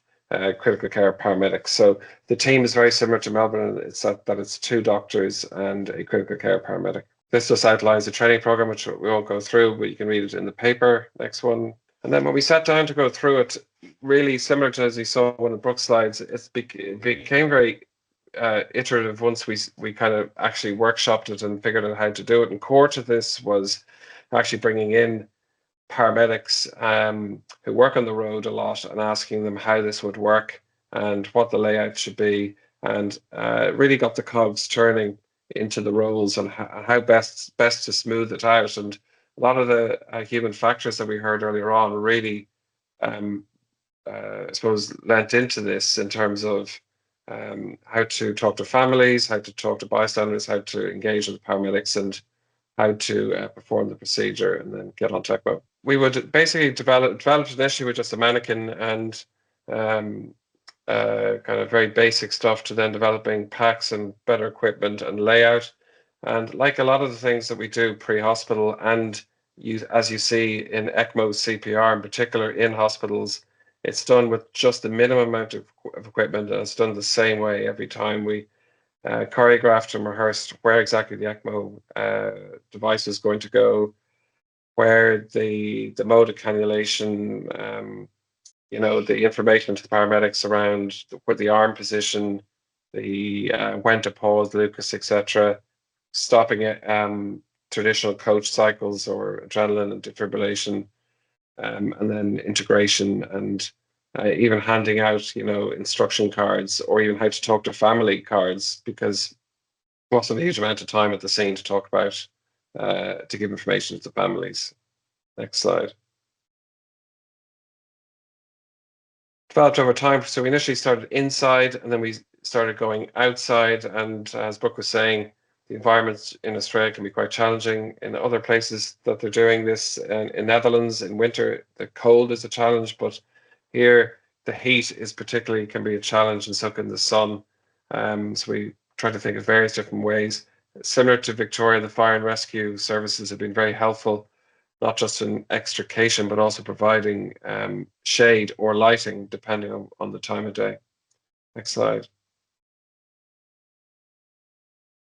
critical care paramedics. So the team is very similar to Melbourne. It's that it's 2 doctors and a critical care paramedic. This just outlines the training program, which we won't go through, but you can read it in the paper. Next one. And then when we sat down to go through it, really similar to as you saw one of Brooke's slides, it became very iterative once we kind of actually workshopped it and figured out how to do it. And core to this was actually bringing in paramedics who work on the road a lot and asking them how this would work and what the layout should be, and really got the cogs turning into the roles and how best to smooth it out. And a lot of the human factors that we heard earlier on really, I suppose, lent into this in terms of how to talk to families, how to talk to bystanders, how to engage with the paramedics, and how to perform the procedure and then get on ECMO. We would basically develop initially with just a mannequin and kind of very basic stuff to then developing packs and better equipment and layout. And like a lot of the things that we do pre-hospital and as you see in ECMO-CPR in particular in hospitals, it's done with just the minimum amount of equipment, and it's done the same way every time. We choreographed and rehearsed where exactly the ECMO device is going to go, where the mode of cannulation, the information to the paramedics around where the arm position, the when to pause, Lucas, etc., stopping it, traditional coach cycles or adrenaline and defibrillation, and then integration and even handing out, instruction cards or even how to talk to family cards, because there wasn't a huge amount of time at the scene to talk about, to give information to the families. Next slide. Developed over time. So we initially started inside and then we started going outside. And as Brooke was saying, the environments in Australia can be quite challenging. In other places that they're doing this, in Netherlands, in winter, the cold is a challenge, but here the heat is particularly can be a challenge, and so can the sun. So we try to think of various different ways. Similar to Victoria, the fire and rescue services have been very helpful, not just in extrication, but also providing shade or lighting, depending on the time of day. Next slide.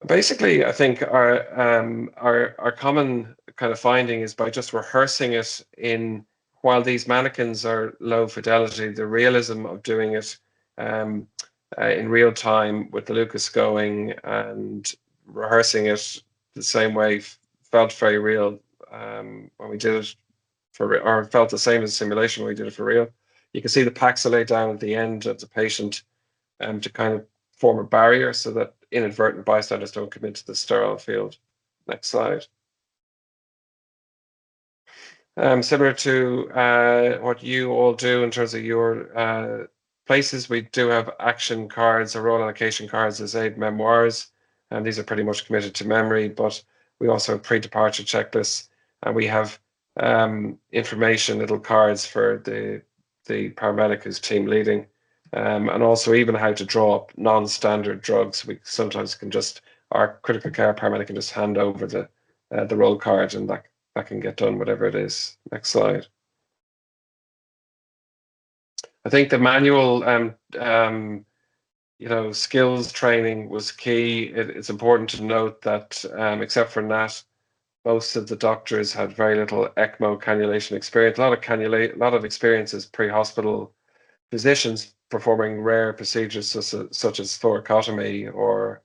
Basically, I think our common kind of finding is by just rehearsing it while these mannequins are low fidelity, the realism of doing it in real time with the Lucas going and rehearsing it the same way felt very real when we did it or felt the same as simulation when we did it for real. You can see the packs are laid down at the end of the patient to kind of form a barrier so that inadvertent bystanders don't come into the sterile field. Next slide. Similar to what you all do in terms of your places, we do have action cards or role allocation cards as aid memoirs, and these are pretty much committed to memory, but we also have pre-departure checklists, and we have information, little cards for the paramedic who's team leading. And also even how to draw up non-standard drugs. We sometimes can our critical care paramedic can just hand over the roll card, and that can get done, whatever it is. Next slide. I think the manual, skills training was key. It's important to note that except for Nat, most of the doctors had very little ECMO cannulation experience. A lot of experience as pre-hospital physicians performing rare procedures such as thoracotomy or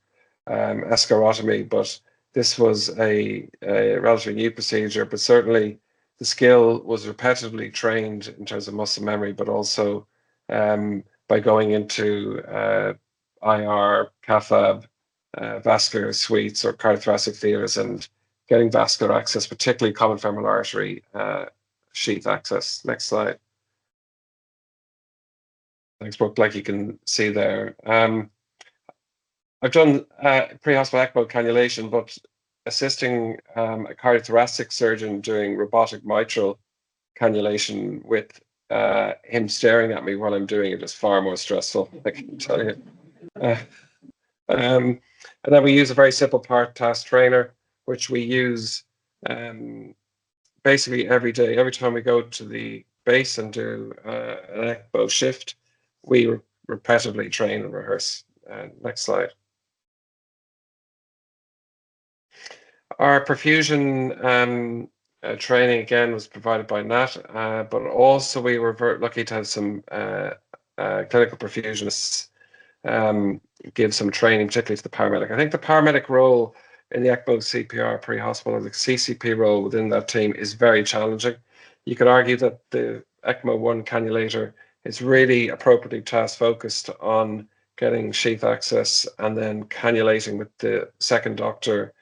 escharotomy, but this was a relatively new procedure. But certainly the skill was repetitively trained in terms of muscle memory, but also by going into IR, cath lab, vascular suites or cardiothoracic theatres and getting vascular access, particularly common femoral artery sheath access. Next slide. Thanks, Brooke. Like you can see there. I've done pre-hospital ECMO cannulation, but assisting a cardiothoracic surgeon doing robotic mitral cannulation with him staring at me while I'm doing it is far more stressful, I can tell you. And then we use a very simple part task trainer, which we use basically every day. Every time we go to the base and do an ECMO shift, we repetitively train and rehearse. Next slide. Our perfusion training again was provided by Nat, but also we were very lucky to have some clinical perfusionists give some training, particularly to the paramedic. I think the paramedic role in the ECMO-CPR pre-hospital, or the CCP role within that team, is very challenging. You could argue that the ECMO-1 cannulator is really appropriately task-focused on getting sheath access and then cannulating with the second doctor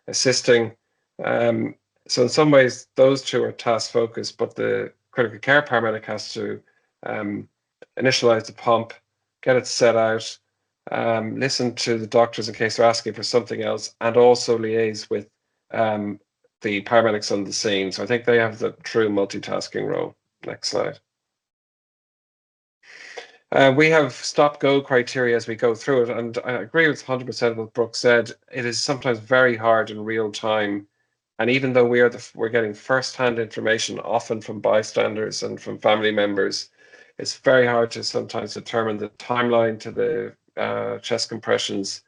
assisting. So in some ways, those two are task-focused, but the critical care paramedic has to initialize the pump, get it set out, listen to the doctors in case they're asking for something else, and also liaise with the paramedics on the scene. So I think they have the true multitasking role. Next slide. We have stop-go criteria as we go through it, and I agree with 100% of what Brooke said. It is sometimes very hard in real time, and even though we're getting first-hand information, often from bystanders and from family members, it's very hard to sometimes determine the timeline to the chest compressions,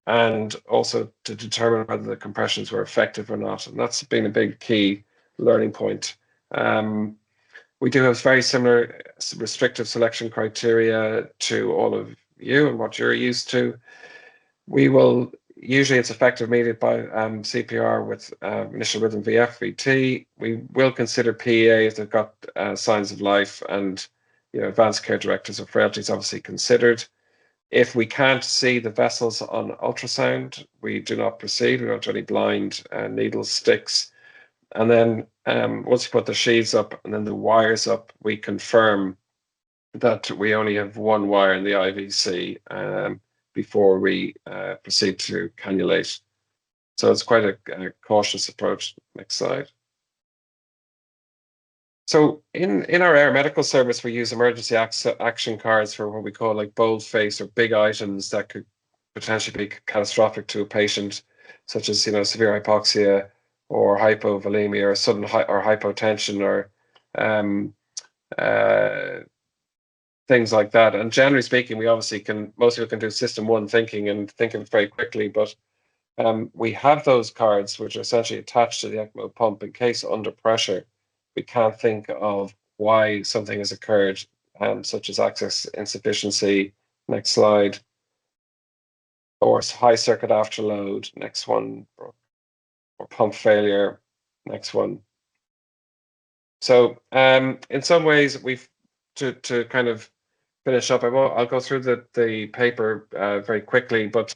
and also to determine whether the compressions were effective or not. And that's been a big key learning point. We do have very similar restrictive selection criteria to all of you and what you're used to. We will, usually it's effective immediate by CPR with initial rhythm VF, VT. We will consider PEA if they've got signs of life, and advanced care directives of frailty is obviously considered. If we can't see the vessels on ultrasound, we do not proceed. We don't do any blind needle sticks. And then once you put the sheaths up and then the wires up, we confirm that we only have one wire in the IVC before we proceed to cannulate. So it's quite a cautious approach. Next slide. So in our air medical service, we use emergency action cards for what we call like bold face or big items that could potentially be catastrophic to a patient, such as severe hypoxia or hypovolemia or sudden or hypotension or things like that. And generally speaking, we obviously most people can do system one thinking and think of it very quickly, but we have those cards which are essentially attached to the ECMO pump in case under pressure we can't think of why something has occurred, such as access insufficiency. Next slide. Or high circuit afterload. Next one. Or pump failure. Next one. So in some ways, we've to kind of finish up. I'll go through the paper very quickly, but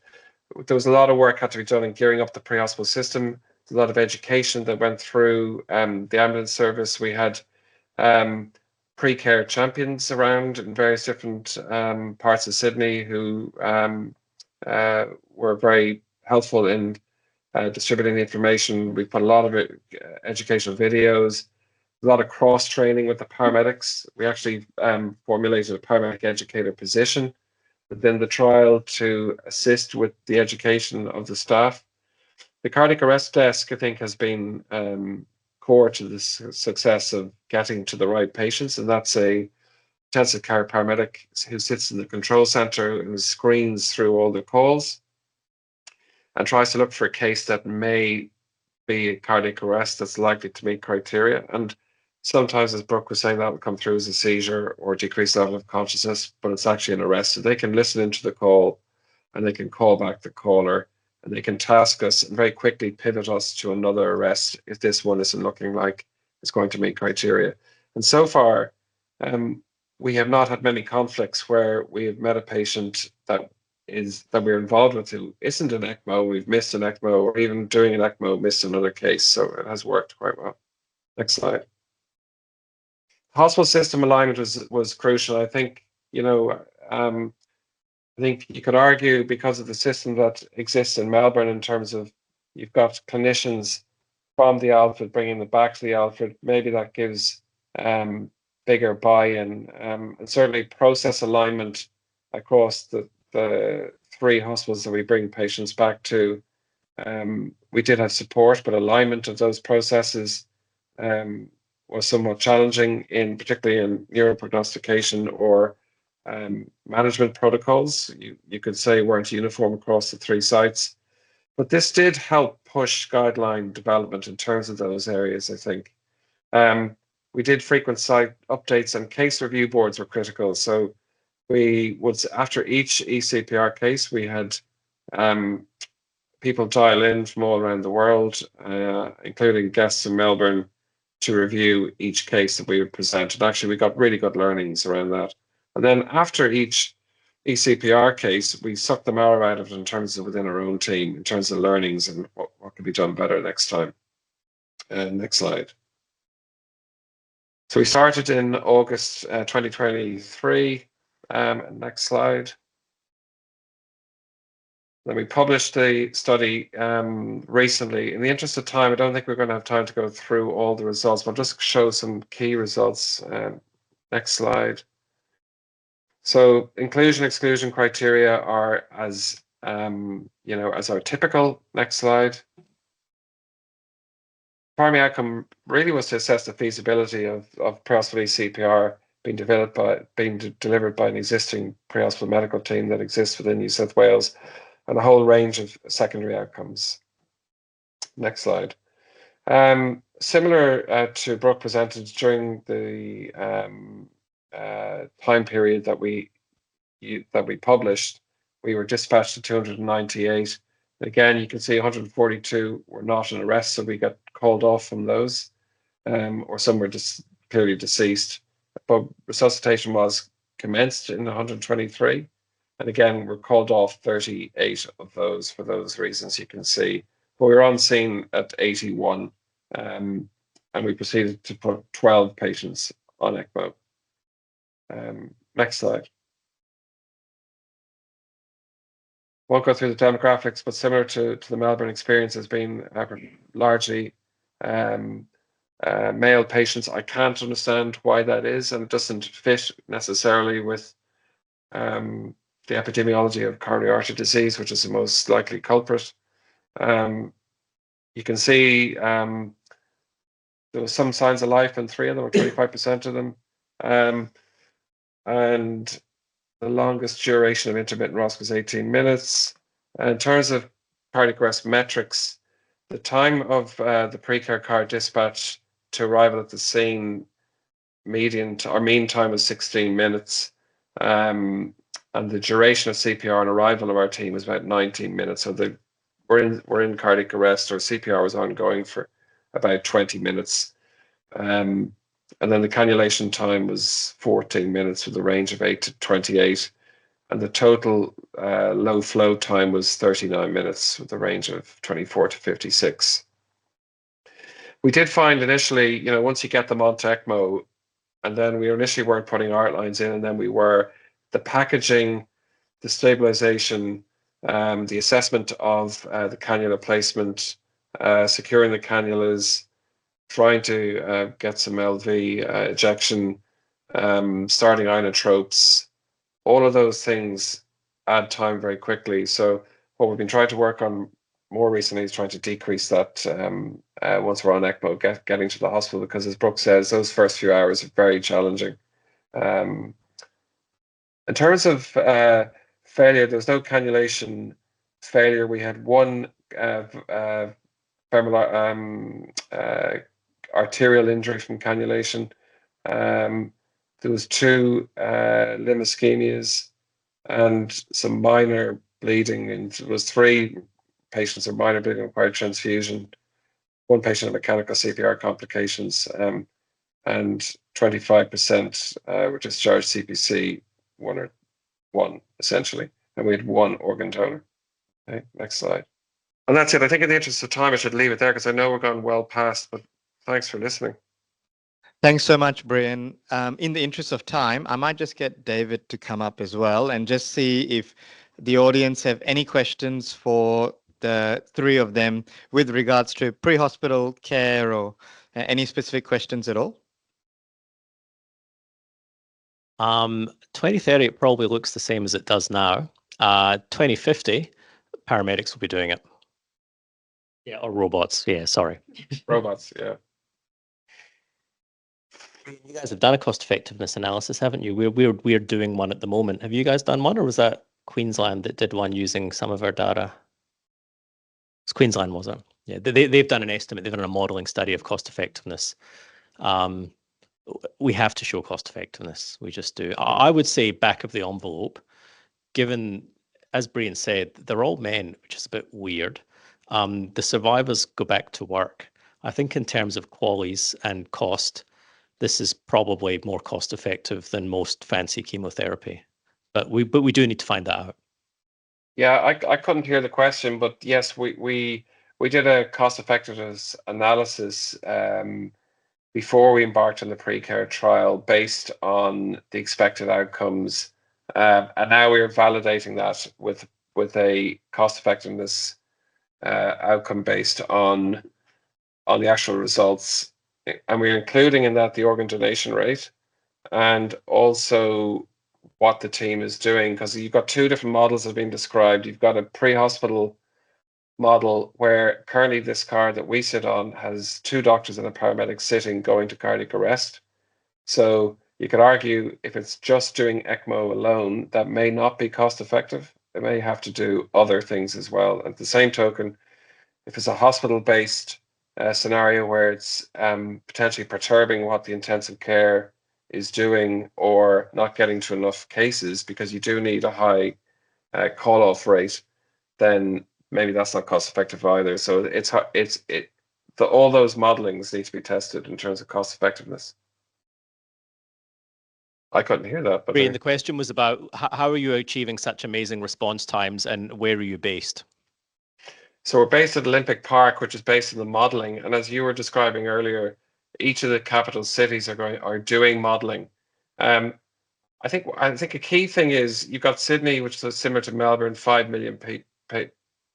there was a lot of work had to be done in gearing up the pre-hospital system. A lot of education that went through the ambulance service. We had pre-care champions around in various different parts of Sydney who were very helpful in distributing the information. We put a lot of educational videos, a lot of cross-training with the paramedics. We actually formulated a paramedic educator position within the trial to assist with the education of the staff. The cardiac arrest desk, I think, has been core to the success of getting to the right patients, and that's a intensive care paramedic who sits in the control center and screens through all the calls and tries to look for a case that may be cardiac arrest that's likely to meet criteria. And sometimes, as Brooke was saying, that will come through as a seizure or decreased level of consciousness, but it's actually an arrest. So they can listen into the call and they can call back the caller and they can task us and very quickly pivot us to another arrest if this one isn't looking like it's going to meet criteria. And so far, we have not had many conflicts where we have met a patient that we're involved with who isn't an ECMO, we've missed an ECMO, or even doing an ECMO, missed another case. So it has worked quite well. Next slide. Hospital system alignment was crucial. I think, I think you could argue because of the system that exists in Melbourne in terms of you've got clinicians from the Alfred bringing them back to the Alfred, maybe that gives bigger buy-in, and certainly process alignment across the 3 hospitals that we bring patients back to. We did have support, but alignment of those processes was somewhat challenging, particularly in neuroprognostication or management protocols. You could say weren't uniform across the 3 sites, but this did help push guideline development in terms of those areas, I think. We did frequent site updates, and case review boards were critical. So we would, after each ECPR case, we had people dial in from all around the world, including guests in Melbourne, to review each case that we would present. And actually, we got really good learnings around that. And then after each ECPR case, we sucked the marrow out of it in terms of within our own team, in terms of learnings and what could be done better next time. Next slide. So we started in August 2023. Next slide. Then we published the study recently. In the interest of time, I don't think we're going to have time to go through all the results, but I'll just show some key results. Next slide. So inclusion exclusion criteria are as as our typical. Next slide. Primary outcome really was to assess the feasibility of pre-hospital ECPR being delivered by an existing pre-hospital medical team that exists within New South Wales, and a whole range of secondary outcomes. Next slide. Similar to Brooke presented during the time period that we published, we were dispatched to 298. Again, you can see 142 were not in arrest, so we got called off from those, or some were just clearly deceased. But resuscitation was commenced in 123. And again, we're called off 38 of those for those reasons you can see. But we were on scene at 81, and we proceeded to put 12 patients on ECMO. Next slide. Won't go through the demographics, but similar to the Melbourne experience has been largely male patients. I can't understand why that is, and it doesn't fit necessarily with the epidemiology of coronary artery disease, which is the most likely culprit. You can see there was some signs of life in 3 of them, or 25% of them. And the longest duration of intermittent ROSC was 18 minutes. And in terms of cardiac arrest metrics, the time of the pre-care car dispatch to arrival at the scene, mean time was 16 minutes. And the duration of CPR and arrival of our team was about 19 minutes. So we're in cardiac arrest, or CPR was ongoing for about 20 minutes. And then the cannulation time was 14 minutes with a range of 8 to 28. And the total low flow time was 39 minutes with a range of 24 to 56. We did find initially, once you get them onto ECMO, and then we initially weren't putting art lines in, and then we were, the packaging, the stabilization, the assessment of the cannula placement, securing the cannulas, trying to get some LV ejection, starting inotropes, all of those things add time very quickly. So what we've been trying to work on more recently is trying to decrease that once we're on ECMO, getting to the hospital, because as Brooke says, those first few hours are very challenging. In terms of failure, there was no cannulation failure. We had one arterial injury from cannulation. There was 2 limb ischemias and some minor bleeding, and there was 3 patients with minor bleeding required transfusion. 1 patient had mechanical CPR complications, and 25% were discharged CPC 1 essentially, and we had 1 organ donor. Okay, next slide. And that's it. I think in the interest of time, I should leave it there because I know we're going well past, but thanks for listening. Thanks so much, Brian. In the interest of time, I might just get David to come up as well and just see if the audience have any questions for the 3 of them with regards to pre-hospital care or any specific questions at all. 2030, it probably looks the same as it does now. 2050, paramedics will be doing it. Yeah, or robots. Yeah, sorry. Robots, yeah. You guys have done a cost effectiveness analysis, haven't you? We're doing one at the moment. Have you guys done one, or was that Queensland that did one using some of our data? It's Queensland, was it? Yeah, they've done an estimate. They've done a modelling study of cost effectiveness. We have to show cost effectiveness. We just do. I would say back of the envelope, given, as Brian said, they're all men, which is a bit weird. The survivors go back to work. I think in terms of QALYs and cost, this is probably more cost effective than most fancy chemotherapy. But we do need to find that out. Yeah, I couldn't hear the question, but yes, we did a cost effectiveness analysis before we embarked on the pre-care trial based on the expected outcomes, and now we're validating that with a cost effectiveness outcome based on the actual results, and we're including in that the organ donation rate and also what the team is doing, because you've got 2 different models that have been described. You've got a pre-hospital model where currently this car that we sit on has 2 doctors and a paramedic sitting going to cardiac arrest. So you could argue if it's just doing ECMO alone, that may not be cost effective. It may have to do other things as well. At the same token, if it's a hospital-based scenario where it's potentially perturbing what the intensive care is doing or not getting to enough cases because you do need a high call-off rate, then maybe that's not cost effective either. So all those modelings need to be tested in terms of cost effectiveness. I couldn't hear that. But Brian, the question was about how are you achieving such amazing response times and where are you based? So we're based at Olympic Park, which is based on the modelling. And as you were describing earlier, each of the capital cities are doing modelling. I think a key thing is you've got Sydney, which is similar to Melbourne, 5 million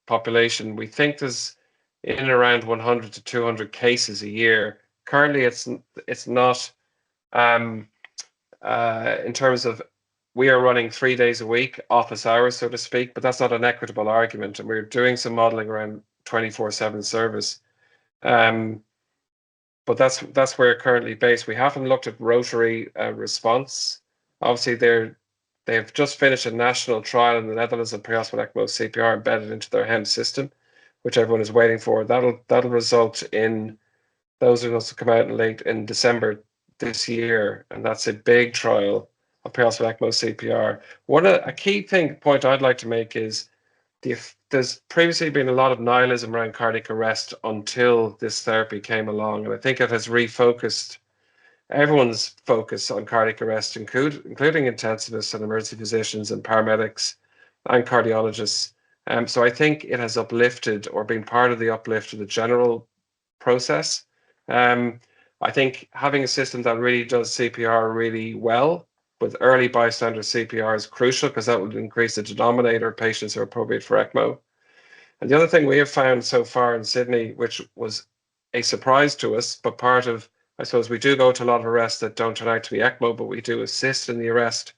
population. We think there's in around 100 to 200 cases a year. Currently, it's not in terms of we are running 3 days a week, office hours, so to speak, but that's not an equitable argument. And we're doing some modelling around 24/7 service. But that's where we're currently based. We haven't looked at rotary response. Obviously, they've just finished a national trial in the Netherlands of pre-hospital ECMO-CPR embedded into their HEM system, which everyone is waiting for. That'll result in those results to come out in December this year, and that's a big trial of pre-hospital ECMO-CPR. A key point I'd like to make is there's previously been a lot of nihilism around cardiac arrest until this therapy came along, and I think it has refocused everyone's focus on cardiac arrest, including intensivists and emergency physicians and paramedics and cardiologists. So I think it has uplifted or been part of the uplift of the general process. I think having a system that really does CPR really well with early bystander CPR is crucial because that would increase the denominator of patients who are appropriate for ECMO. And the other thing we have found so far in Sydney, which was a surprise to us, but part of, I suppose, we do go to a lot of arrests that don't turn out to be ECMO, but we do assist in the arrest.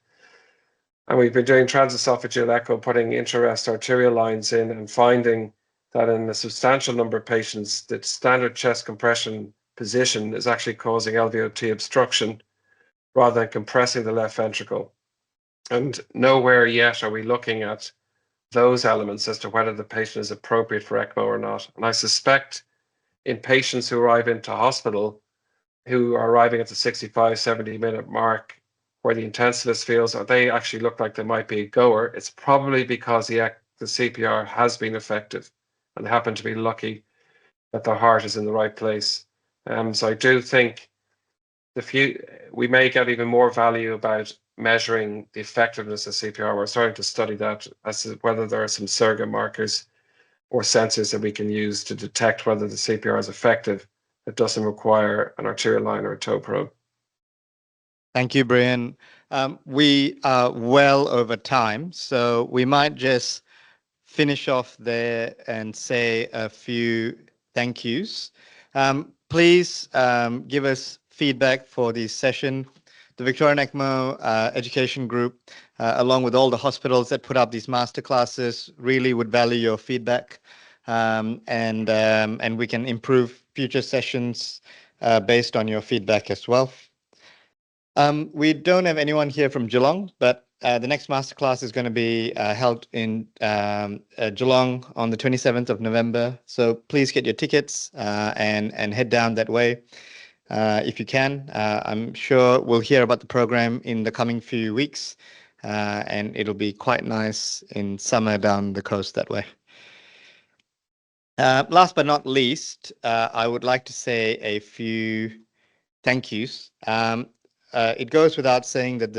And we've been doing transesophageal echo, putting intra-arrest arterial lines in and finding that in a substantial number of patients, the standard chest compression position is actually causing LVOT obstruction rather than compressing the left ventricle. And nowhere yet are we looking at those elements as to whether the patient is appropriate for ECMO or not. And I suspect in patients who arrive into hospital, who are arriving at the 65, 70-minute mark, where the intensivist feels, or they actually look like they might be a goer, it's probably because the CPR has been effective and they happen to be lucky that their heart is in the right place. So I do think we may get even more value about measuring the effectiveness of CPR. We're starting to study that as to whether there are some surrogate markers or sensors that we can use to detect whether the CPR is effective. It doesn't require an arterial line or a toe probe. Thank you, Brian. We are well over time, so we might just finish off there and say a few thank yous. Please give us feedback for this session. The Victorian ECMO Education Group, along with all the hospitals that put up these masterclasses, really would value your feedback, and we can improve future sessions based on your feedback as well. We don't have anyone here from Geelong, but the next masterclass is going to be held in Geelong on the 27th of November. So please get your tickets and head down that way if you can. I'm sure we'll hear about the program in the coming few weeks, and it'll be quite nice in summer down the coast that way. Last but not least, I would like to say a few thank yous. It goes without saying that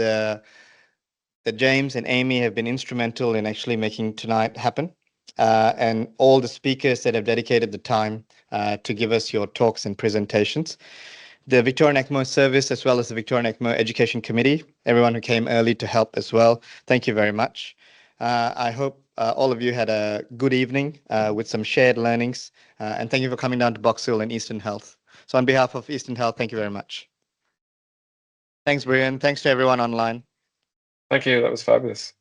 that James and Amy have been instrumental in actually making tonight happen, and all the speakers that have dedicated the time to give us your talks and presentations. The Victorian ECMO Service, as well as the Victorian ECMO Education Committee, everyone who came early to help as well. Thank you very much. I hope all of you had a good evening with some shared learnings, and thank you for coming down to Box Hill and Eastern Health. So on behalf of Eastern Health, thank you very much. Thanks, Brian. Thanks to everyone online. Thank you. That was fabulous.